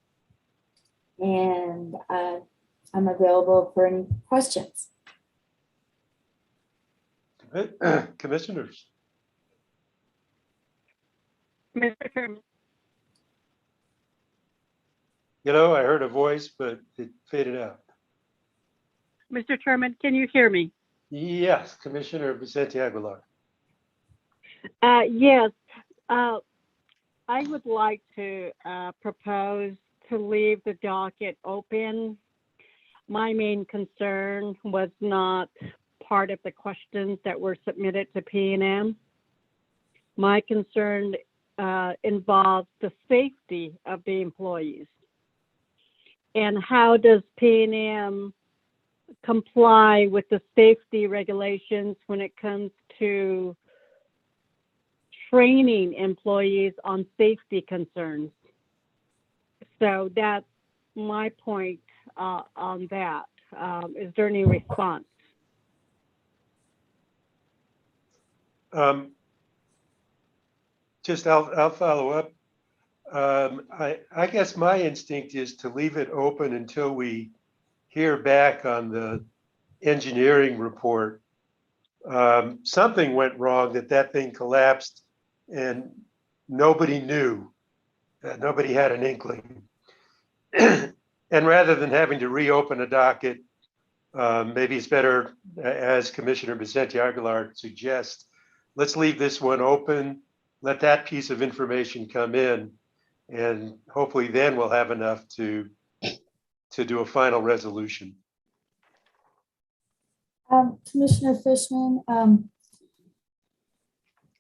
And I'm available for any questions. Commissioners. Mr. Chairman. You know, I heard a voice, but it faded out. Mr. Chairman, can you hear me? Yes, Commissioner Vicente Aguilar. Yes, I would like to propose to leave the docket open. My main concern was not part of the questions that were submitted to PNM. My concern involves the safety of the employees. And how does PNM comply with the safety regulations when it comes to training employees on safety concerns? So that's my point on that. Is there any response? I'll follow up. I guess my instinct is to leave it open until we hear back on the engineering report. Something went wrong, that thing collapsed and nobody knew. Nobody had an inkling. And rather than having to reopen a docket, maybe it's better, as Commissioner Vicente Aguilar suggests, let's leave this one open, let that piece of information come in, and hopefully then we'll have enough to do a final resolution. Commissioner Fishman,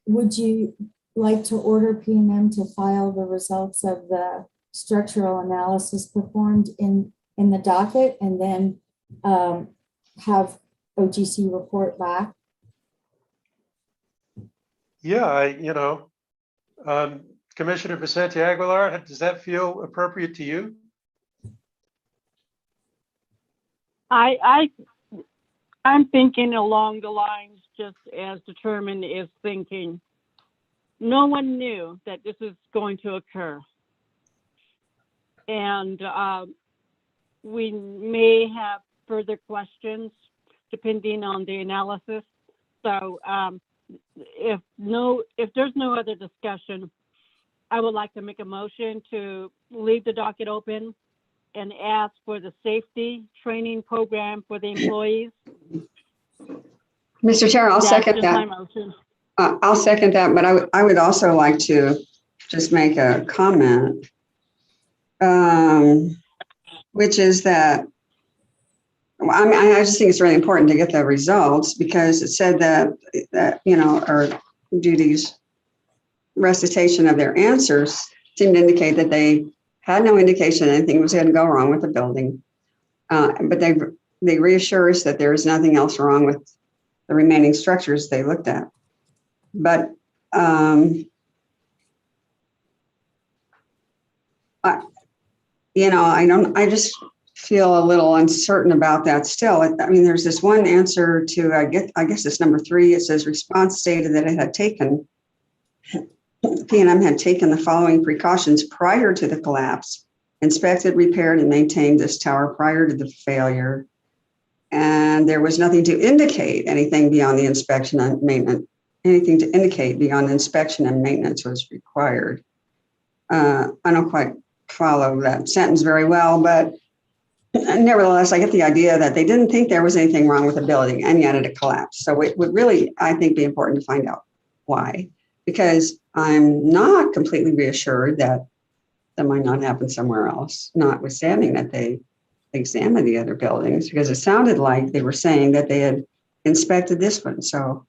would you like to order P&M to file the results of the structural analysis performed in the docket and then have OGC report back? Yeah, Commissioner Vicente Aguilar, does that feel appropriate to you? I'm thinking along the lines just as the chairman is thinking. No one knew that this is going to occur. And we may have further questions depending on the analysis. So if there's no other discussion, I would like to make a motion to leave the docket open and ask for the safety training program for the employees. Mr. Chair, I'll second that. I'll second that, but I would also like to just make a comment, which is that, I just think it's really important to get the results because it said that our duties recitation of their answers seemed to indicate that they had no indication anything was going to go wrong with the building. But they reassure us that there is nothing else wrong with the remaining structures they looked at. But I just feel a little uncertain about that still. I mean, there's this one answer to, I guess it's number 3. It says response stated that it had taken, P&M had taken the following precautions prior to the collapse: inspected, repaired, and maintained this tower prior to the failure. And there was nothing to indicate anything beyond the inspection and maintenance. Anything to indicate beyond inspection and maintenance was required. I don't quite follow that sentence very well, but nevertheless, I get the idea that they didn't think there was anything wrong with the building, and yet it collapsed. So it would really, I think, be important to find out why, because I'm not completely reassured that that might not happen somewhere else, notwithstanding that they examined the other buildings, because it sounded like they were saying that they had inspected this one. So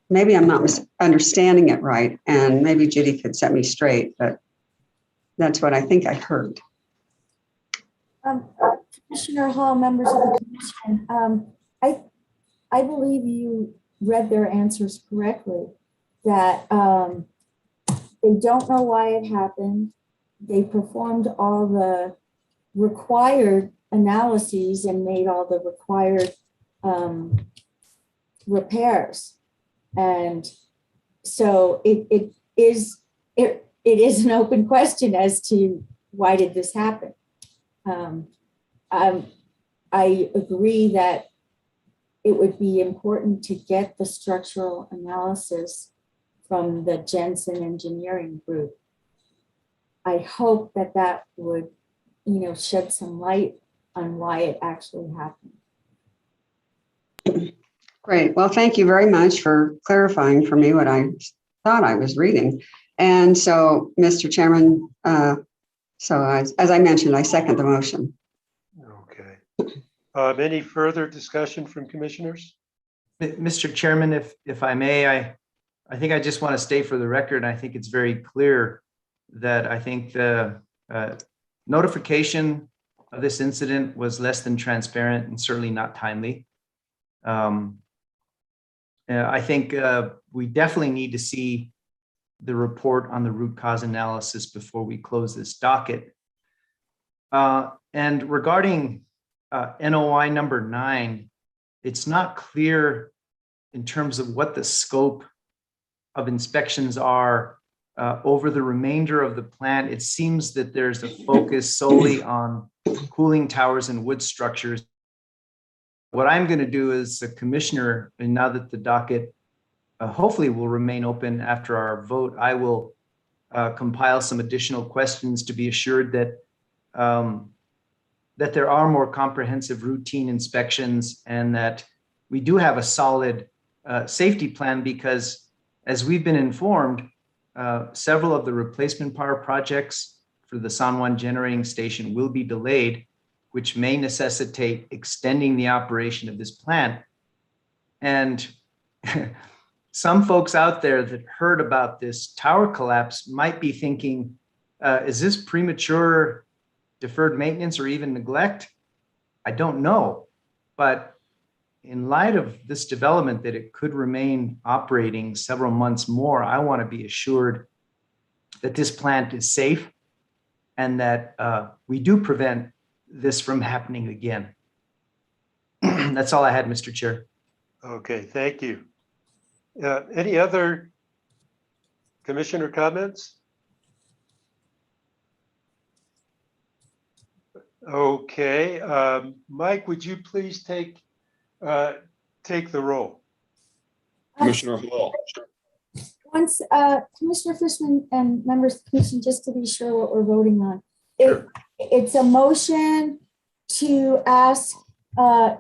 maybe I'm not understanding it right, and maybe Judy could set me straight, but that's what I think I heard. Commissioner Hall, members of the commission, I believe you read their answers correctly, that they don't know why it happened. They performed all the required analyses and made all the required repairs. And so it is an open question as to why did this happen. I agree that it would be important to get the structural analysis from the Jensen Engineering Group. I hope that would, shed some light on why it actually happened. Great. Well, thank you very much for clarifying for me what I thought I was reading. And so, Mr. Chairman, as I mentioned, I second the motion. Okay. Any further discussion from commissioners? Mr. Chairman, if I may, I think I just want to state for the record, I think it's very clear that I think the notification of this incident was less than transparent and certainly not timely. I think we definitely need to see the report on the root cause analysis before we close this docket. And regarding NOI number 9, it's not clear in terms of what the scope of inspections are over the remainder of the plant. It seems that there's a focus solely on cooling towers and wood structures. What I'm going to do as a commissioner, and now that the docket hopefully will remain open after our vote, I will compile some additional questions to be assured that that there are more comprehensive routine inspections and that we do have a solid safety plan, because as we've been informed, several of the replacement power projects for the San Juan generating station will be delayed, which may necessitate extending the operation of this plant. And some folks out there that heard about this tower collapse might be thinking, is this premature deferred maintenance or even neglect? I don't know. But in light of this development that it could remain operating several months more, I want to be assured that this plant is safe and that we do prevent this from happening again. That's all I had, Mr. Chair. Okay, thank you. Any other commissioner comments? Okay, Mike, would you please take the roll? Commissioner Hall. Once, Commissioner Fishman and members of the commission, just to be sure what we're voting on. It's a motion to ask,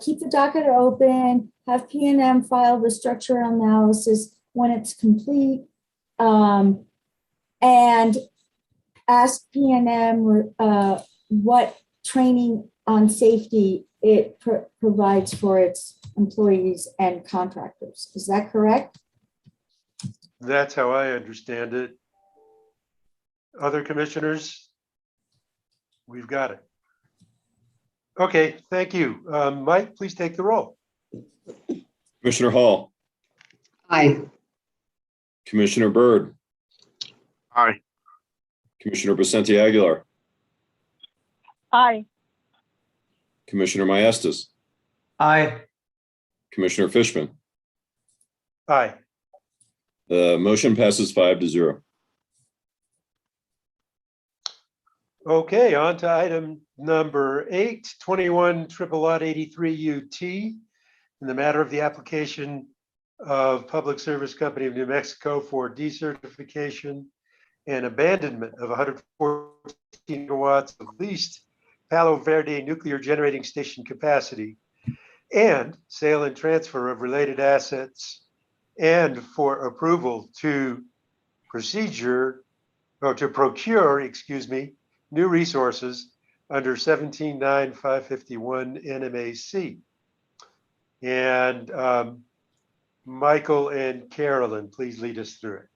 keep the docket open, have P&M file the structural analysis when it's complete, and ask P&M what training on safety it provides for its employees and contractors. Is that correct? That's how I understand it. Other commissioners? We've got it. Okay, thank you. Mike, please take the roll. Commissioner Hall. Aye. Commissioner Byrd. Aye. Commissioner Vicente Aguilar. Aye. Commissioner Maestas. Aye. Commissioner Fishman. Aye. The motion passes 5-0. Okay, on to item number 8, 21 Triple Lot 83 UT. In the matter of the application of Public Service Company of New Mexico for decertification and abandonment of 114 megawatts of leased Palo Verde nuclear generating station capacity and sale and transfer of related assets, and for approval to procure, new resources under 17.9.551 NMAC. And Michael and Carolyn, please lead us through it.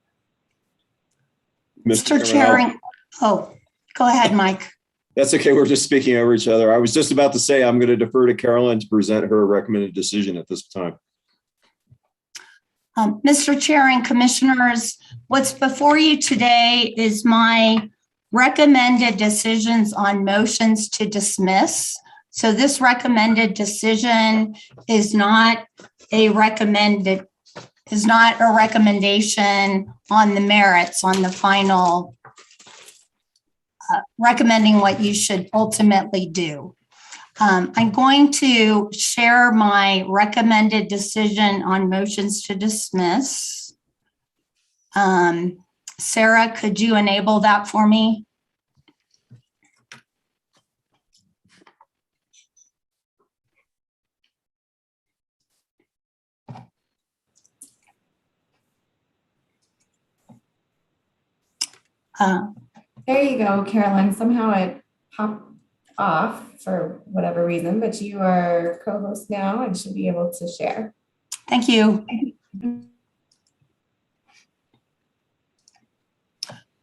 Mr. Chair. Oh, go ahead, Mike. That's okay. We're just speaking over each other. I was just about to say I'm going to defer to Carolyn to present her recommended decision at this time. Mr. Chair and Commissioners, what's before you today is my recommended decisions on motions to dismiss. So this recommended decision is not a recommendation on the merits, on the final recommending what you should ultimately do. I'm going to share my recommended decision on motions to dismiss. Sarah, could you enable that for me? There you go, Carolyn. Somehow it popped off for whatever reason, but you are co-host now and should be able to share. Thank you.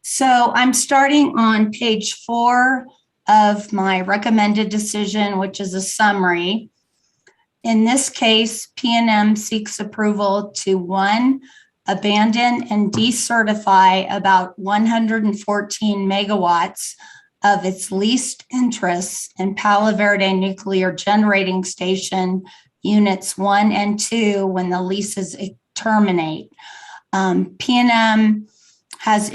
So I'm starting on page 4 of my recommended decision, which is a summary. In this case, P&M seeks approval to 1, abandon and decertify about 114 megawatts of its leased interests in Palo Verde Nuclear Generating Station Units 1 and 2 when the leases terminate. PNM has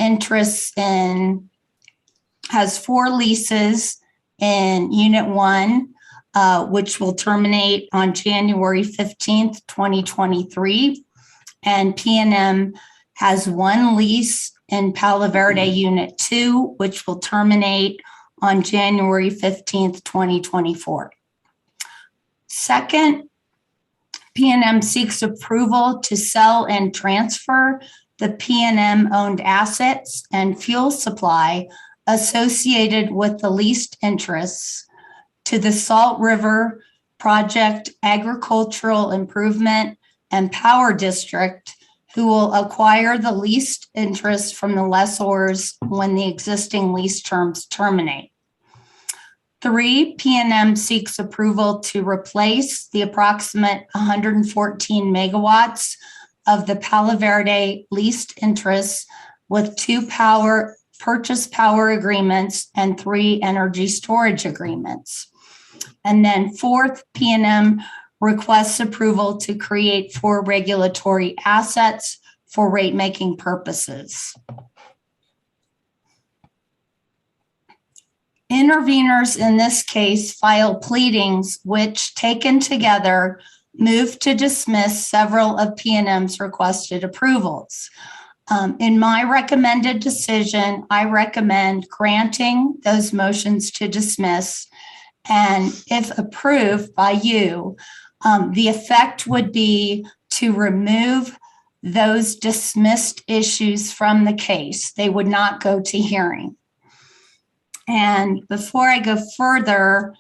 has 4 leases in Unit 1, which will terminate on January 15th, 2023. And PNM has 1 lease in Palo Verde Unit 2, which will terminate on January 15th, 2024. Second, PNM seeks approval to sell and transfer the PNM-owned assets and fuel supply associated with the leased interests to the Salt River Project Agricultural Improvement and Power District, who will acquire the leased interest from the lessors when the existing lease terms terminate. 3, PNM seeks approval to replace the approximate 114 megawatts of the Palo Verde leased interests with 2 purchase power agreements and 3 energy storage agreements. And then 4th, PNM requests approval to create 4 regulatory assets for rate-making purposes. Interveners in this case file pleadings which, taken together, move to dismiss several of PNM's requested approvals. In my recommended decision, I recommend granting those motions to dismiss, and if approved by you, the effect would be to remove those dismissed issues from the case. They would not go to hearing. And before I go further,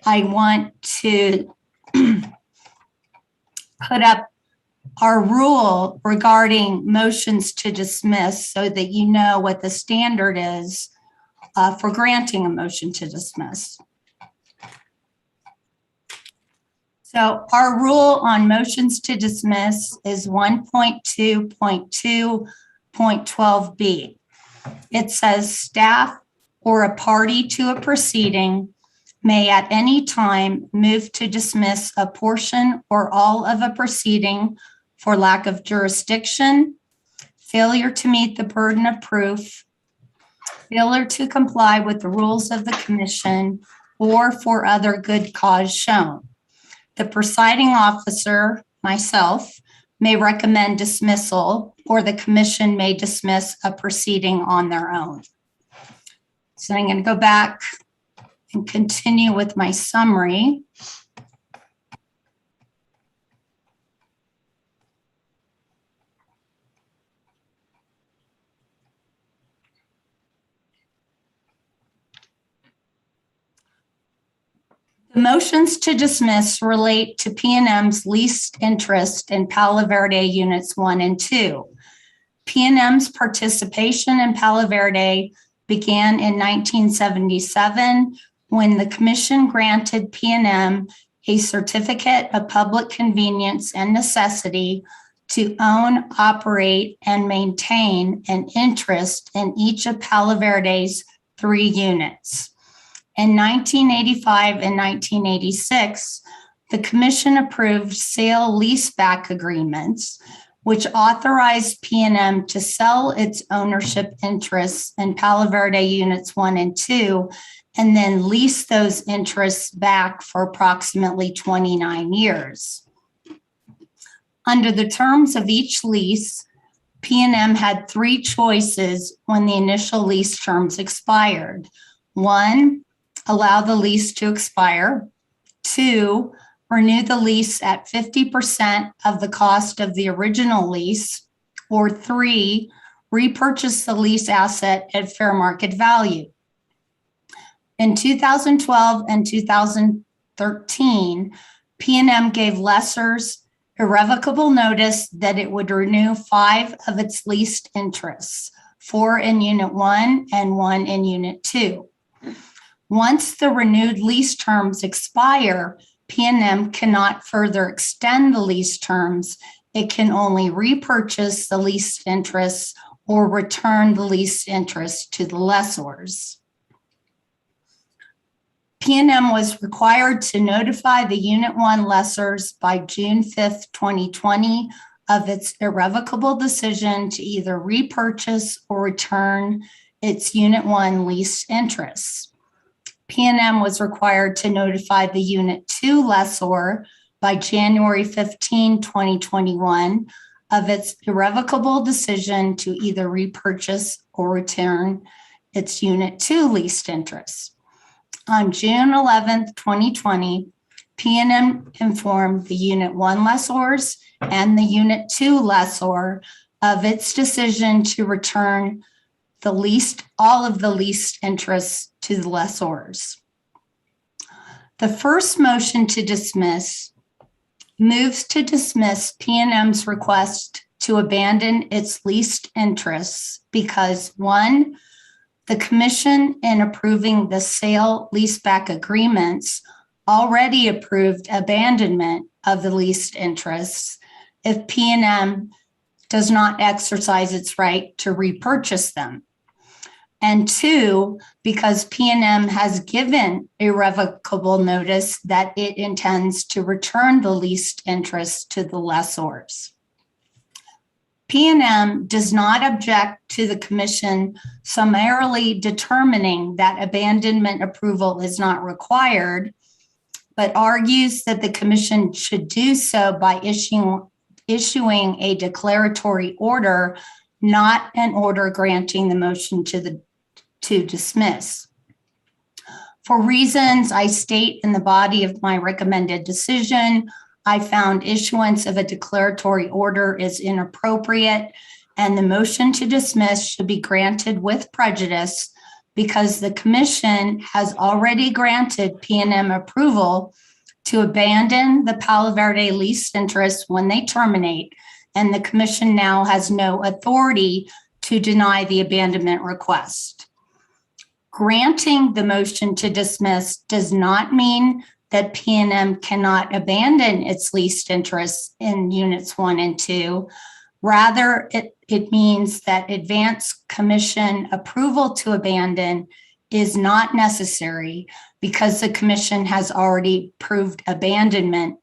I want to put up our rule regarding motions to dismiss so that you know what the standard is for granting a motion to dismiss. So our rule on motions to dismiss is 1.2.2.12b. It says staff or a party to a proceeding may at any time move to dismiss a portion or all of a proceeding for lack of jurisdiction, failure to meet the burden of proof, failure to comply with the rules of the commission, or for other good cause shown. The presiding officer, myself, may recommend dismissal, or the commission may dismiss a proceeding on their own. So I'm going to go back and continue with my summary. The motions to dismiss relate to PNM's leased interest in Palo Verde Units 1 and 2. PNM's participation in Palo Verde began in 1977 when the commission granted PNM a certificate of public convenience and necessity to own, operate, and maintain an interest in each of Palo Verde's 3 units. In 1985 and 1986, the commission approved sale leaseback agreements, which authorized PNM to sell its ownership interests in Palo Verde Units 1 and 2, and then lease those interests back for approximately 29 years. Under the terms of each lease, PNM had 3 choices when the initial lease terms expired. 1, allow the lease to expire. 2, renew the lease at 50% of the cost of the original lease. Or 3, repurchase the lease asset at fair market value. In 2012 and 2013, PNM gave lessors irrevocable notice that it would renew 5 of its leased interests, 4 in Unit 1 and 1 in Unit 2. Once the renewed lease terms expire, PNM cannot further extend the lease terms. It can only repurchase the leased interests or return the leased interest to the lessors. PNM was required to notify the Unit 1 lessors by June 5th, 2020 of its irrevocable decision to either repurchase or return its Unit 1 lease interests. PNM was required to notify the Unit 2 lessor by January 15, 2021 of its irrevocable decision to either repurchase or return its Unit 2 leased interests. On June 11th, 2020, PNM informed the Unit 1 lessors and the Unit 2 lessor of its decision to return all of the leased interests to the lessors. The first motion to dismiss moves to dismiss PNM's request to abandon its leased interests because, one, the commission, in approving the sale leaseback agreements, already approved abandonment of the leased interests if PNM does not exercise its right to repurchase them. And two, because PNM has given irrevocable notice that it intends to return the leased interests to the lessors. PNM does not object to the commission summarily determining that abandonment approval is not required, but argues that the commission should do so by issuing a declaratory order, not an order granting the motion to dismiss. For reasons I state in the body of my recommended decision, I found issuance of a declaratory order is inappropriate, and the motion to dismiss should be granted with prejudice because the commission has already granted PNM approval to abandon the Palo Verde lease interests when they terminate, and the commission now has no authority to deny the abandonment request. Granting the motion to dismiss does not mean that PNM cannot abandon its leased interests in units 1 and 2. Rather, it means that advance commission approval to abandon is not necessary because the commission has already approved abandonment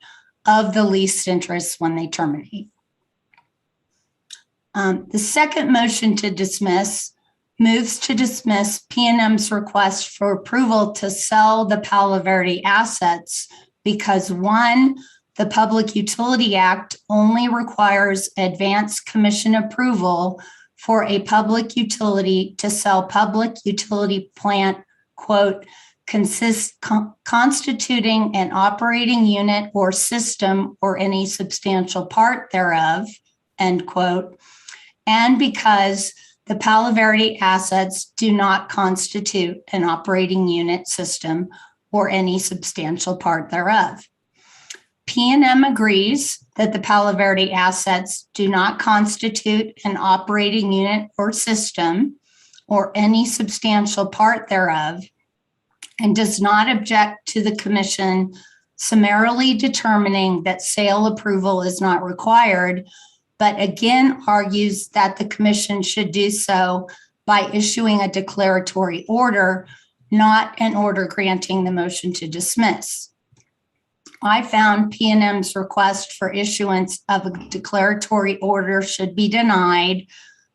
of the leased interests when they terminate. The second motion to dismiss moves to dismiss PNM's request for approval to sell the Palo Verde assets because, one, the Public Utility Act only requires advance commission approval for a public utility to sell public utility plant, quote, constituting an operating unit or system or any substantial part thereof, end quote, and because the Palo Verde assets do not constitute an operating unit, system, or any substantial part thereof. PNM agrees that the Palo Verde assets do not constitute an operating unit or system, or any substantial part thereof, and does not object to the commission summarily determining that sale approval is not required, but again argues that the commission should do so by issuing a declaratory order, not an order granting the motion to dismiss. I found PNM's request for issuance of a declaratory order should be denied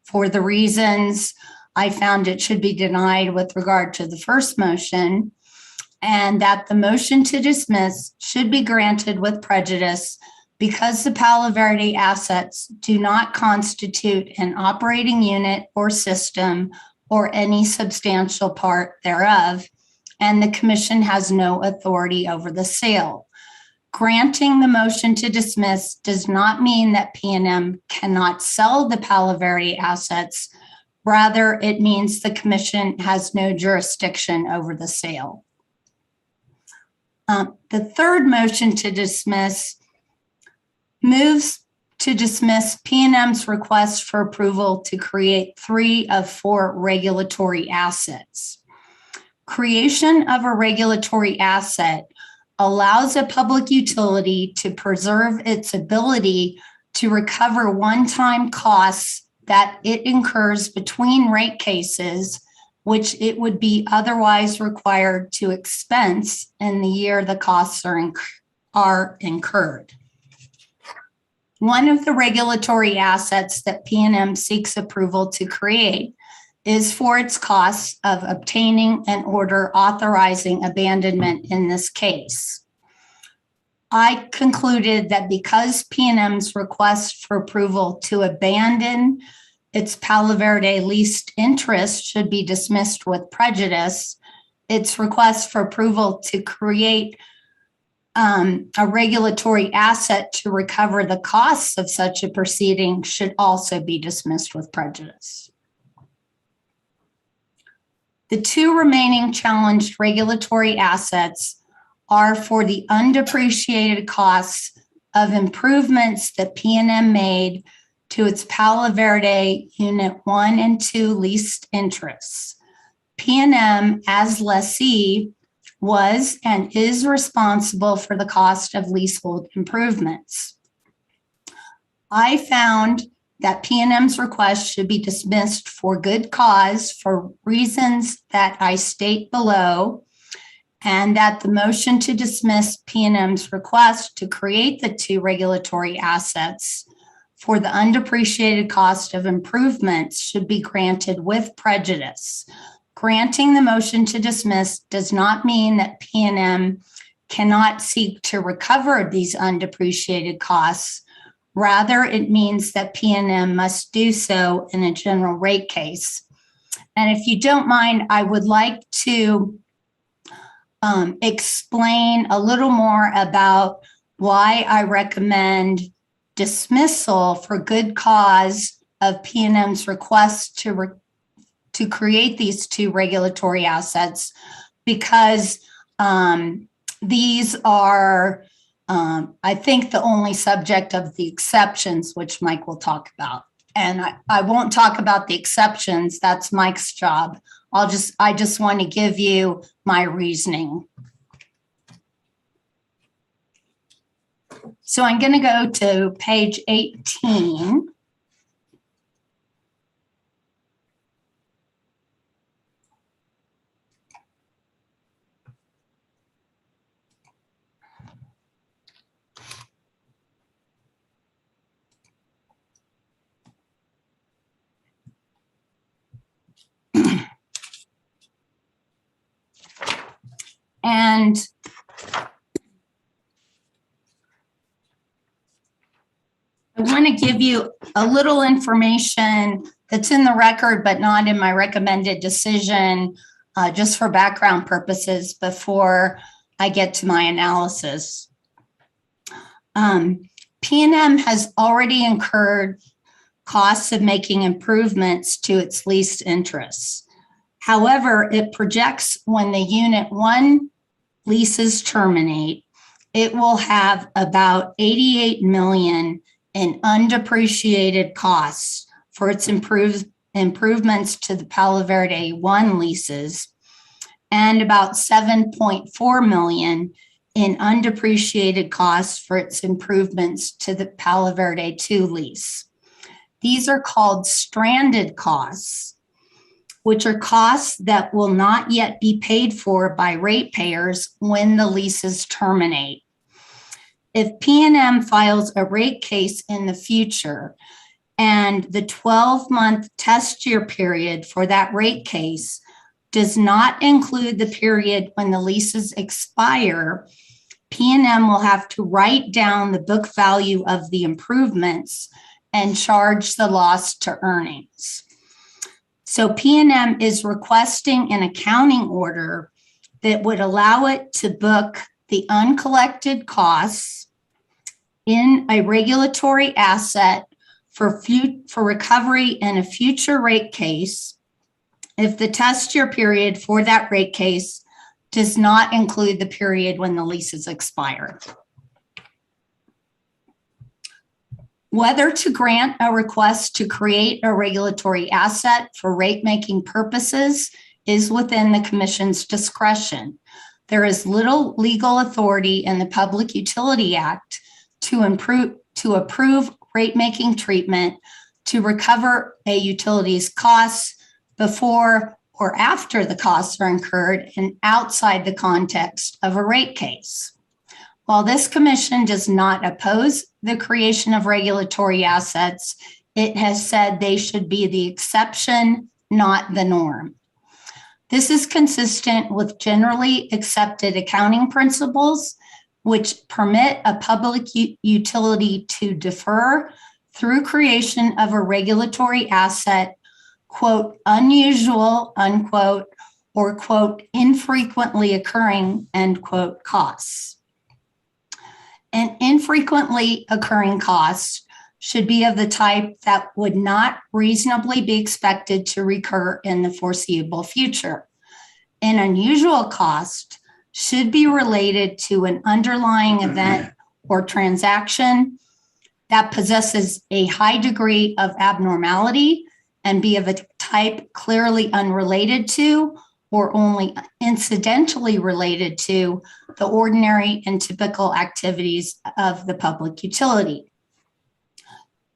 for the reasons I found it should be denied with regard to the first motion, and that the motion to dismiss should be granted with prejudice because the Palo Verde assets do not constitute an operating unit or system or any substantial part thereof, and the commission has no authority over the sale. Granting the motion to dismiss does not mean that PNM cannot sell the Palo Verde assets. Rather, it means the commission has no jurisdiction over the sale. The third motion to dismiss moves to dismiss PNM's request for approval to create 3 of 4 regulatory assets. Creation of a regulatory asset allows a public utility to preserve its ability to recover one-time costs that it incurs between rate cases which it would be otherwise required to expense in the year the costs are incurred. One of the regulatory assets that PNM seeks approval to create is for its costs of obtaining an order authorizing abandonment in this case. I concluded that because PNM's request for approval to abandon its Palo Verde leased interest should be dismissed with prejudice, its request for approval to create a regulatory asset to recover the costs of such a proceeding should also be dismissed with prejudice. The two remaining challenged regulatory assets are for the undepreciated costs of improvements that PNM made to its Palo Verde Unit 1 and 2 leased interests. PNM, as lessee, was and is responsible for the cost of leasehold improvements. I found that PNM's request should be dismissed for good cause for reasons that I state below, and that the motion to dismiss PNM's request to create the two regulatory assets for the undepreciated cost of improvements should be granted with prejudice. Granting the motion to dismiss does not mean that PNM cannot seek to recover these undepreciated costs. Rather, it means that PNM must do so in a general rate case. And if you don't mind, I would like to explain a little more about why I recommend dismissal for good cause of PNM's request to create these two regulatory assets, because these are, I think, the only subject of the exceptions, which Mike will talk about. And I won't talk about the exceptions. That's Mike's job. I just want to give you my reasoning. So I'm going to go to page 18. And I want to give you a little information that's in the record, but not in my recommended decision, just for background purposes before I get to my analysis. PNM has already incurred costs of making improvements to its leased interests. However, it projects when the Unit 1 leases terminate, it will have about $88 million in undepreciated costs for its improvements to the Palo Verde 1 leases, and about $7.4 million in undepreciated costs for its improvements to the Palo Verde 2 lease. These are called stranded costs, which are costs that will not yet be paid for by ratepayers when the leases terminate. If PNM files a rate case in the future and the 12-month test year period for that rate case does not include the period when the leases expire, PNM will have to write down the book value of the improvements and charge the loss to earnings. So PNM is requesting an accounting order that would allow it to book the uncollected costs in a regulatory asset for recovery in a future rate case if the test year period for that rate case does not include the period when the leases expire. Whether to grant a request to create a regulatory asset for rate-making purposes is within the Commission's discretion. There is little legal authority in the Public Utility Act to approve rate-making treatment to recover a utility's costs before or after the costs are incurred and outside the context of a rate case. While this commission does not oppose the creation of regulatory assets, it has said they should be the exception, not the norm. This is consistent with generally accepted accounting principles, which permit a public utility to defer through creation of a regulatory asset, quote, unusual, unquote, or quote, infrequently occurring, end quote, costs. And infrequently occurring costs should be of the type that would not reasonably be expected to recur in the foreseeable future. An unusual cost should be related to an underlying event or transaction that possesses a high degree of abnormality and be of a type clearly unrelated to or only incidentally related to the ordinary and typical activities of the public utility.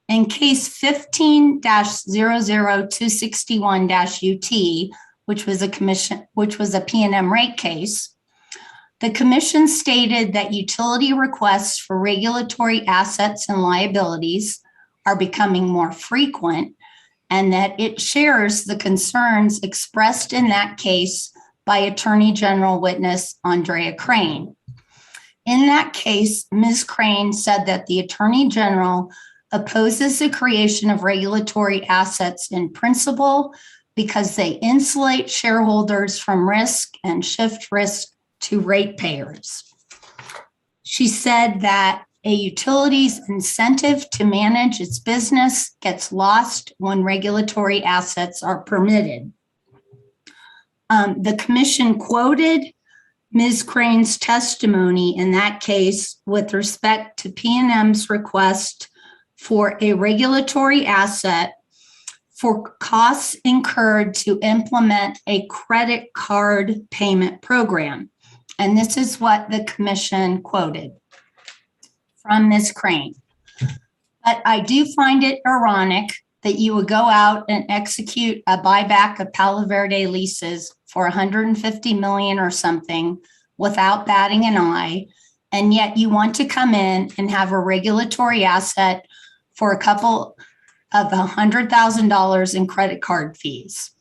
In case 15-00261-UT, which was a P&M rate case, the commission stated that utility requests for regulatory assets and liabilities are becoming more frequent, and that it shares the concerns expressed in that case by Attorney General witness Andrea Crane. In that case, Ms. Crane said that the Attorney General opposes the creation of regulatory assets in principle because they insulate shareholders from risk and shift risk to ratepayers. She said that a utility's incentive to manage its business gets lost when regulatory assets are permitted. The commission quoted Ms. Crane's testimony in that case with respect to P&M's request for a regulatory asset for costs incurred to implement a credit card payment program. And this is what the commission quoted from Ms. Crane. But I do find it ironic that you would go out and execute a buyback of Palo Verde leases for 150 million or something without batting an eye, and yet you want to come in and have a regulatory asset for a couple of $100,000 in credit card fees.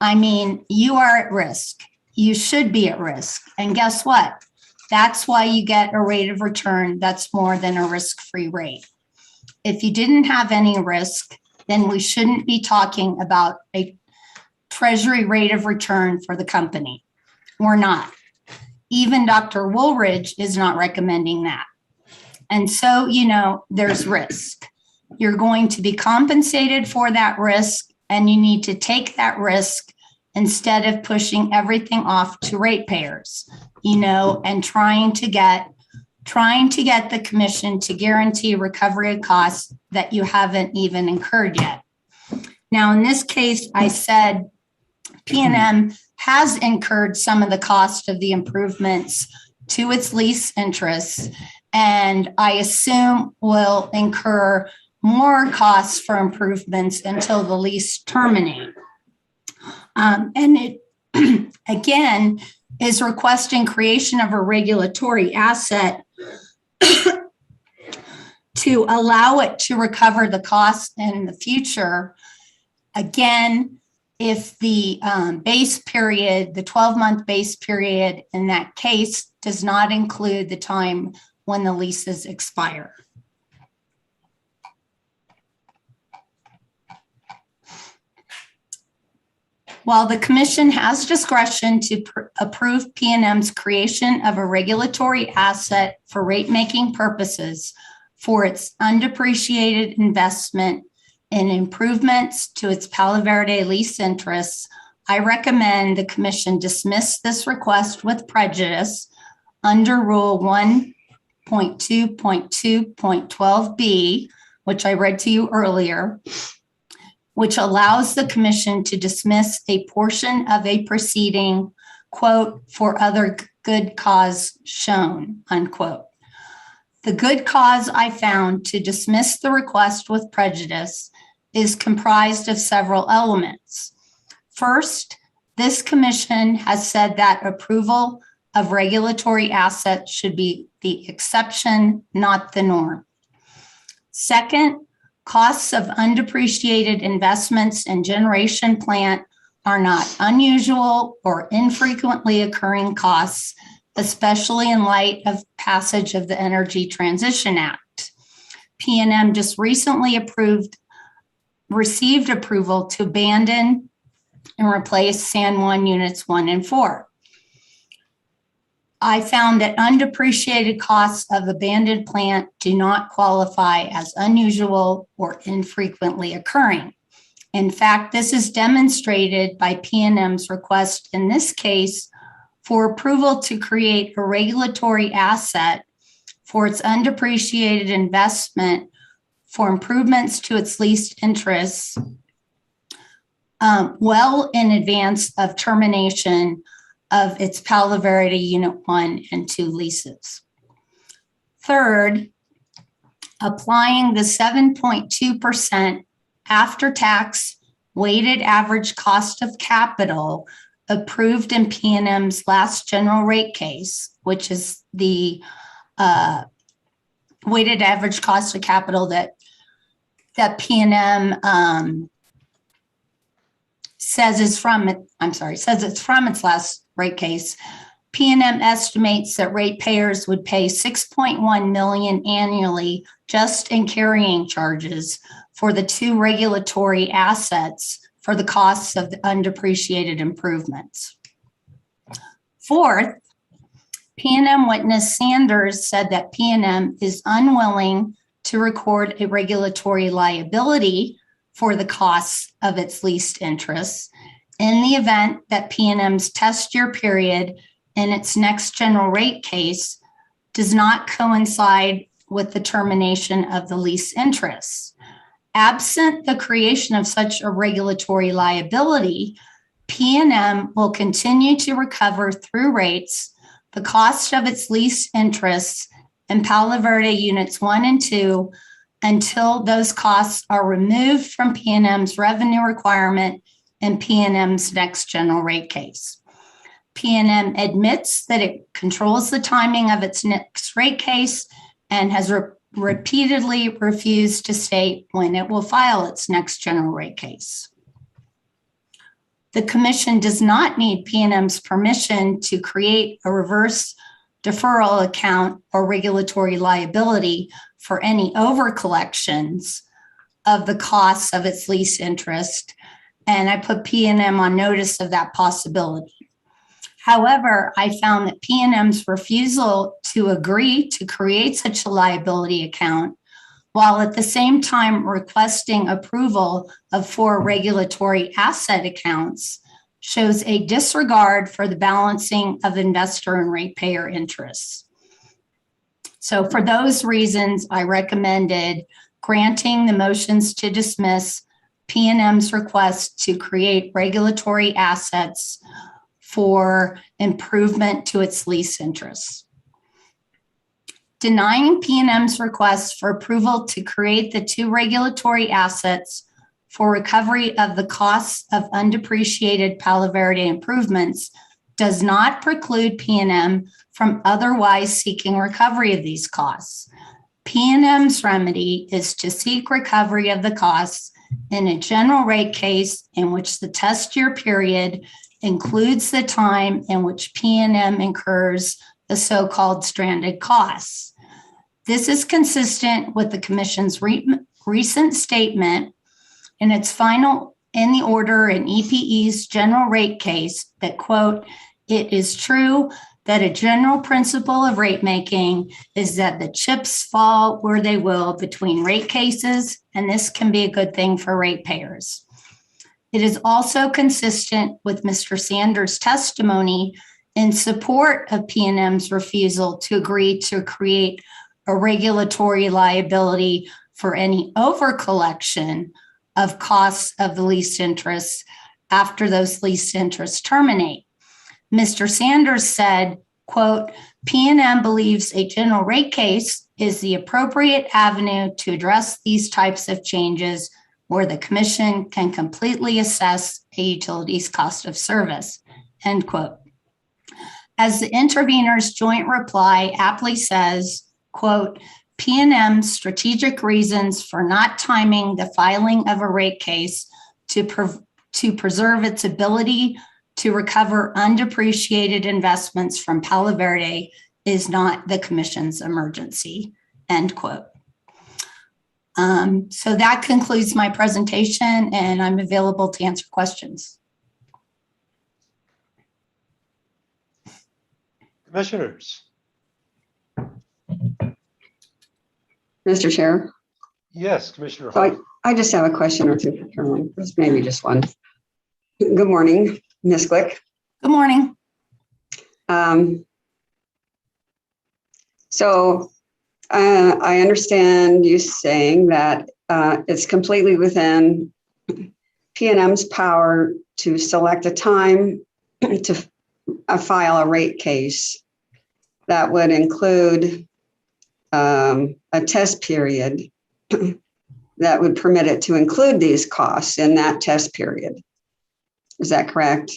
I mean, you are at risk. You should be at risk. And guess what? That's why you get a rate of return that's more than a risk-free rate. If you didn't have any risk, then we shouldn't be talking about a treasury rate of return for the company. We're not. Even Dr. Woolridge is not recommending that. And so, you know, there's risk. You're going to be compensated for that risk, and you need to take that risk instead of pushing everything off to ratepayers, you know, and trying to get the commission to guarantee recovery of costs that you haven't even incurred yet. Now, in this case, I said P&M has incurred some of the cost of the improvements to its lease interests, and I assume will incur more costs for improvements until the lease terminate. And it, again, is requesting creation of a regulatory asset to allow it to recover the costs in the future. Again, if the base period, the 12-month base period in that case does not include the time when the leases expire. While the commission has discretion to approve P&M's creation of a regulatory asset for rate-making purposes for its undepreciated investment in improvements to its Palo Verde lease interests, I recommend the commission dismiss this request with prejudice under Rule 1.2.2.12b, which I read to you earlier, which allows the commission to dismiss a portion of a proceeding, quote, for other good cause shown, unquote. The good cause I found to dismiss the request with prejudice is comprised of several elements. First, This commission has said that approval of regulatory assets should be the exception, not the norm. Second, costs of undepreciated investments in generation plant are not unusual or infrequently occurring costs, especially in light of passage of the Energy Transition Act. PNM just recently received approval to abandon and replace San Juan Units 1 and 4. I found that undepreciated costs of abandoned plant do not qualify as unusual or infrequently occurring. In fact, this is demonstrated by PNM's request in this case for approval to create a regulatory asset for its undepreciated investment for improvements to its leased interests well in advance of termination of its Palo Verde Unit 1 and 2 leases. Third, applying the 7.2% after-tax weighted average cost of capital approved in PNM's last general rate case, which is the weighted average cost of capital that PNM says it's from its last rate case. PNM estimates that ratepayers would pay $6.1 million annually just in carrying charges for the two regulatory assets for the costs of the undepreciated improvements. Fourth, PNM witness Sanders said that PNM is unwilling to record a regulatory liability for the costs of its leased interests in the event that PNM's test year period in its next general rate case does not coincide with the termination of the lease interests. Absent the creation of such a regulatory liability, PNM will continue to recover through rates the cost of its lease interests in Palo Verde Units 1 and 2 until those costs are removed from PNM's revenue requirement in PNM's next general rate case. PNM admits that it controls the timing of its next rate case and has repeatedly refused to state when it will file its next general rate case. The commission does not need PNM's permission to create a reverse deferral account or regulatory liability for any overcollections of the costs of its lease interest, and I put PNM on notice of that possibility. However, I found that PNM's refusal to agree to create such a liability account, while at the same time requesting approval of 4 regulatory asset accounts, shows a disregard for the balancing of investor and ratepayer interests. So for those reasons, I recommended granting the motions to dismiss PNM's request to create regulatory assets for improvement to its lease interests. Denying PNM's request for approval to create the 2 regulatory assets for recovery of the costs of undepreciated Palo Verde improvements does not preclude PNM from otherwise seeking recovery of these costs. PNM's remedy is to seek recovery of the costs in a general rate case in which the test year period includes the time in which PNM incurs the so-called stranded costs. This is consistent with the Commission's recent statement in its final in the order in EPE's general rate case that, quote, "It is true that a general principle of rate making is that the chips fall where they will between rate cases, and this can be a good thing for ratepayers." It is also consistent with Mr. Sanders' testimony in support of PNM's refusal to agree to create a regulatory liability for any overcollection of costs of the leased interests after those leased interests terminate. Mr. Sanders said, quote, "PNM believes a general rate case is the appropriate avenue to address these types of changes where the commission can completely assess a utility's cost of service, end quote. As the intervener's joint reply aptly says, quote, P&M's strategic reasons for not timing the filing of a rate case to preserve its ability to recover undepreciated investments from Palo Verde is not the commission's emergency, end quote. So that concludes my presentation, and I'm available to answer questions. Commissioners? Mr. Chair, Yes, Commissioner Hall. I just have a question or two for Carolyn, maybe just one. Good morning, Ms. Glick. Good morning. So I understand you saying that it's completely within P&M's power to select a time to file a rate case that would include a test period that would permit it to include these costs in that test period. Is that correct?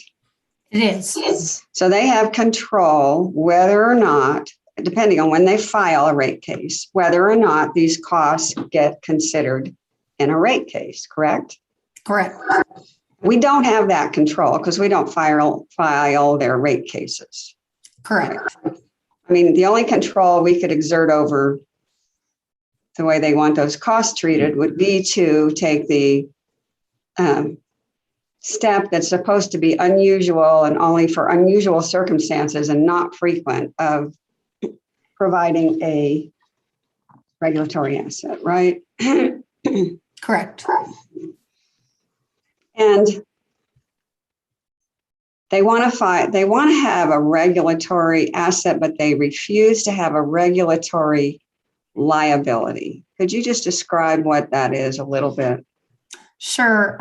It is. So they have control whether or not, depending on when they file a rate case, whether or not these costs get considered in a rate case, correct? Correct. We don't have that control because we don't file their rate cases. Correct. I mean, the only control we could exert over the way they want those costs treated would be to take the step that's supposed to be unusual and only for unusual circumstances and not frequent of providing a regulatory asset, right? Correct. And they want to have a regulatory asset, but they refuse to have a regulatory liability. Could you just describe what that is a little bit? Sure.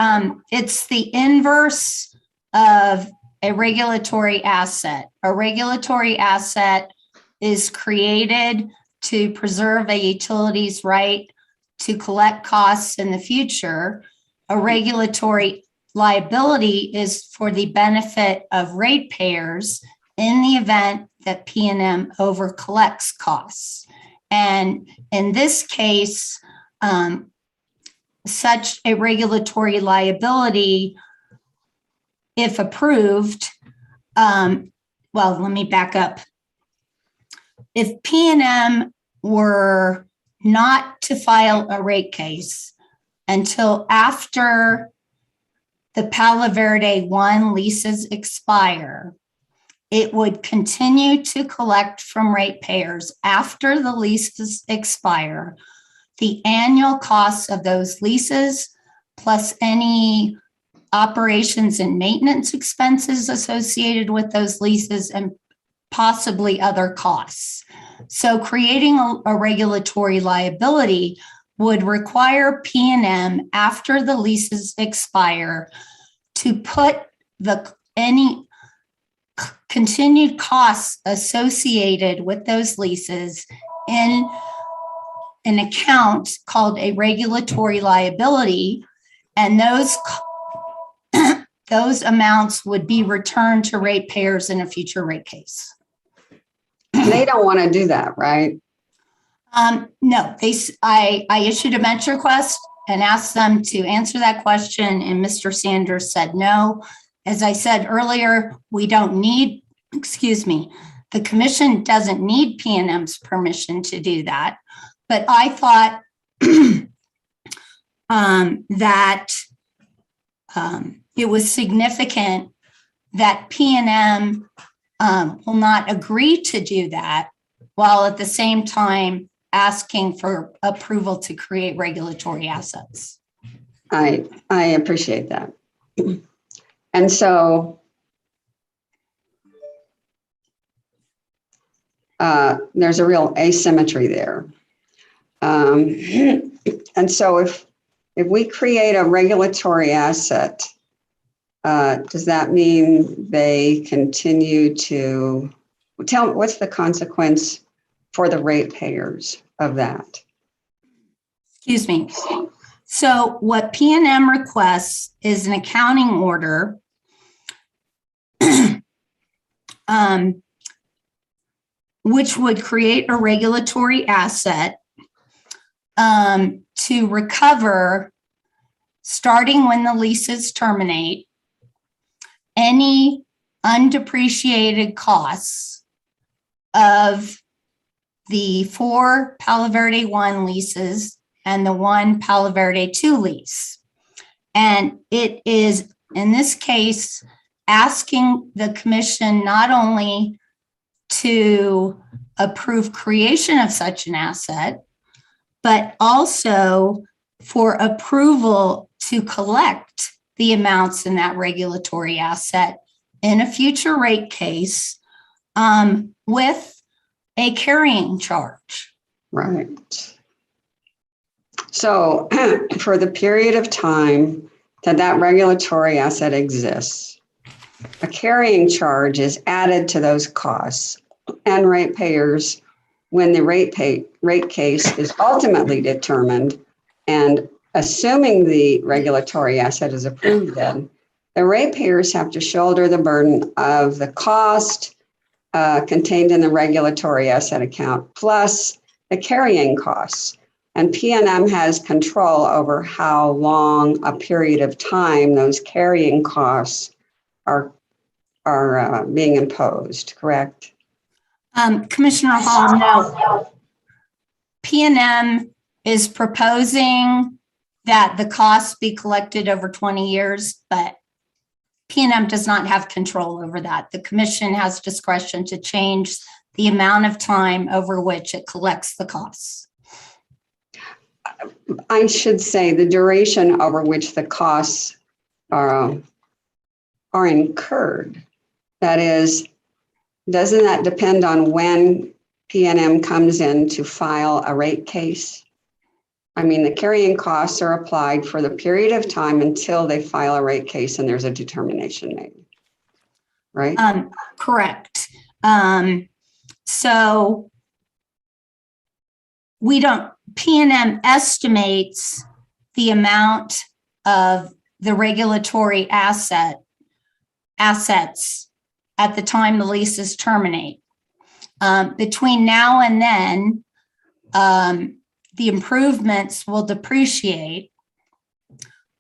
It's the inverse of a regulatory asset. A regulatory asset is created to preserve a utility's right to collect costs in the future. A regulatory liability is for the benefit of ratepayers in the event that P&M overcollects costs. And in this case, such a regulatory liability, if approved, well, let me back up. If P&M were not to file a rate case until after the Palo Verde 1 leases expire, it would continue to collect from ratepayers after the leases expire the annual costs of those leases, plus any operations and maintenance expenses associated with those leases and possibly other costs. So creating a regulatory liability would require P&M after the leases expire to put any continued costs associated with those leases in an account called a regulatory liability, and those amounts would be returned to ratepayers in a future rate case. They don't want to do that, right? No, I issued a bench request and asked them to answer that question, and Mr. Sanders said no. As I said earlier, we don't need, the commission doesn't need P&M's permission to do that. But I thought that it was significant that P&M will not agree to do that while at the same time asking for approval to create regulatory assets. I appreciate that. And so there's a real asymmetry there. And so if we create a regulatory asset, does that mean they continue to tell what's the consequence for the ratepayers of that? Excuse me. So what PNM requests is an accounting order which would create a regulatory asset to recover, starting when the leases terminate, any undepreciated costs of the 4 Palo Verde 1 leases and the 1 Palo Verde 2 lease. And it is, in this case, asking the commission not only to approve creation of such an asset, but also for approval to collect the amounts in that regulatory asset in a future rate case with a carrying charge. Right. So for the period of time that that regulatory asset exists, a carrying charge is added to those costs, and ratepayers, when the rate case is ultimately determined, and assuming the regulatory asset is approved, then the ratepayers have to shoulder the burden of the cost contained in the regulatory asset account plus the carrying costs. And PNM has control over how long a period of time those carrying costs are being imposed, correct? Commissioner Hall, no. PNM is proposing that the costs be collected over 20 years, but PNM does not have control over that. The commission has discretion to change the amount of time over which it collects the costs. I should say the duration over which the costs are incurred. That is, doesn't that depend on when PNM comes in to file a rate case? I mean, the carrying costs are applied for the period of time until they file a rate case and there's a determination made, right? Correct. So we don't, PNM estimates the amount of the regulatory assets at the time the leases terminate. Between now and then, the improvements will depreciate,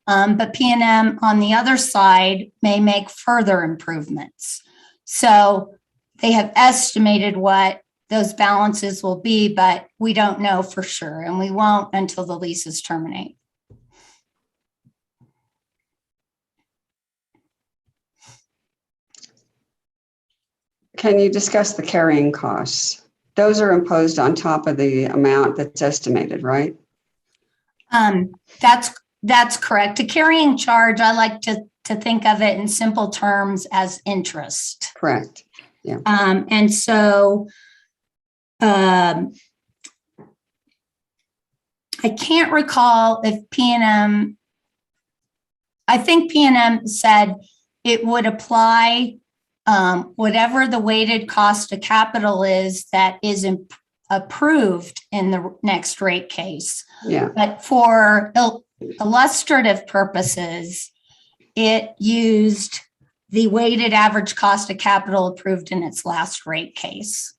but PNM on the other side may make further improvements. So they have estimated what those balances will be, but we don't know for sure, and we won't until the leases terminate. Can you discuss the carrying costs? Those are imposed on top of the amount that's estimated, right? That's correct. A carrying charge, I like to think of it in simple terms as interest. Correct. Yeah. And so I can't recall if PNM, I think PNM said it would apply whatever the weighted cost of capital is that is approved in the next rate case. Yeah. But for illustrative purposes, it used the weighted average cost of capital approved in its last rate case.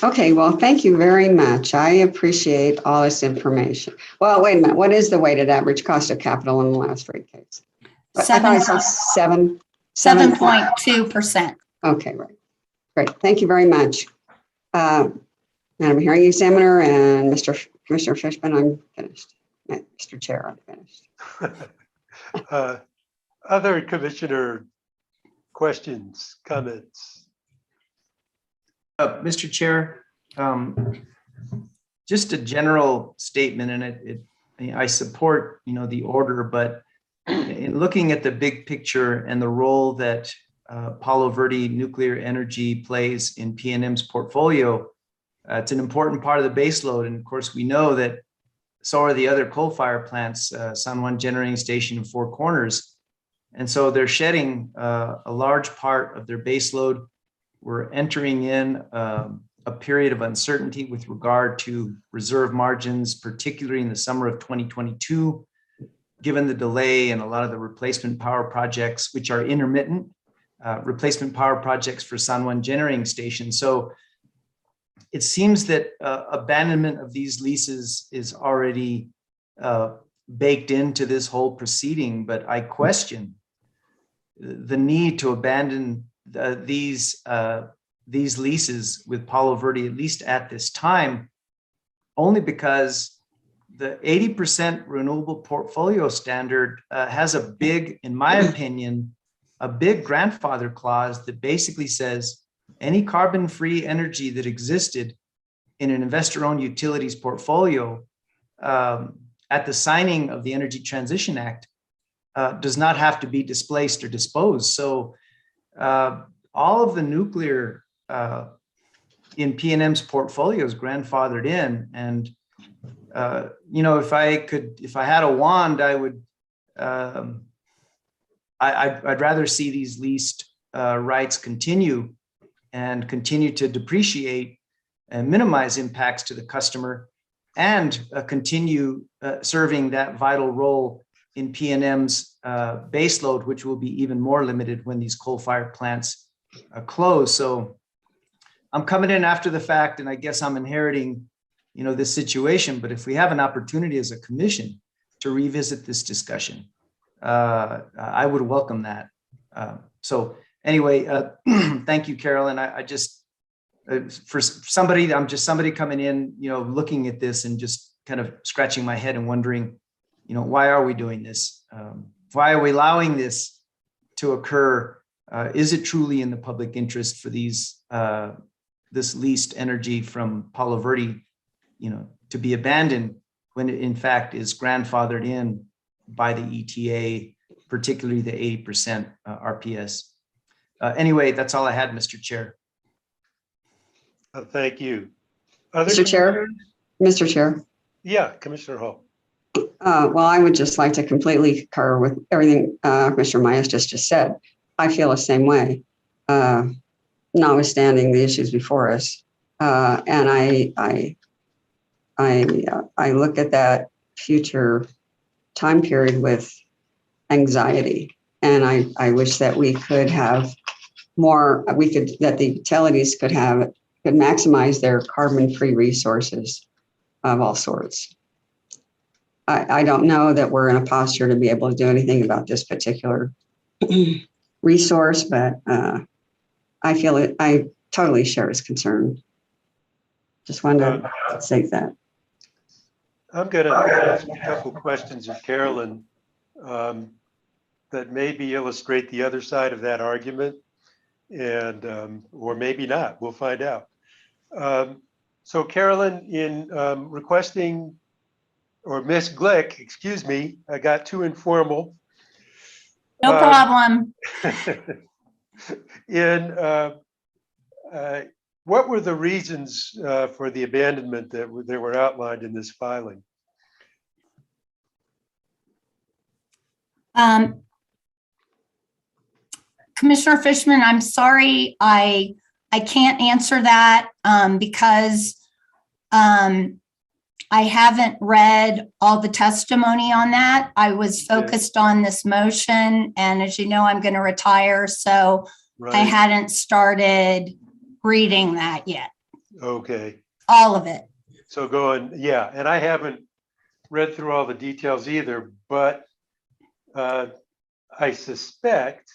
Okay, well, thank you very much. I appreciate all this information. Well, wait a minute. What is the weighted average cost of capital in the last rate case? I thought I saw 7.2%. Okay, right. Great. Thank you very much. Madam Hearing Examiner and Commissioner Fishman, I'm finished. Mr. Chair, I'm finished. Other commissioner questions, comments? Mr. Chair, just a general statement, and I support, the order, but in looking at the big picture and the role that Palo Verde Nuclear Energy plays in PNM's portfolio, it's an important part of the baseload. And of course, we know that so are the other coal-fired plants, San Juan Generating Station and Four Corners. And so they're shedding a large part of their baseload. We're entering in a period of uncertainty with regard to reserve margins, particularly in the summer of 2022, given the delay in a lot of the replacement power projects, which are intermittent, replacement power projects for San Juan generating station. So it seems that abandonment of these leases is already baked into this whole proceeding, but I question the need to abandon these leases with Palo Verde, at least at this time, only because the 80% renewable portfolio standard has a big, in my opinion, a big grandfather clause that basically says any carbon-free energy that existed in an investor-owned utilities portfolio at the signing of the Energy Transition Act does not have to be displaced or disposed. So all of the nuclear in PNM's portfolio is grandfathered in. And, if I had a wand, I would, I'd rather see these leased rights continue and continue to depreciate and minimize impacts to the customer and continue serving that vital role in PNM's baseload, which will be even more limited when these coal-fired plants close. So I'm coming in after the fact, and I guess I'm inheriting, this situation. But if we have an opportunity as a commission to revisit this discussion, I would welcome that. So anyway, thank you, Carolyn. I just, for somebody, I'm just somebody coming in, looking at this and just kind of scratching my head and wondering, why are we doing this? Why are we allowing this to occur? Is it truly in the public interest for these this leased energy from Palo Verde, to be abandoned when it in fact is grandfathered in by the ETA, particularly the 80% RPS? Anyway, that's all I had, Mr. Chair. Thank you. Mr. Chair. Mr. Chair. Yeah, Commissioner Hall. Well, I would just like to completely concur with everything Commissioner Myers just said. I feel the same way, notwithstanding the issues before us. And I look at that future time period with anxiety. And I wish that we could have more, that the utilities could maximize their carbon-free resources of all sorts. I don't know that we're in a posture to be able to do anything about this particular resource, but I feel it. I totally share his concern. Just wanted to say that. I'm going to ask a couple questions of Carolyn that maybe illustrate the other side of that argument, and or maybe not. We'll find out. So Carolyn, in requesting, or Miss Glick, excuse me, I got too informal. No problem. What were the reasons for the abandonment that were outlined in this filing? Commissioner Fishman, I'm sorry, I can't answer that because I haven't read all the testimony on that. I was focused on this motion, and as you know, I'm going to retire, so I hadn't started reading that yet. Okay. All of it. So going, yeah, and I haven't read through all the details either, but I suspect,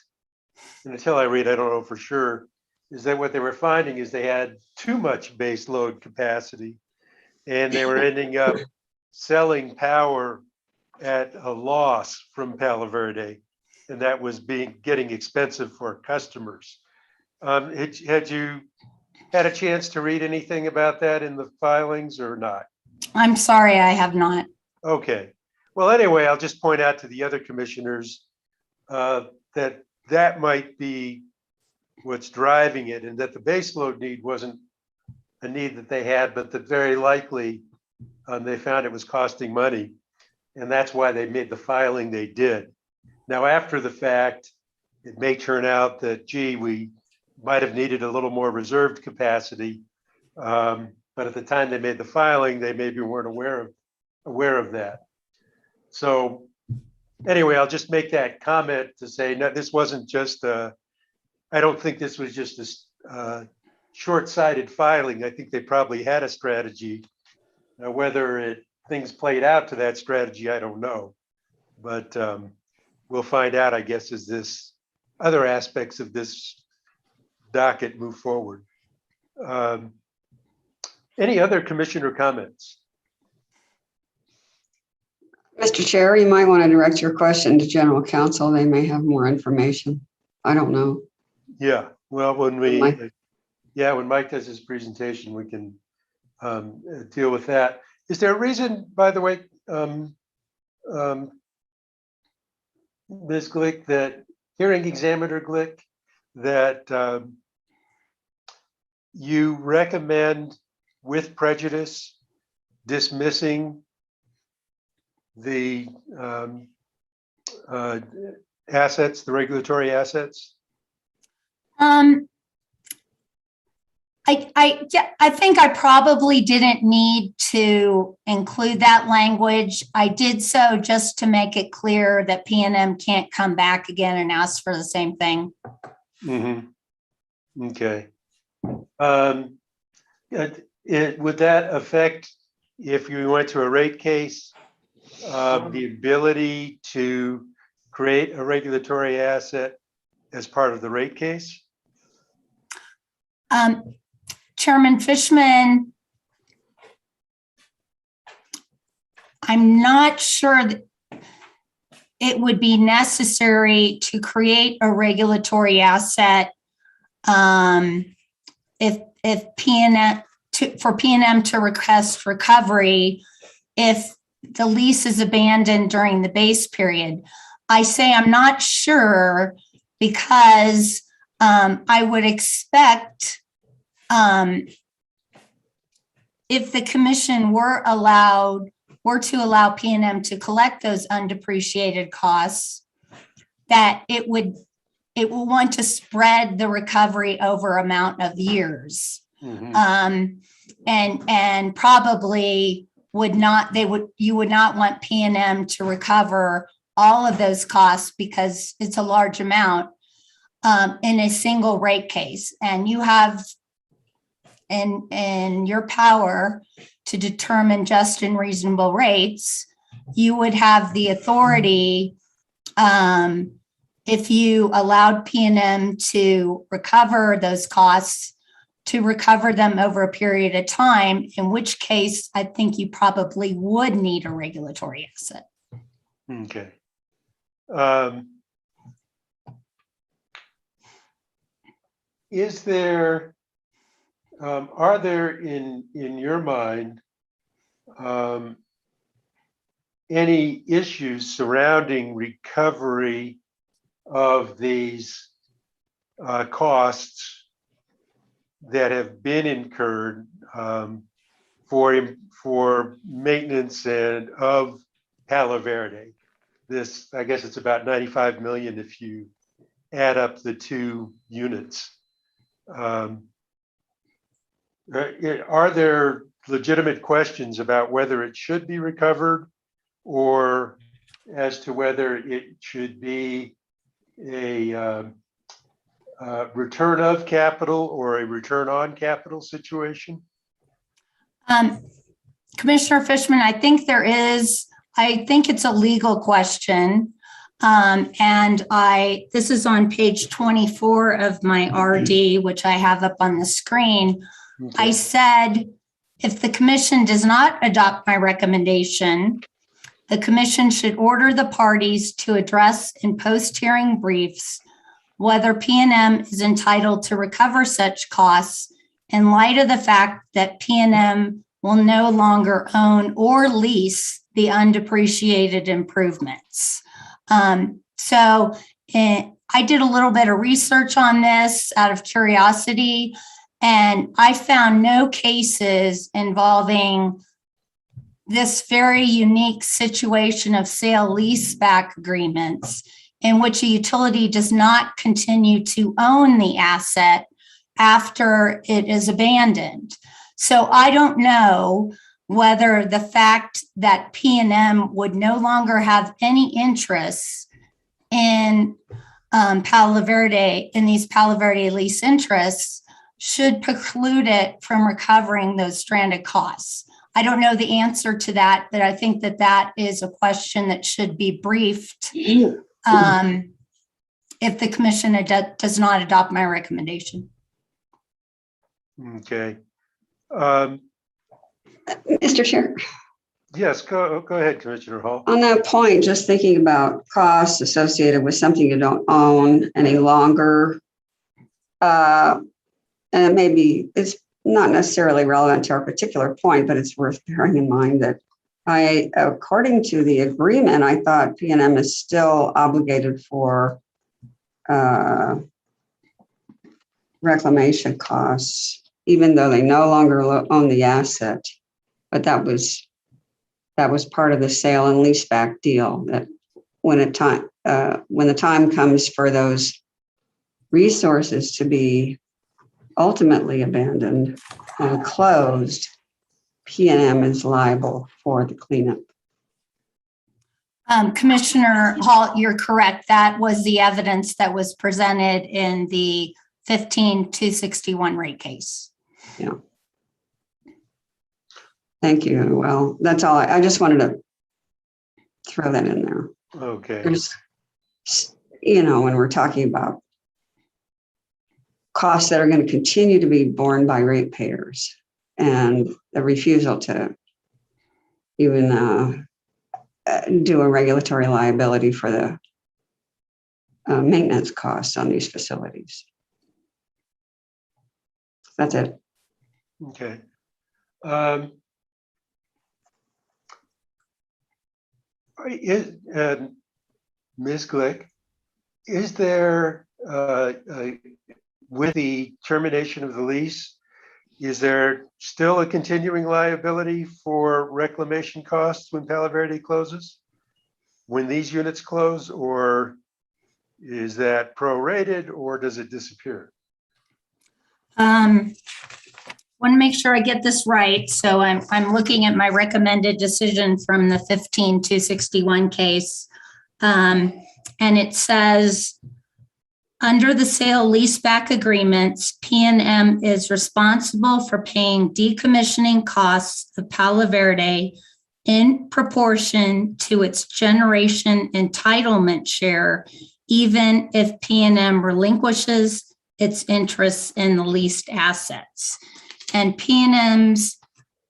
and until I read, I don't know for sure, is that what they were finding is they had too much base load capacity, and they were ending up selling power at a loss from Palo Verde, and that was getting expensive for customers. Had you had a chance to read anything about that in the filings or not? I'm sorry, I have not. Okay. Well, anyway, I'll just point out to the other commissioners that might be what's driving it, and that the baseload need wasn't a need that they had, but that very likely they found it was costing money. And that's why they made the filing they did. Now, after the fact, it may turn out that, gee, we might have needed a little more reserved capacity. But at the time they made the filing, they maybe weren't aware of that. So anyway, I'll just make that comment to say, no, this wasn't just I don't think this was just a short-sighted filing. I think they probably had a strategy. Now, whether things played out to that strategy, I don't know. But we'll find out, I guess, as this other aspects of this docket move forward. Any other commissioner comments? Mr. Chair, you might want to direct your question to general counsel. They may have more information. I don't know. Yeah, well, when Mike does his presentation, we can deal with that. Is there a reason, by the way, Ms. Glick, that hearing examiner Glick, that you recommend with prejudice dismissing the assets, the regulatory assets? I think I probably didn't need to include that language. I did so just to make it clear that P&M can't come back again and ask for the same thing. Mm-hmm. Okay. Would that affect, if you went to a rate case, the ability to create a regulatory asset as part of the rate case? Chairman Fishman, I'm not sure that it would be necessary to create a regulatory asset if P&M for P&M to request recovery if the lease is abandoned during the base period. I say I'm not sure because I would expect if the commission were to allow P&M to collect those undepreciated costs, that it will want to spread the recovery over amount of years. Mm-hmm. And probably you would not want P&M to recover all of those costs because it's a large amount in a single rate case. And you have in your power to determine just and reasonable rates, you would have the authority if you allowed P&M to recover those costs, to recover them over a period of time, in which case I think you probably would need a regulatory asset. Okay. Are there in your mind any issues surrounding recovery of these costs that have been incurred for maintenance and of Palo Verde? This, I guess it's about 95 million if you add up the two units. Are there legitimate questions about whether it should be recovered or as to whether it should be a return of capital or a return on capital situation? Commissioner Fishman, I think it's a legal question. And this is on page 24 of my RD, which I have up on the screen. Okay. I said, if the commission does not adopt my recommendation, the commission should order the parties to address in post-hearing briefs whether P&M is entitled to recover such costs in light of the fact that P&M will no longer own or lease the undepreciated improvements. So I did a little bit of research on this out of curiosity, and I found no cases involving this very unique situation of sale leaseback agreements in which a utility does not continue to own the asset after it is abandoned. So I don't know whether the fact that P&M would no longer have any interest in Palo Verde, in these Palo Verde lease interests, should preclude it from recovering those stranded costs. I don't know the answer to that, but I think that that is a question that should be briefed if the commission does not adopt my recommendation. Okay. Mr. Chair, Yes, go ahead, Commissioner Hall. on that point, just thinking about costs associated with something you don't own any longer. And it may be, it's not necessarily relevant to our particular point, but it's worth bearing in mind that according to the agreement, I thought P&M is still obligated for reclamation costs, even though they no longer own the asset. But that was part of the sale and leaseback deal, that when the time comes for those resources to be ultimately abandoned and closed, P&M is liable for the cleanup. Commissioner Hall, you're correct. That was the evidence that was presented in the 15-261 rate case. Yeah. Thank you. Well, that's all. I just wanted to throw that in there. Okay. There's, when we're talking about costs that are going to continue to be borne by ratepayers, and the refusal to even do a regulatory liability for the maintenance costs on these facilities. That's it. Okay. Ms. Glick, is there, with the termination of the lease, is there still a continuing liability for reclamation costs when Palo Verde closes? When these units close, or is that prorated, or does it disappear? Want to make sure I get this right. So I'm looking at my recommended decision from the 15-261 case. And it says, under the sale leaseback agreements, P&M is responsible for paying decommissioning costs of Palo Verde in proportion to its generation entitlement share, even if P&M relinquishes its interests in the leased assets. And P&M's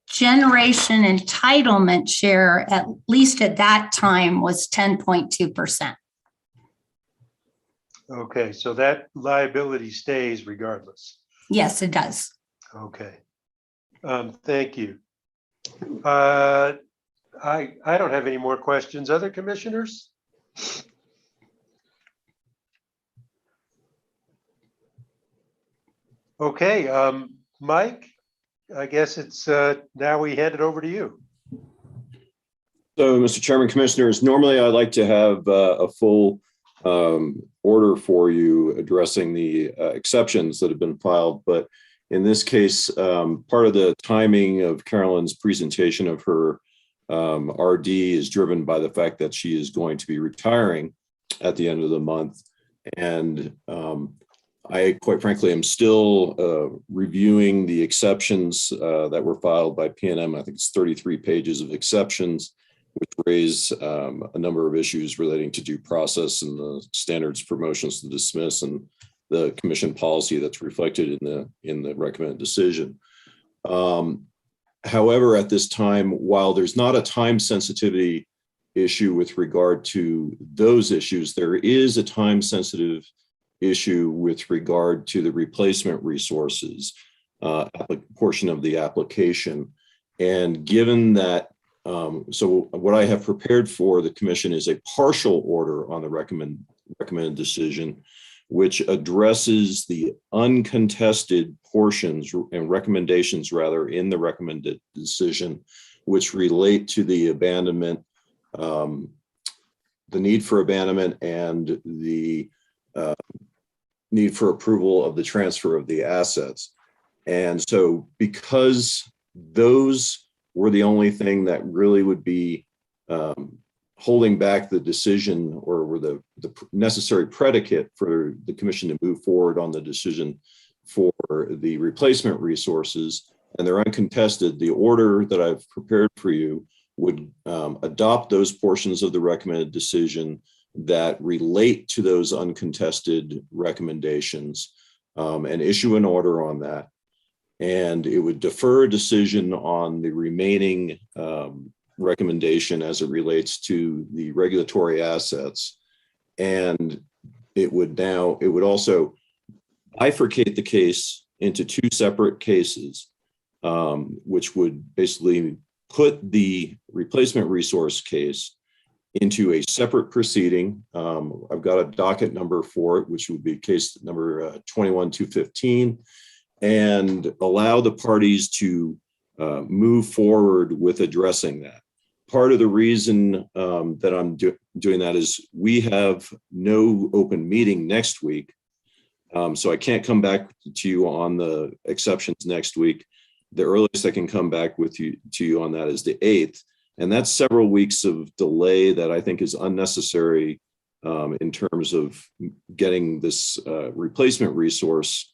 generation entitlement share, at least at that time, was 10.2%. Okay, so that liability stays regardless. Yes, it does. Okay. Thank you. I don't have any more questions. Other commissioners? Okay, Mike, I guess it's now we hand it over to you. So, Mr. Chairman, Commissioners, normally I'd like to have a full order for you addressing the exceptions that have been filed. But in this case, part of the timing of Carolyn's presentation of her RD is driven by the fact that she is going to be retiring at the end of the month. And I, quite frankly, am still reviewing the exceptions that were filed by P&M. I think it's 33 pages of exceptions, which raise a number of issues relating to due process and the standards for motions to dismiss and the commission policy that's reflected in the recommended decision. However, at this time, while there's not a time sensitivity issue with regard to those issues, there is a time sensitive issue with regard to the replacement resources portion of the application. And given that, so what I have prepared for the commission is a partial order on the recommended decision, which addresses the uncontested portions and recommendations rather in the recommended decision, which relate to the abandonment, the need for abandonment, and the need for approval of the transfer of the assets. And so because those were the only thing that really would be holding back the decision, or were the necessary predicate for the commission to move forward on the decision for the replacement resources, and they're uncontested, the order that I've prepared for you would adopt those portions of the recommended decision that relate to those uncontested recommendations, and issue an order on that. And it would defer a decision on the remaining recommendation as it relates to the regulatory assets. And it would also bifurcate the case into two separate cases, which would basically put the replacement resource case into a separate proceeding. I've got a docket number for it, which would be case number 21-215, and allow the parties to move forward with addressing that. Part of the reason that I'm doing that is we have no open meeting next week. So I can't come back to you on the exceptions next week. The earliest I can come back to you on that is the 8th. And that's several weeks of delay that I think is unnecessary in terms of getting this replacement resource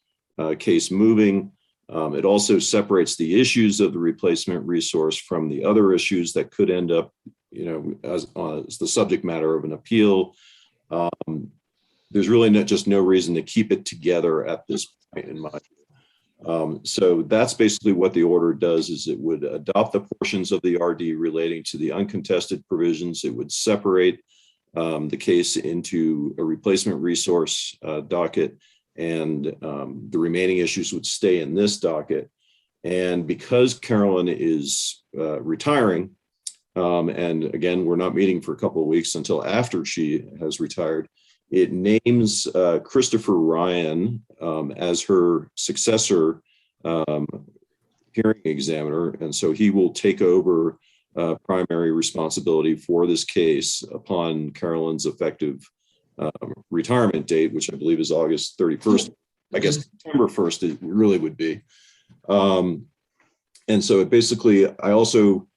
case moving. It also separates the issues of the replacement resource from the other issues that could end up, as the subject matter of an appeal. There's really just no reason to keep it together at this point in my view. So that's basically what the order does, is it would adopt the portions of the RD relating to the uncontested provisions. It would separate the case into a replacement resource docket, and the remaining issues would stay in this docket. And because Carolyn is retiring, and again, we're not meeting for a couple of weeks until after she has retired, it names Christopher Ryan as her successor hearing examiner. And so he will take over primary responsibility for this case upon Carolyn's effective retirement date, which I believe is August 31st. I guess September 1st it really would be. And so it basically, I also,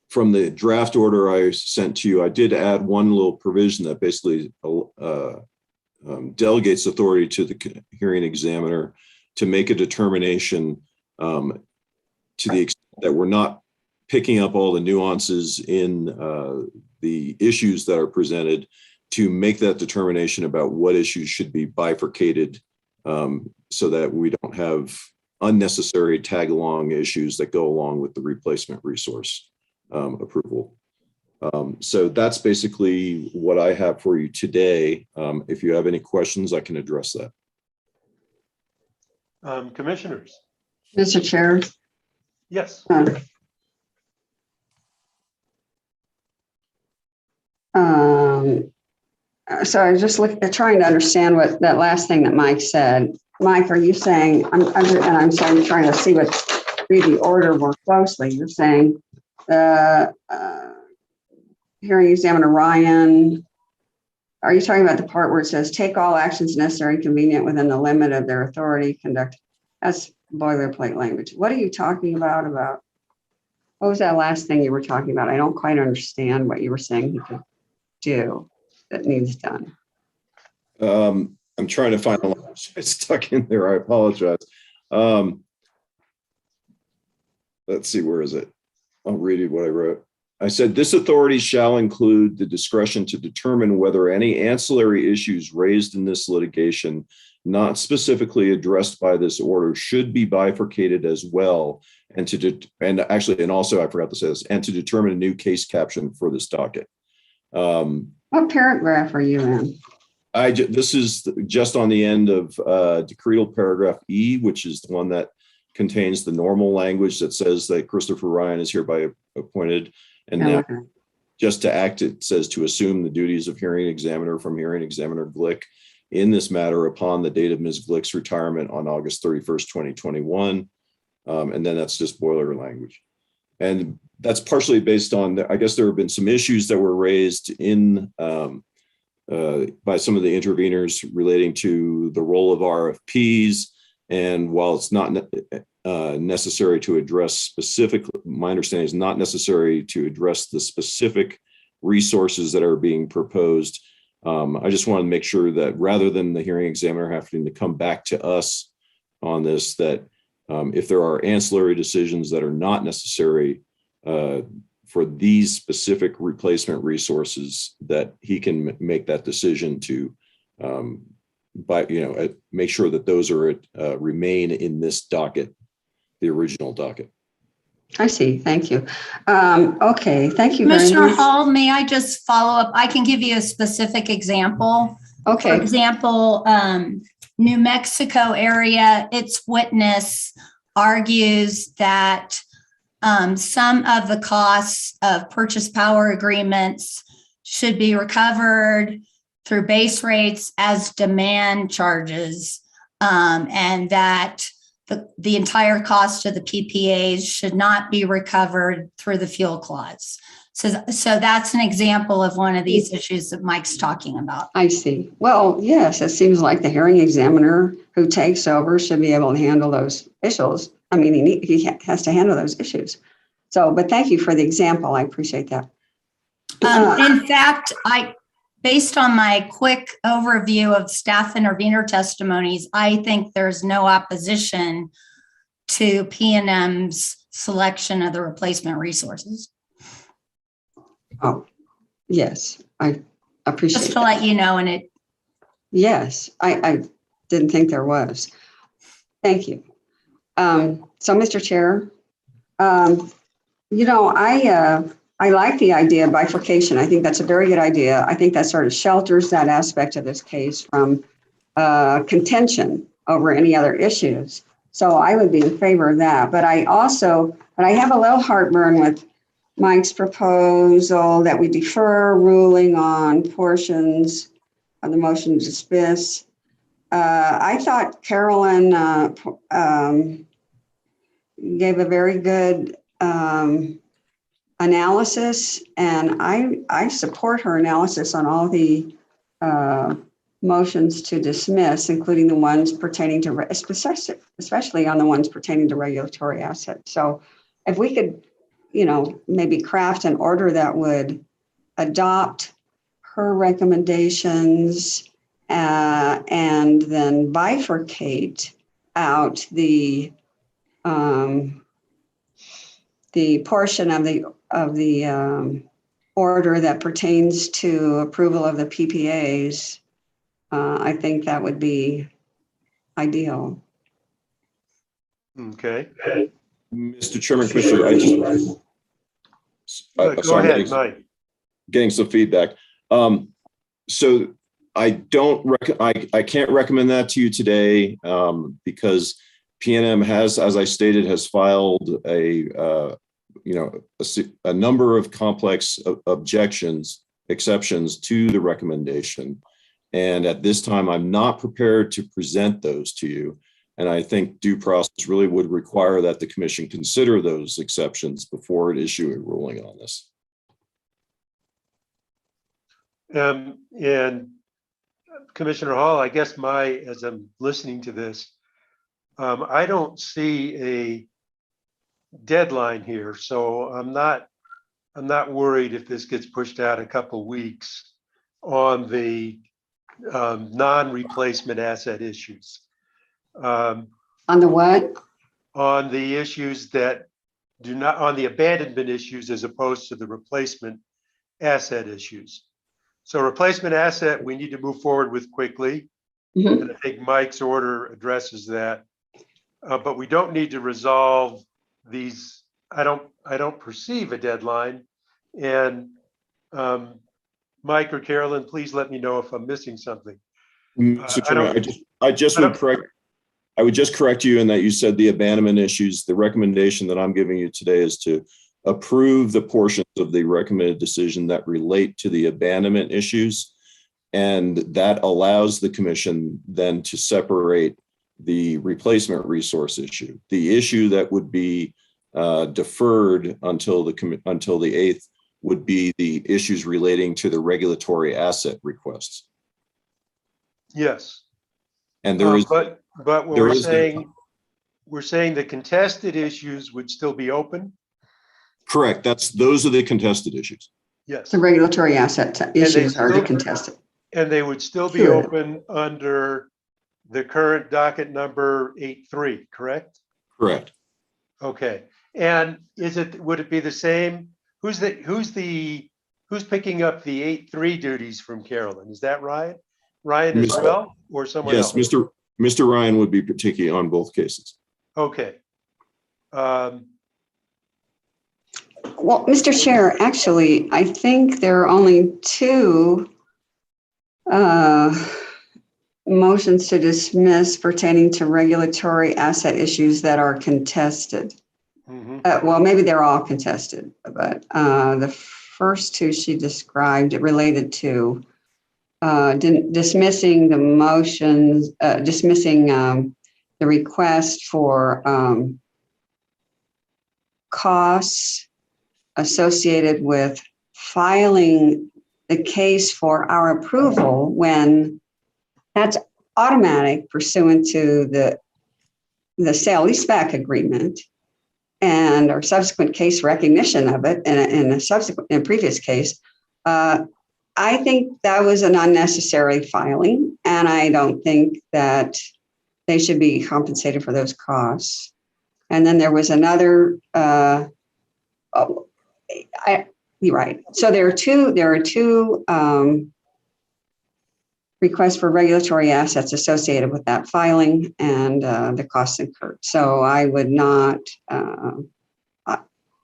from the draft order I sent to you, I did add one little provision that basically delegates authority to the hearing examiner to make a determination to the extent that we're not picking up all the nuances in the issues that are presented, to make that determination about what issues should be bifurcated, so that we don't have unnecessary tag-along issues that go along with the replacement resource approval. So that's basically what I have for you today. If you have any questions, I can address that. Commissioners. Mr. Chair. Yes. So I was just trying to understand what that last thing that Mike said. Mike, are you saying, I'm saying, trying to see read the order more closely. You're saying hearing examiner Ryan, are you talking about the part where it says take all actions necessary and convenient within the limit of their authority, conduct? That's boilerplate language. What are you talking about? What was that last thing you were talking about? I don't quite understand what you were saying he could do that needs done. I'm trying to find a language. It's stuck in there. I apologize. Let's see, where is it? I'll read you what I wrote. I said, this authority shall include the discretion to determine whether any ancillary issues raised in this litigation, not specifically addressed by this order, should be bifurcated as well. And also, I forgot to say this, and to determine a new case caption for this docket. What paragraph are you in? This is just on the end of decretal paragraph E, which is the one that contains the normal language that says that Christopher Ryan is hereby appointed. And now, just to act, it says to assume the duties of hearing examiner from hearing examiner Glick in this matter upon the date of Ms. Glick's retirement on August 31st, 2021. And then that's just boiler language. And that's partially based on, I guess there have been some issues that were raised in by some of the interveners relating to the role of RFPs And while it's not necessary to address specific, my understanding is not necessary to address the specific resources that are being proposed. I just want to make sure that rather than the hearing examiner having to come back to us on this, that if there are ancillary decisions that are not necessary for these specific replacement resources, that he can make that decision to make sure that those are remain in this docket, the original docket. I see. Thank you. Okay. Thank you very Commissioner much. Hall, may I just follow up? I can give you a specific example. Okay. For example, New Mexico area, its witness argues that some of the costs of purchase power agreements should be recovered through base rates as demand charges, and that the entire cost of the PPAs should not be recovered through the fuel clause. So that's an example of one of these issues that Mike's talking about. I see. Well, yes, it seems like the hearing examiner who takes over should be able to handle those issues. I mean, he has to handle those issues. So, but thank you for the example. I appreciate that. In fact, based on my quick overview of staff intervener testimonies, I think there's no opposition to PNM's selection of the replacement resources. Oh, yes, I appreciate Just to let you know, and it. Yes, I didn't think there was. Thank you. So, Mr. Chair, I like the idea of bifurcation. I think that's a very good idea. I think that sort of shelters that aspect of this case from contention over any other issues. So I would be in favor of that. But I have a little heartburn with Mike's proposal that we defer ruling on portions of the motion to dismiss. I thought Carolyn gave a very good analysis, and I support her analysis on all the motions to dismiss, including the ones pertaining to, especially on the ones pertaining to regulatory assets. So if we could, maybe craft an order that would adopt her recommendations and then bifurcate out the portion of the order that pertains to approval of the PPAs, I think that would be ideal. Okay. Mr. Chairman, Commissioner, Go ahead, Mike. Getting some feedback. So I can't recommend that to you today because PNM has, as I stated, has filed a number of complex exceptions to the recommendation. And at this time, I'm not prepared to present those to you. And I think due process really would require that the commission consider those exceptions before it issue a ruling on this. And Commissioner Hall, I guess as I'm listening to this, I don't see a deadline here, so I'm not worried if this gets pushed out a couple weeks on the non-replacement asset issues. On the what? On the issues that on the abandonment issues as opposed to the replacement asset issues. So replacement asset, we need to move forward with quickly. Mm-hmm. And I think Mike's order addresses that. But we don't need to resolve these. I don't perceive a deadline. And Mike or Carolyn, please let me know if I'm missing something. Mr. Chairman, I would just correct you in that you said the abandonment issues. The recommendation that I'm giving you today is to approve the portions of the recommended decision that relate to the abandonment issues. And that allows the commission then to separate the replacement resource issue. The issue that would be deferred until the 8th would be the issues relating to the regulatory asset requests. Yes. And there is, But when there we're is no- saying the contested issues would still be open? correct. Those are the contested issues. Yes. The regulatory asset issues are still- contested. And they would still be Sure. open under the current docket number 83, correct? Correct. Okay. And would it be the same? Who's picking up the 8-3 duties from Carolyn? Is that Ryan? Ryan as Mr. well, or someone Yes, else? Mr. Ryan would be particularly on both cases. Okay. Well, Mr. Chair, actually, I think there are only two motions to dismiss pertaining to regulatory asset issues that are contested. Well, maybe they're all contested, but the first two she described it related to dismissing the motions, dismissing the request for costs associated with filing the case for our approval when that's automatic pursuant to the sale leaseback agreement and our subsequent case recognition of it in a previous case. I think that was an unnecessary filing, and I don't think that they should be compensated for those costs. And then there was another. You're right. So there are two requests for regulatory assets associated with that filing and the costs incurred. So I would not,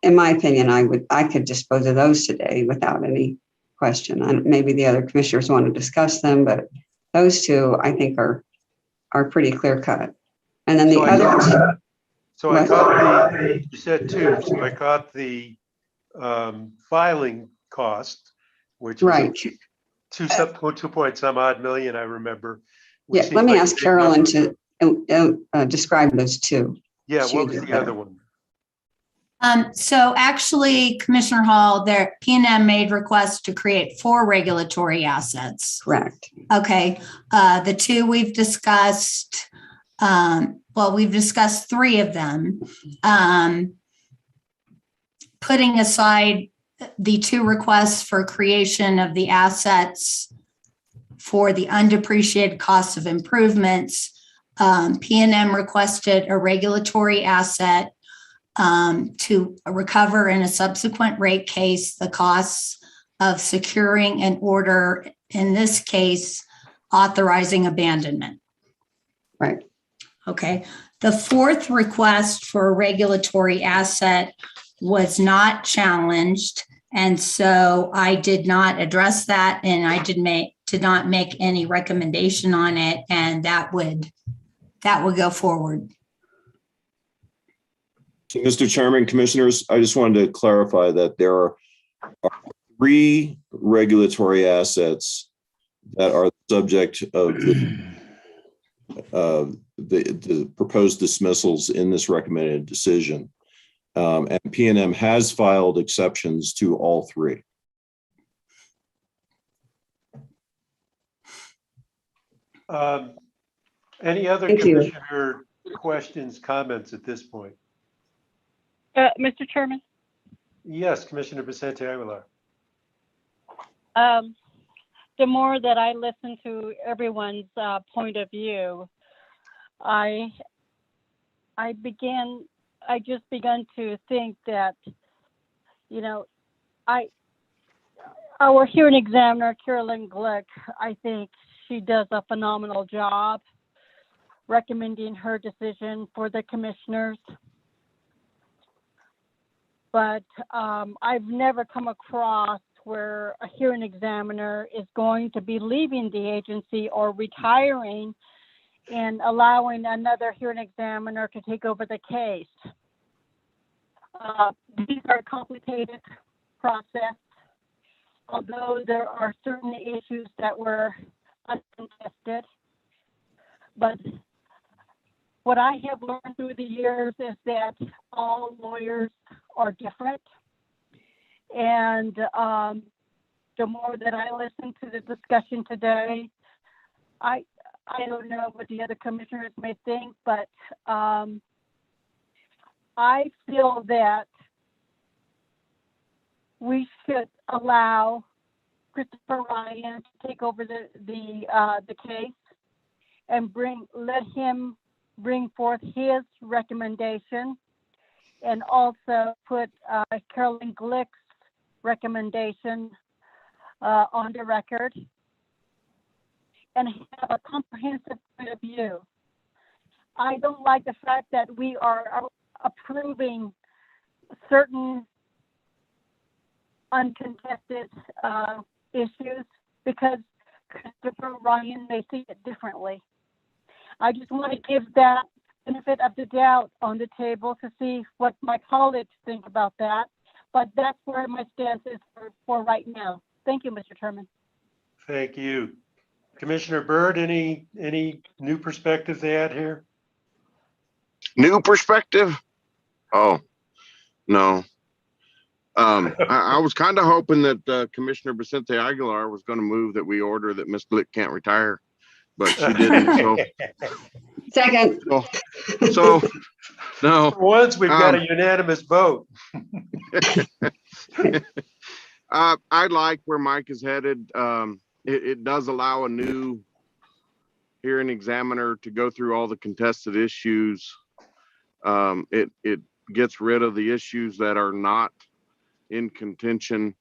in my opinion, I could dispose of those today without any question. And maybe the other commissioners want to discuss them, but those two I think are pretty clear cut. And then the other. So I caught you said two. So I caught the filing cost, which was right. 2 point some odd million, I remember. Yeah, let me ask Carolyn to describe those two. Yeah, what was the other one? So actually, Commissioner Hall, P&M made requests to create 4 regulatory assets. Correct. Okay. The two we've discussed, we've discussed 3 of them. Putting aside the 2 requests for creation of the assets for the undepreciated cost of improvements, P&M requested a regulatory asset to recover in a subsequent rate case the costs of securing an order, in this case, authorizing abandonment. Right. Okay. The 4th request for a regulatory asset was not challenged, and so I did not address that, and I did not make any recommendation on it, and that would go forward. So, Mr. Chairman, Commissioners, I just wanted to clarify that there are 3 regulatory assets that are subject of the proposed dismissals in this recommended decision. And P&M has filed exceptions to all 3. Any other commissioner questions, comments at this point? Mr. Chairman? Yes, Commissioner Vicente Aguilar. The more that I listen to everyone's point of view, I just begun to think that, our hearing examiner, Carolyn Glick, I think she does a phenomenal job recommending her decision for the commissioners. But I've never come across where a hearing examiner is going to be leaving the agency or retiring and allowing another hearing examiner to take over the case. These are complicated process, although there are certain issues that were uncontested. But what I have learned through the years is that all lawyers are different. And the more that I listen to the discussion today, I don't know what the other commissioners may think, but I feel that we should allow Christopher Ryan to take over the case and let him bring forth his recommendation, and also put Carolyn Glick's recommendation on the record, and have a comprehensive point of view. I don't like the fact that we are approving certain uncontested issues because Christopher Ryan may see it differently. I just want to give that benefit of the doubt on the table to see what my colleagues think about that. But that's where my stance is for right now. Thank you, Mr. Chairman. Thank you. Commissioner Byrd, any new perspectives to add here? New perspective? Oh, no. I was kind of hoping that Commissioner Vicente Aguilar was going to move that we order that Ms. Glick can't retire, but she didn't. So, Second. so no. For once, we've got a unanimous vote. I like where Mike is headed. It does allow a new hearing examiner to go through all the contested issues. It gets rid of the issues that are not in contention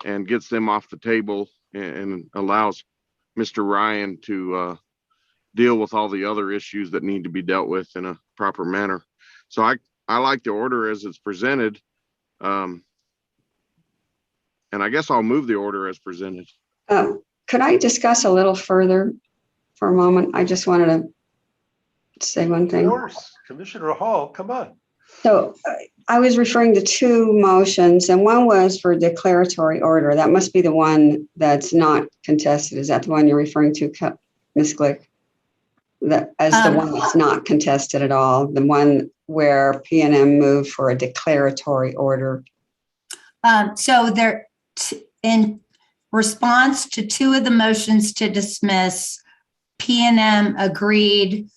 and gets them off the table, and allows Mr. Ryan to deal with all the other issues that need to be dealt with in a proper manner. So I like the order as it's presented. And I guess I'll move the order as presented. Could I discuss a little further for a moment? I just wanted to say one thing. Of course, Commissioner Hall, come on. So I was referring to two motions, and one was for declaratory order. That must be the one that's not contested. Is that the one you're referring to, Ms. Glick? As the one that's not contested at all, the one where PNM moved for a declaratory order. So there, in response to two of the motions to dismiss, PNM agreed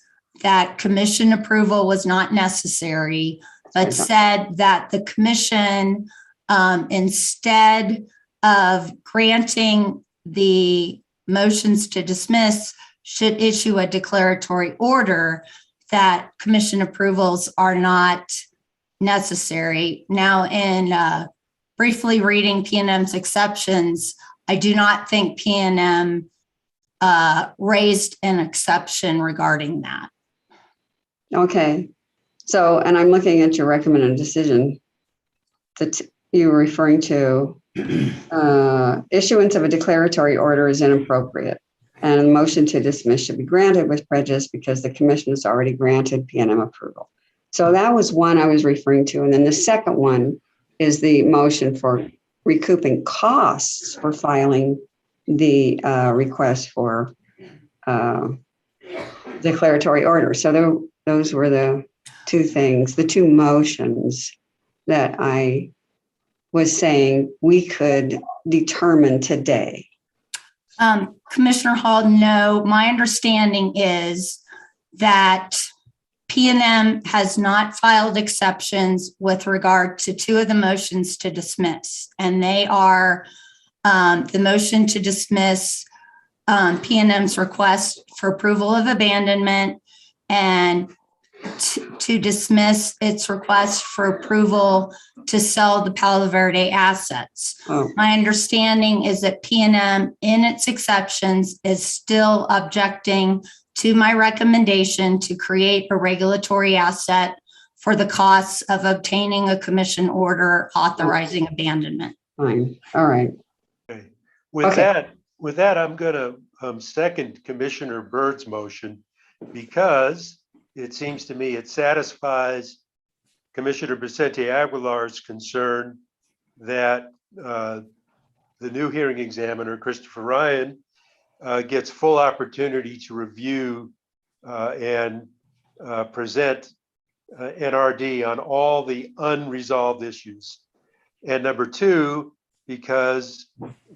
that commission approval was not necessary, but said that the commission, instead of granting the motions to dismiss, should issue a declaratory order that commission approvals are not necessary. Now, in briefly reading PNM's exceptions, I do not think PNM raised an exception regarding that. Okay. So, and I'm looking at your recommended decision that you were referring to. Issuance of a declaratory order is inappropriate, and a motion to dismiss should be granted with prejudice because the commission has already granted PNM approval. So that was one I was referring to. And then the second one is the motion for recouping costs for filing the request for declaratory order. So those were the two things, the two motions that I was saying we could determine today. Commissioner Hall, no, my understanding is that PNM has not filed exceptions with regard to two of the motions to dismiss, and they are the motion to dismiss PNM's request for approval of abandonment, and to dismiss its request for approval to sell the Palo Verde assets. Oh. My understanding is that PNM, in its exceptions, is still objecting to my recommendation to create a regulatory asset for the costs of obtaining a commission order authorizing abandonment. Fine. All right. Okay. With that, I'm going to second Commissioner Byrd's motion, because it seems to me it satisfies Commissioner Vicente Aguilar's concern that the new hearing examiner, Christopher Ryan, gets full opportunity to review and present NRD on all the unresolved issues. And number two, because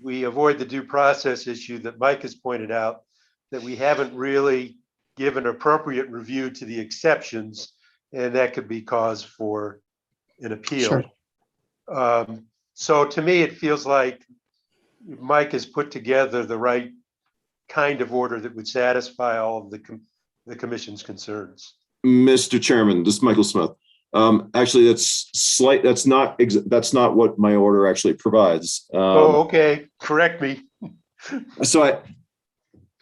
we avoid the due process issue that Mike has pointed out, that we haven't really given appropriate review to the exceptions, and that could be cause for an appeal. Sure. So to me, it feels like Mike has put together the right kind of order that would satisfy all of the commission's concerns. Mr. Chairman, this is Michael Smith. Actually, that's not what my order actually provides. Oh, okay. Correct me. So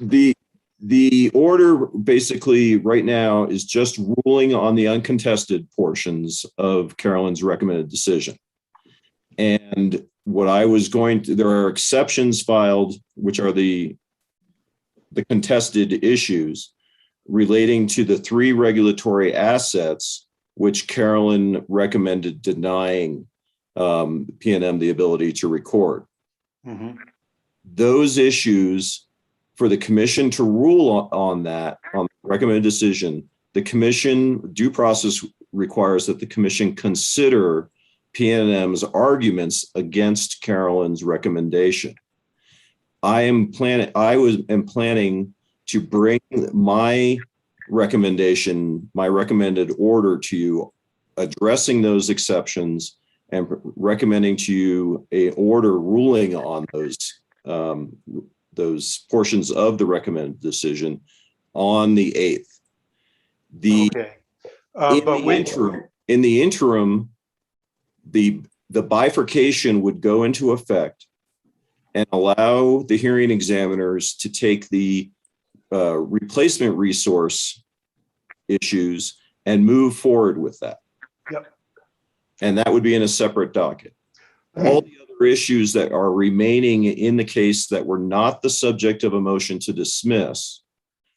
the order basically right now is just ruling on the uncontested portions of Carolyn's recommended decision. And what I was there are exceptions filed, which are the contested issues relating to the 3 regulatory assets, which Carolyn recommended denying PNM the ability to record. Mm-hmm. Those issues, for the commission to rule on that, on the recommended decision, the commission due process requires that the commission consider PNM's arguments against Carolyn's recommendation. I am planning to bring my recommendation, my recommended order to you, addressing those exceptions and recommending to you a order ruling on those portions of the recommended decision on the 8th. Okay. In the interim, the bifurcation would go into effect and allow the hearing examiners to take the replacement resource issues and move forward with that. Yep. And that would be in a separate docket. All the other issues that are remaining in the case that were not the subject of a motion to dismiss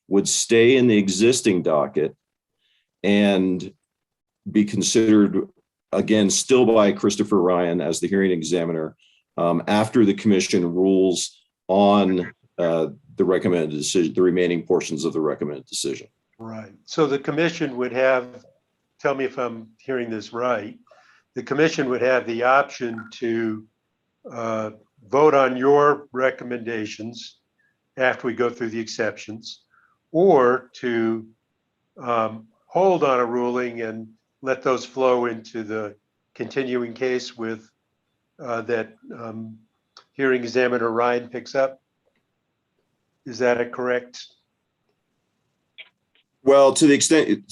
would stay in the existing docket and be considered, again, still by Christopher Ryan as the hearing examiner after the commission rules on the recommended decision, the remaining portions of the recommended decision. Right. So the commission would have, tell me if I'm hearing this right, the commission would have the option to vote on your recommendations after we go through the exceptions, or to hold on a ruling and let those flow into the continuing case with that hearing examiner Ryan picks up. Is that a correct? Well, to the extent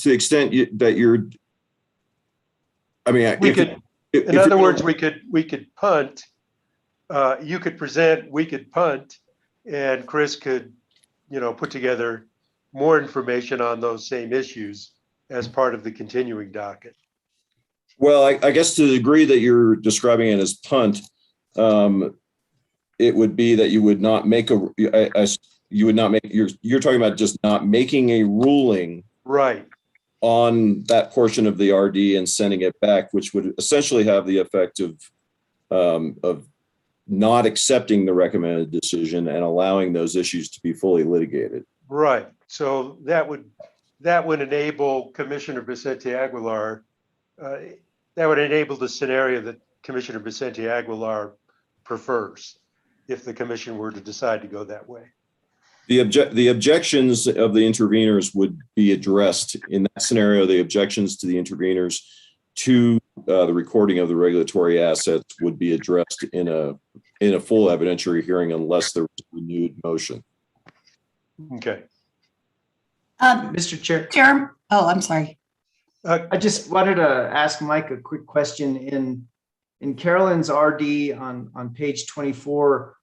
that you're, I mean, we could, in other words, we could punt. You could present, we could punt, and Chris could, put together more information on those same issues as part of the continuing docket. Well, I guess to the degree that you're describing it as punt, it would be that you would not make you're talking about just not making a ruling right on that portion of the RD and sending it back, which would essentially have the effect of not accepting the recommended decision and allowing those issues to be fully litigated. Right. So that would enable Commissioner Vicente Aguilar. That would enable the scenario that Commissioner Vicente Aguilar prefers, if the commission were to decide to go that way. The objections of the interveners would be addressed in that scenario. The objections to the interveners to the recording of the regulatory assets would be addressed in a full evidentiary hearing unless there was a renewed motion. Okay. Mr. Chair. Oh, I'm sorry. I just wanted to ask Mike a quick question. In Carolyn's RD on page 24,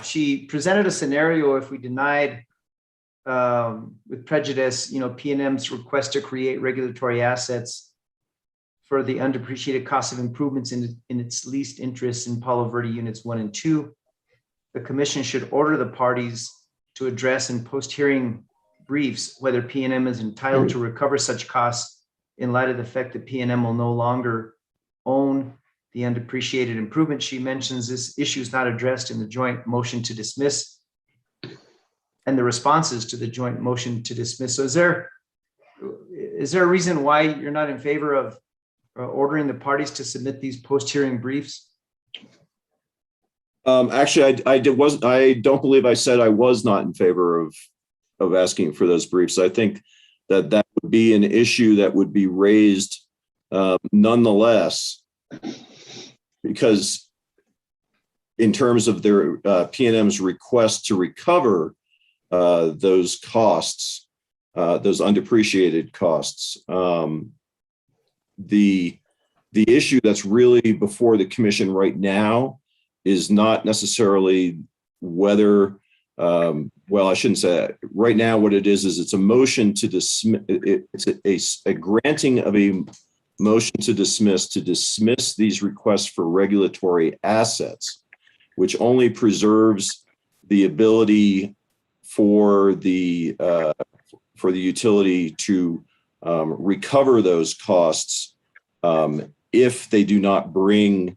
she presented a scenario if we denied with prejudice, PNM's request to create regulatory assets for the undepreciated cost of improvements in its least interest in Palo Verde units 1 and 2. The commission should order the parties to address in post-hearing briefs whether PNM is entitled to recover such costs in light of the fact that PNM will no longer own the undepreciated improvement. She mentions this issue is not addressed in the joint motion to dismiss and the responses to the joint motion to dismiss. So is there a reason why you're not in favor of ordering the parties to submit these post-hearing briefs? Actually, I don't believe I said I was not in favor of asking for those briefs. I think that would be an issue that would be raised nonetheless, because in terms of their P&M's request to recover those costs, those undepreciated costs, the issue that's really before the commission right now is not necessarily whether, well, I shouldn't say that. Right now, what it is it's a motion to dismiss, it's a granting of a motion to dismiss these requests for regulatory assets, which only preserves the ability for the utility to recover those costs if they do not bring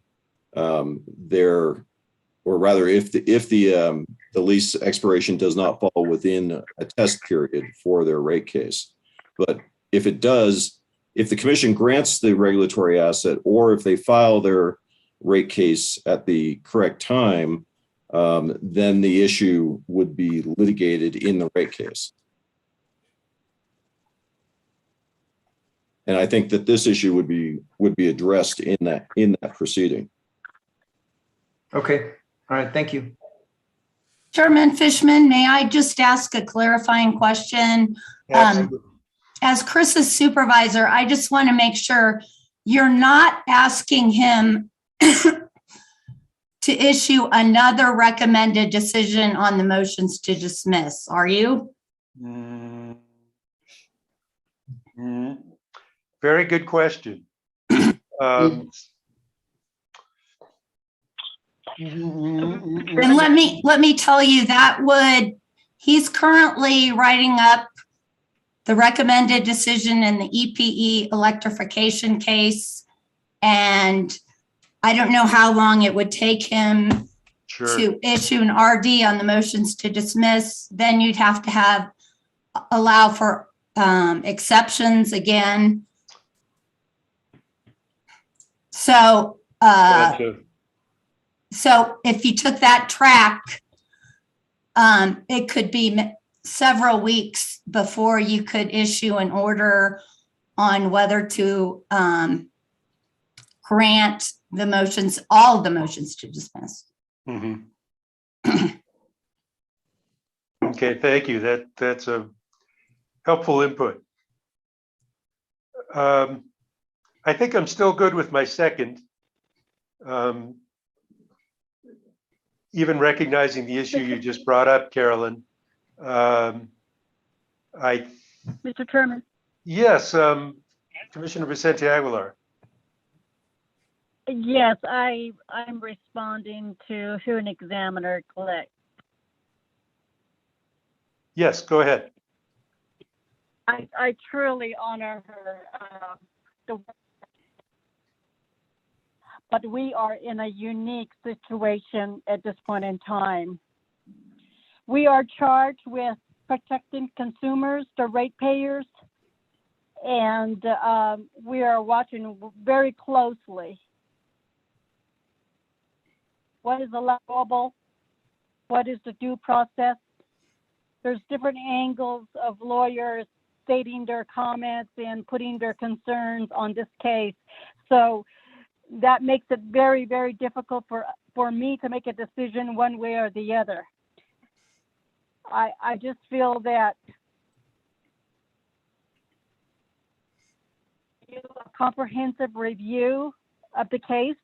or rather, if the lease expiration does not fall within a test period for their rate case. But if it does, if the commission grants the regulatory asset, or if they file their rate case at the correct time, then the issue would be litigated in the rate case. And I think that this issue would be addressed in that proceeding. Okay. All right. Thank you. Chairman Fishman, may I just ask a clarifying question? As Chris's supervisor, I just want to make sure you're not asking him to issue another recommended decision on the motions to dismiss, are you? Very good question. Then let me tell you that he's currently writing up the recommended decision in the EPE electrification case. And I don't know how long it would take him to issue an RD on the motions to dismiss. Then you'd have to allow for exceptions again. So, Gotcha. So if you took that track, it could be several weeks before you could issue an order on whether to grant the motions, all of the motions to dismiss. Mm-hmm. Okay, thank you. That's a helpful input. I think I'm still good with my second. Even recognizing the issue you just brought up, Carolyn. Mr. Chairman. Yes, Commissioner Vicente Aguilar. Yes, I'm responding to an examiner collect. Yes, go ahead. I truly honor her. But we are in a unique situation at this point in time. We are charged with protecting consumers, the ratepayers, and we are watching very closely what is allowable, what is the due process. There's different angles of lawyers stating their comments and putting their concerns on this case. So that makes it very, very difficult for me to make a decision one way or the other. I just feel that a comprehensive review of the case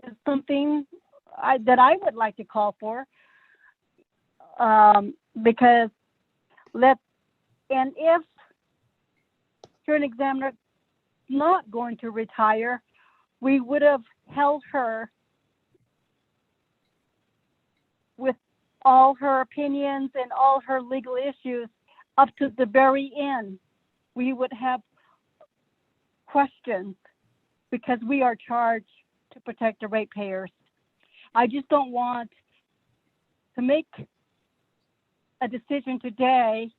is something that I would like to call for, because if you're an examiner not going to retire, we would have held her with all her opinions and all her legal issues up to the very end. We would have questions because we are charged to protect the ratepayers. I just don't want to make a decision today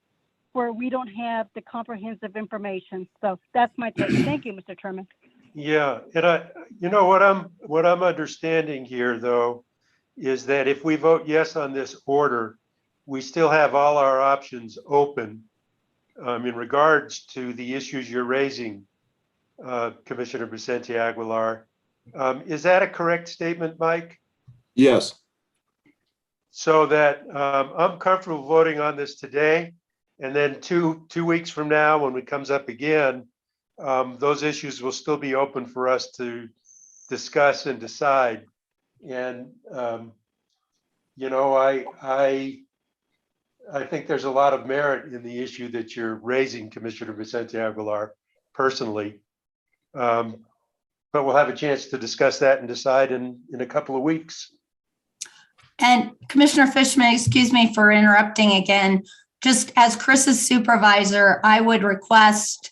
where we don't have the comprehensive information. So that's my take. Thank you, Mr. Chairman. Yeah, and what I'm understanding here, though, is that if we vote yes on this order, we still have all our options open in regards to the issues you're raising, Commissioner Vicente Aguilar. Is that a correct statement, Mike? Yes. So that I'm comfortable voting on this today, and then two weeks from now, when it comes up again, those issues will still be open for us to discuss and decide. And you know, I think there's a lot of merit in the issue that you're raising, Commissioner Vicente Aguilar, personally. But we'll have a chance to discuss that and decide in a couple of weeks. And Commissioner Fishman, excuse me for interrupting again. Just as Chris's supervisor, I would request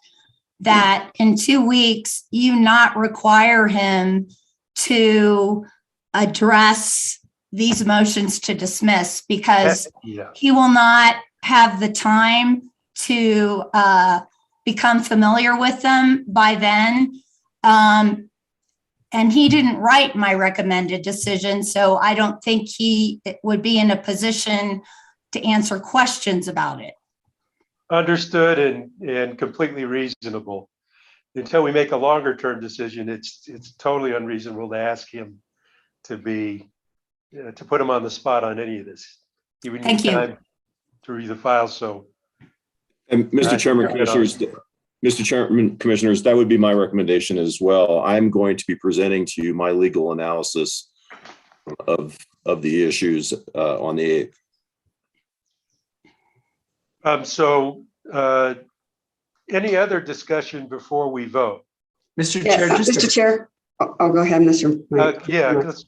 that in 2 weeks, you not require him to address these motions to dismiss, because he will not have the time to become familiar with them by then. And he didn't write my recommended decision, so I don't think he would be in a position to answer questions about it. Understood and completely reasonable. Until we make a longer term decision, it's totally unreasonable to ask him to put him on the spot on any of this. He would need time to read the file. So, and Mr. Chairman, Commissioners, that would be my recommendation as well. I'm going to be presenting to you my legal analysis of the issues on the 8th. So any other discussion before we vote? Mr. Chair, Mr. Chair. Oh, go ahead, Mr.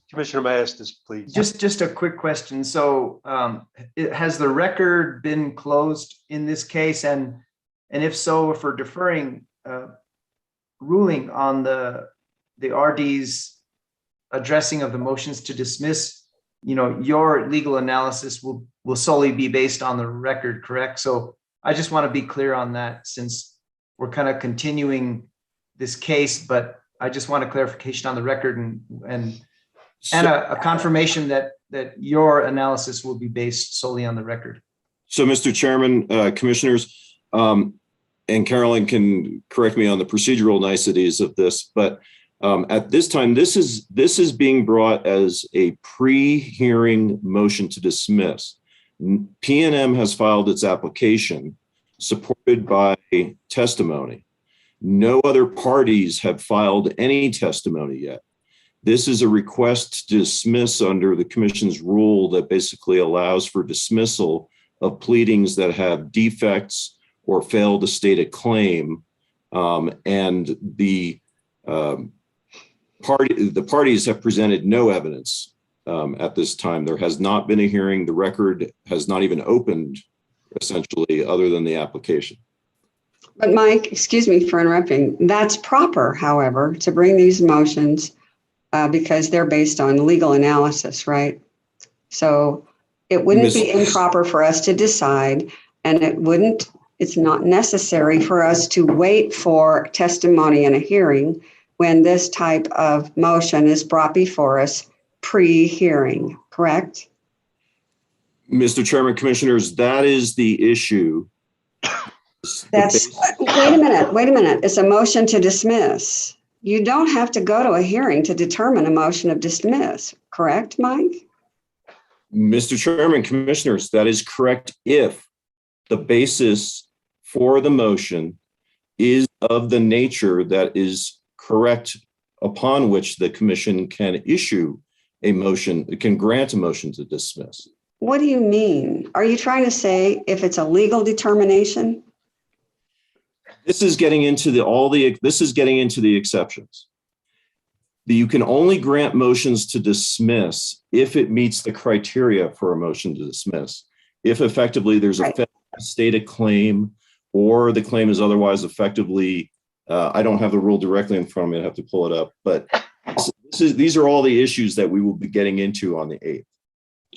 Commissioner Maestas, please. Just a quick question. So has the record been closed in this case? And if so, if we're deferring ruling on the RD's addressing of the motions to dismiss, you know, your legal analysis will solely be based on the record, correct? So I just want to be clear on that, since we're kind of continuing this case, but I just want a clarification on the record and a confirmation that your analysis will be based solely on the record. So, Mr. Chairman, Commissioners, and Carolyn can correct me on the procedural niceties of this, but at this time, this is being brought as a pre-hearing motion to dismiss. PNM has filed its application supported by testimony. No other parties have filed any testimony yet. This is a request to dismiss under the Commission's rule that basically allows for dismissal of pleadings that have defects or fail to state a claim. And the parties have presented no evidence at this time. There has not been a hearing. The record has not even opened, essentially, other than the application. But Mike, excuse me for interrupting. That's proper, however, to bring these motions because they're based on legal analysis, right? So it wouldn't be improper for us to decide, and it's not necessary for us to wait for testimony in a hearing when this type of motion is brought before us pre-hearing, correct? Mr. Chairman, Commissioners, that is the issue. Wait a minute. It's a motion to dismiss. You don't have to go to a hearing to determine a motion of dismiss, correct, Mike? Mr. Chairman, Commissioners, that is correct if the basis for the motion is of the nature that is correct, upon which the Commission can issue a motion, can grant a motion to dismiss. What do you mean? Are you trying to say if it's a legal determination? This is getting into the exceptions. You can only grant motions to dismiss if it meets the criteria for a motion to dismiss. If effectively there's a stated claim, or the claim is otherwise effectively, I don't have the rule directly in front of me, I have to pull it up, but these are all the issues that we will be getting into on the 8th.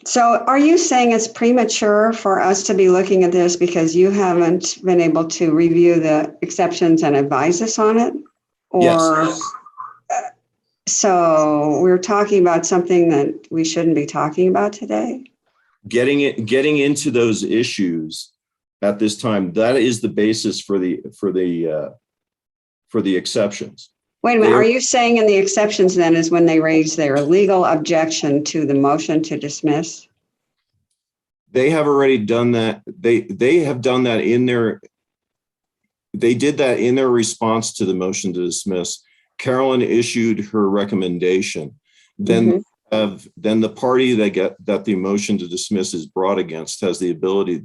So are you saying it's premature for us to be looking at this because you haven't been able to review the exceptions and advise us on it? Or yes. So we're talking about something that we shouldn't be talking about today? Getting into those issues at this time, that is the basis for the exceptions. Wait a minute, are you saying in the exceptions then is when they raise their legal objection to the motion to dismiss? They have already done that. They have done that they did that in their response to the motion to dismiss. Carolyn issued her recommendation. Then the party that the motion to dismiss is brought against has the ability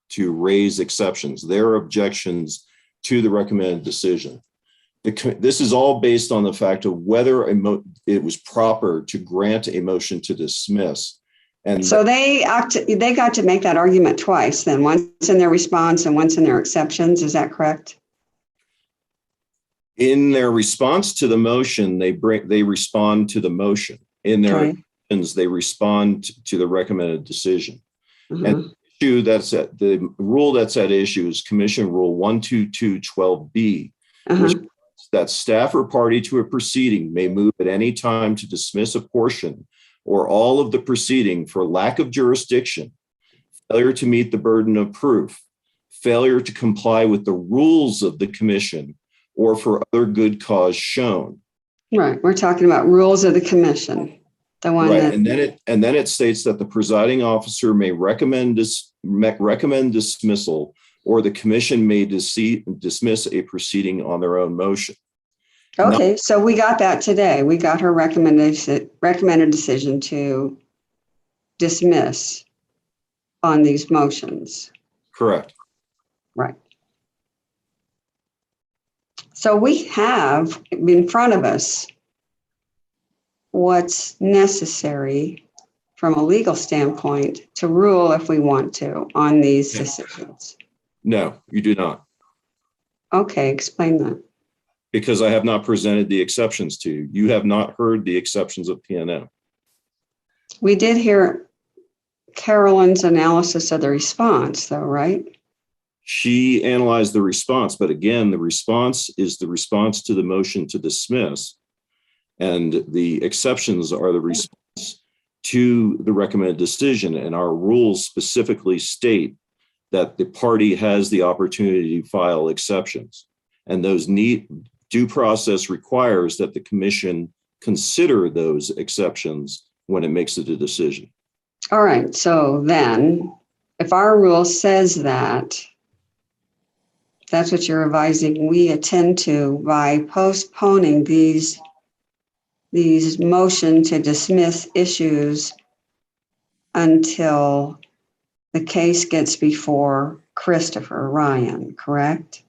to raise exceptions, their objections to the recommended decision. This is all based on the fact of whether it was proper to grant a motion to dismiss. And so they got to make that argument twice then, once in their response and once in their exceptions. Is that correct? In their response to the motion, they respond to the motion. In their exceptions, they respond to the recommended decision. And the rule that's at issue is Commission Rule 12212B, which that staff or party to a proceeding may move at any time to dismiss a portion or all of the proceeding for lack of jurisdiction, failure to meet the burden of proof, failure to comply with the rules of the commission, or for other good cause shown. Right. We're talking about rules of the commission. The one right. that... And then it states that the presiding officer may recommend dismissal, or the commission may dismiss a proceeding on their own motion. Okay, so we got that today. We got her recommended decision to dismiss on these motions. Correct. Right. So we have in front of us what's necessary from a legal standpoint to rule if we want to on these decisions. No, you do not. Okay, explain that. Because I have not presented the exceptions to you. You have not heard the exceptions of P&O. We did hear Carolyn's analysis of the response, though, right? She analyzed the response, but again, the response is the response to the motion to dismiss, and the exceptions are the response to the recommended decision. And our rules specifically state that the party has the opportunity to file exceptions, and those due process requires that the commission consider those exceptions when it makes a decision. All right, so then if our rule says that, that's what you're advising we attend to by postponing these motion to dismiss issues until the case gets before Christopher Ryan, correct?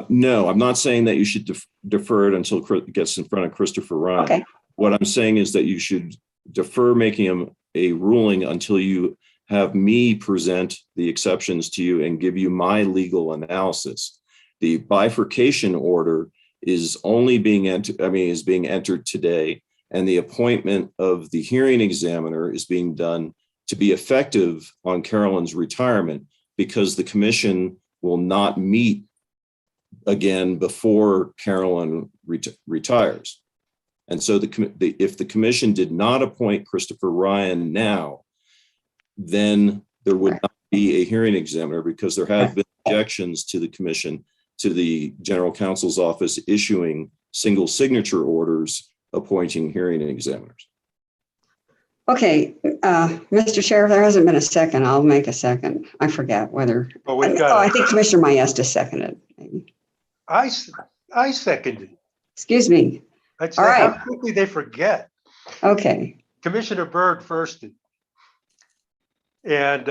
No, I'm not saying that you should defer it until it gets in front of Christopher Ryan. Okay. What I'm saying is that you should defer making a ruling until you have me present the exceptions to you and give you my legal analysis. The bifurcation order is only being entered today, and the appointment of the hearing examiner is being done to be effective on Carolyn's retirement, because the commission will not meet again before Carolyn retires. And so if the commission did not appoint Christopher Ryan now, then there would not be a hearing examiner, because there have been objections to the commission, to the general counsel's office issuing single signature orders appointing hearing examiners. Okay, Mr. Sheriff, there hasn't been a second. I'll make a second. I forget whether. I think Commissioner Maestas seconded. Maybe. I seconded. Excuse me. That's all right. How quickly they forget. Okay. Commissioner Berg firsted. And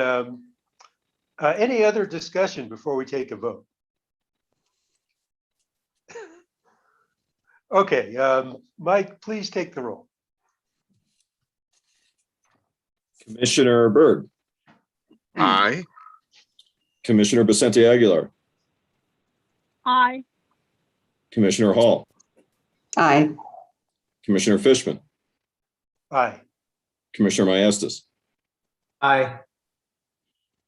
any other discussion before we take a vote? Okay, Mike, please take the roll. Commissioner Berg. Aye. Commissioner Vicente Aguilar. Aye. Commissioner Hall. Aye. Commissioner Fishman. Aye. Commissioner Maestas. Aye.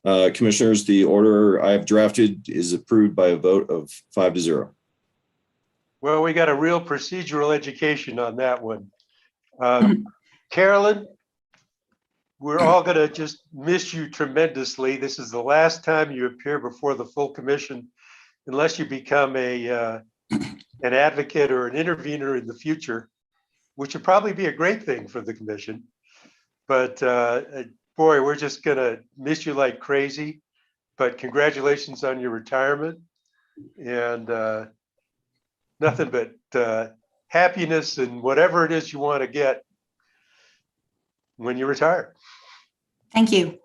Commissioners, the order I have drafted is approved by a vote of 5-0. Well, we got a real procedural education on that one. Carolyn, we're all going to just miss you tremendously. This is the last time you appear before the full commission, unless you become an advocate or an intervener in the future, which would probably be a great thing for the commission. But boy, we're just going to miss you like crazy. But congratulations on your retirement, and nothing but happiness and whatever it is you want to get when you retire. Thank you.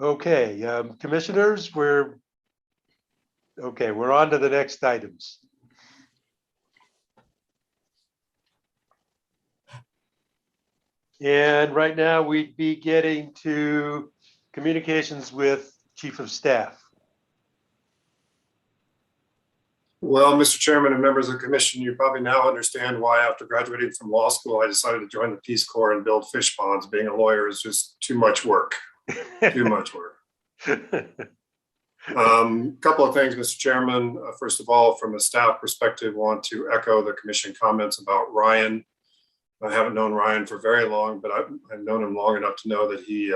Okay, commissioners, we're on to the next items. And right now we'd be getting to communications with Chief of Staff. Well, Mr. Chairman and members of the commission, you probably now understand why after graduating from law school, I decided to join the Peace Corps and build fish ponds. Being a lawyer is just too much work, too much work. Couple of things, Mr. Chairman. First of all, from a staff perspective, want to echo the commission comments about Ryan. I haven't known Ryan for very long, but I've known him long enough to know that he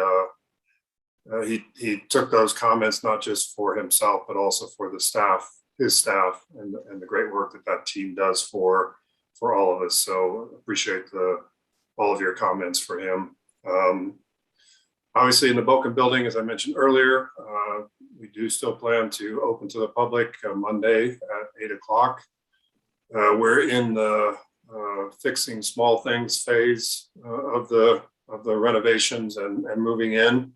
took those comments not just for himself, but also for the staff, his staff, and the great work that that team does for all of us. So appreciate all of your comments for him. Obviously, in the Boca building, as I mentioned earlier, we do still plan to open to the public Monday at 8 o'clock. We're in the fixing small things phase of the renovations and moving in.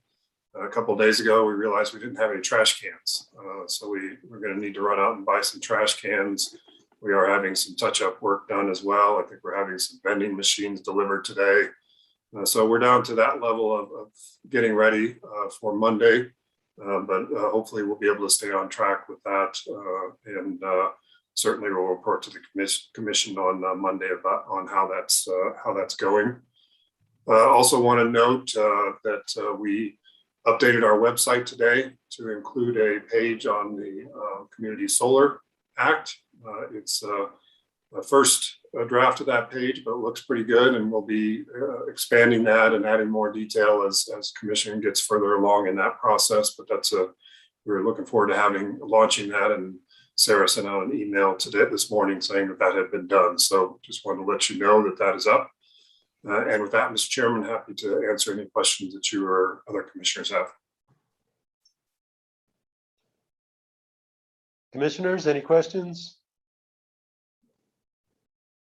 A couple of days ago, we realized we didn't have any trash cans. So we're going to need to run out and buy some trash cans. We are having some touch-up work done as well. I think we're having some vending machines delivered today. So we're down to that level of getting ready for Monday. But hopefully we'll be able to stay on track with that. And certainly we'll report to the commission on Monday on how that's going. Also want to note that we updated our website today to include a page on the Community Solar Act. It's a first draft of that page, but it looks pretty good, and we'll be expanding that and adding more detail as commission gets further along in that process. But we're looking forward to launching that, and Sarah sent out an email today this morning saying that had been done. So just wanted to let you know that is up. And with that, Mr. Chairman, happy to answer any questions that you or other commissioners have. Commissioners, any questions?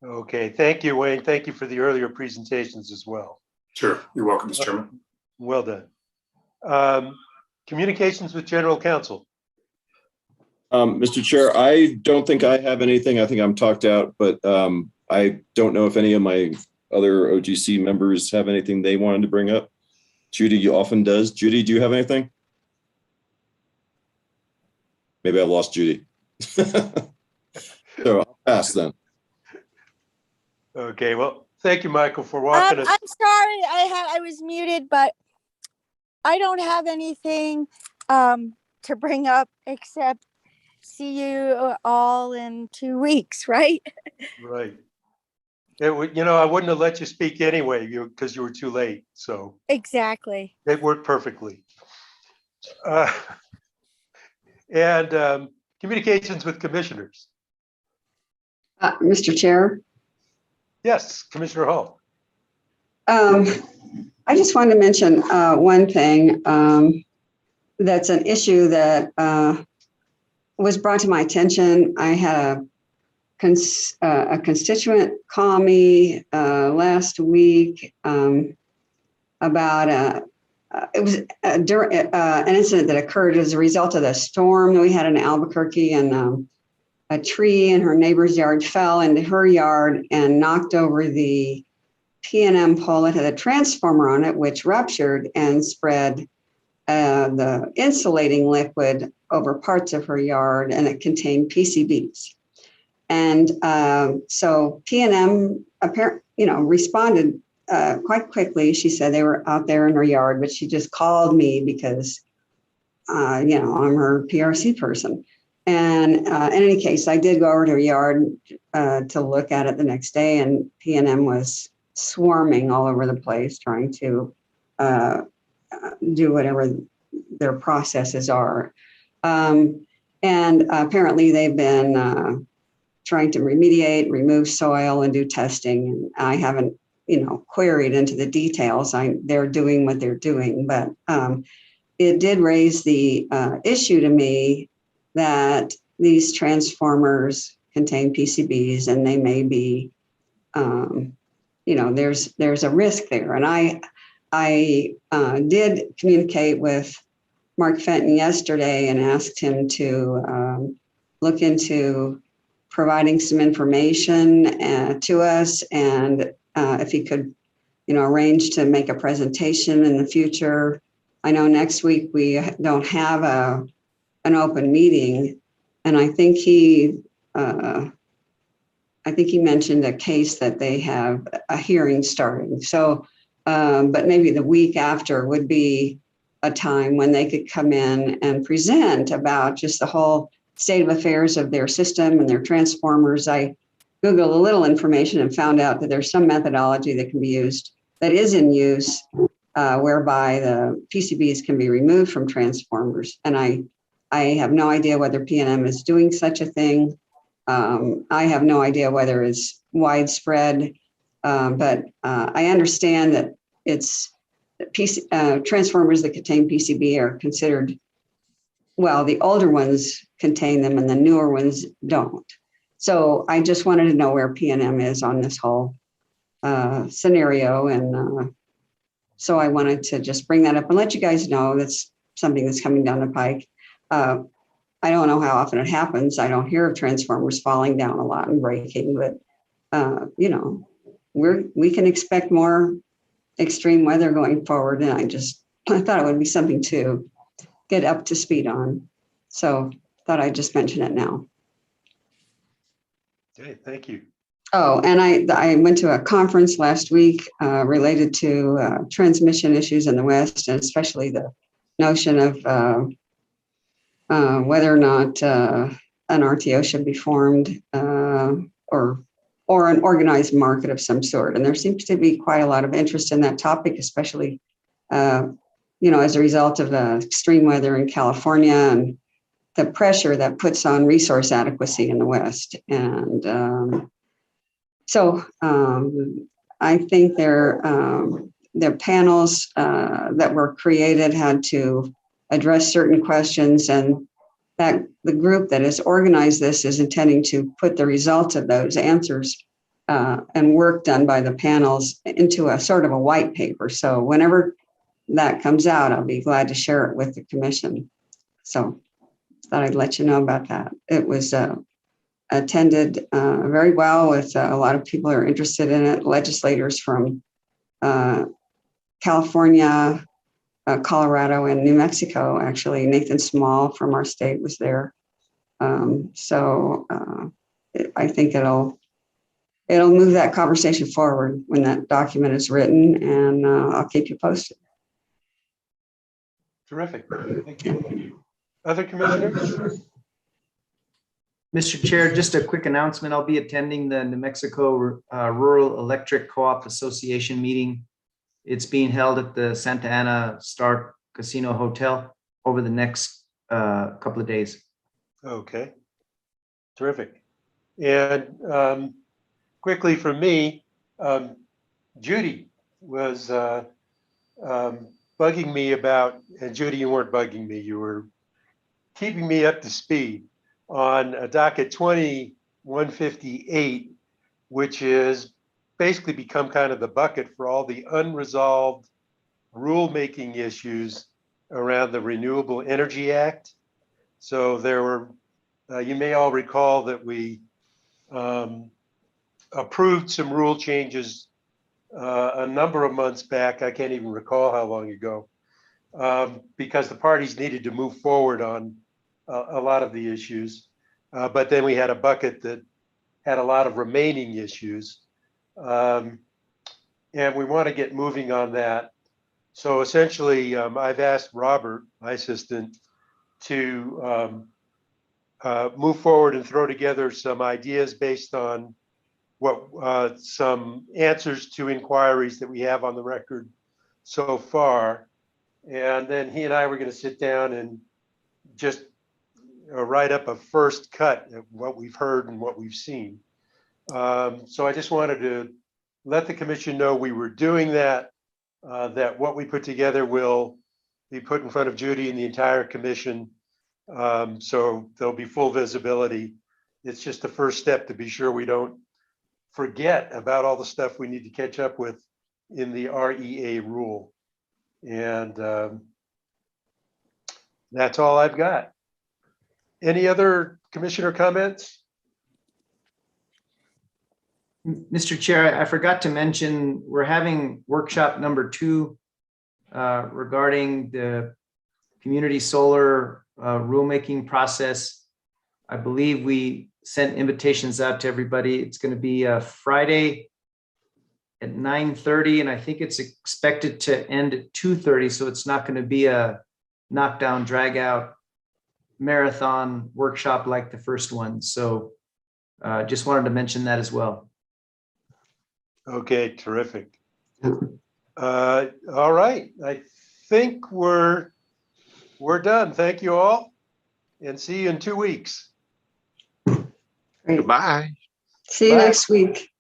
Okay, thank you, Wayne. Thank you for the earlier presentations as well. Sure, you're welcome, Mr. Chairman. Well done. Communications with General Counsel. Mr. Chair, I don't think I have anything. I think I'm talked out, but I don't know if any of my other OGC members have anything they wanted to bring up. Judy often does. Judy, do you have anything? Maybe I lost Judy. So I'll pass then. Okay, well, thank you, Michael, for walking us. I'm sorry, I was muted, but I don't have anything to bring up except see you all in 2 weeks, right? Right. I wouldn't have let you speak anyway, because you were too late. So exactly. It worked perfectly. And communications with commissioners. Mr. Chair. Yes, Commissioner Hall. I just wanted to mention one thing that's an issue that was brought to my attention. I had a constituent call me last week about it was an incident that occurred as a result of the storm that we had in Albuquerque, and a tree in her neighbor's yard fell into her yard and knocked over the P&M pole that had a transformer on it, which ruptured and spread the insulating liquid over parts of her yard, and it contained PCBs. And so P&M responded quite quickly. She said they were out there in her yard, but she just called me because, I'm her PRC person. And in any case, I did go over to her yard to look at it the next day, and PNM was swarming all over the place trying to do whatever their processes are. And apparently they've been trying to remediate, remove soil, and do testing. And I haven't, queried into the details. They're doing what they're doing, but it did raise the issue to me that these transformers contain PCBs, and they may be, there's a risk there. And I did communicate with Mark Fenton yesterday and asked him to look into providing some information to us, and if he could, arrange to make a presentation in the future. I know next week we don't have an open meeting, and I think he mentioned a case that they have a hearing starting. So, but maybe the week after would be a time when they could come in and present about just the whole state of affairs of their system and their transformers. I Googled a little information and found out that there's some methodology that can be used, that is in use, whereby the PCBs can be removed from transformers. And I have no idea whether PNM is doing such a thing. I have no idea whether it's widespread, but I understand that it's transformers that contain PCB are considered, well, the older ones contain them and the newer ones don't. So I just wanted to know where PNM is on this whole scenario. And so I wanted to just bring that up and let you guys know that's something that's coming down the pike. I don't know how often it happens. I don't hear of transformers falling down a lot and breaking, but we can expect more extreme weather going forward. And I thought it would be something to get up to speed on. So thought I'd just mention it now. Okay, thank you. Oh, and I went to a conference last week related to transmission issues in the West, and especially the notion of whether or not an RTO should be formed or an organized market of some sort. And there seems to be quite a lot of interest in that topic, especially as a result of extreme weather in California and the pressure that puts on resource adequacy in the West. And so I think their panels that were created had to address certain questions, and that the group that has organized this is intending to put the results of those answers and work done by the panels into a sort of a white paper. So whenever that comes out, I'll be glad to share it with the commission. So thought I'd let you know about that. It was attended very well with a lot of people who are interested in it, legislators from California, Colorado, and New Mexico. Actually, Nathan Small from our state was there. So I think it'll move that conversation forward when that document is written, and I'll keep you posted. Terrific. Thank you. Other commissioners? Mr. Chair, just a quick announcement. I'll be attending the New Mexico Rural Electric Co-op Association meeting. It's being held at the Santa Ana Star Casino Hotel over the next couple of days. Okay, terrific. And quickly from me, Judy was bugging me about, and Judy, you weren't bugging me, you were keeping me up to speed on docket 2158, which is basically become kind of the bucket for all the unresolved rulemaking issues around the Renewable Energy Act. So there were, you may all recall that we approved some rule changes a number of months back. I can't even recall how long ago, because the parties needed to move forward on a lot of the issues. But then we had a bucket that had a lot of remaining issues. And we want to get moving on that. So essentially, I've asked Robert, my assistant, to move forward and throw together some ideas based on what some answers to inquiries that we have on the record so far. And then he and I were going to sit down and just write up a first cut of what we've heard and what we've seen. So I just wanted to let the commission know we were doing that, that what we put together will be put in front of Judy and the entire commission. So there'll be full visibility. It's just the first step to be sure we don't forget about all the stuff we need to catch up with in the REA rule. And that's all I've got. Any other commissioner comments? Mr. Chair, I forgot to mention, we're having workshop number 2 regarding the community solar rulemaking process. I believe we sent invitations out to everybody. It's going to be Friday at 9:30, and I think it's expected to end at 2:30. So it's not going to be a knockdown, drag out marathon workshop like the first one. So just wanted to mention that as well. Okay, terrific. All right, I think we're done. Thank you all, and see you in 2 weeks. Great. Goodbye. See you Bye. next week.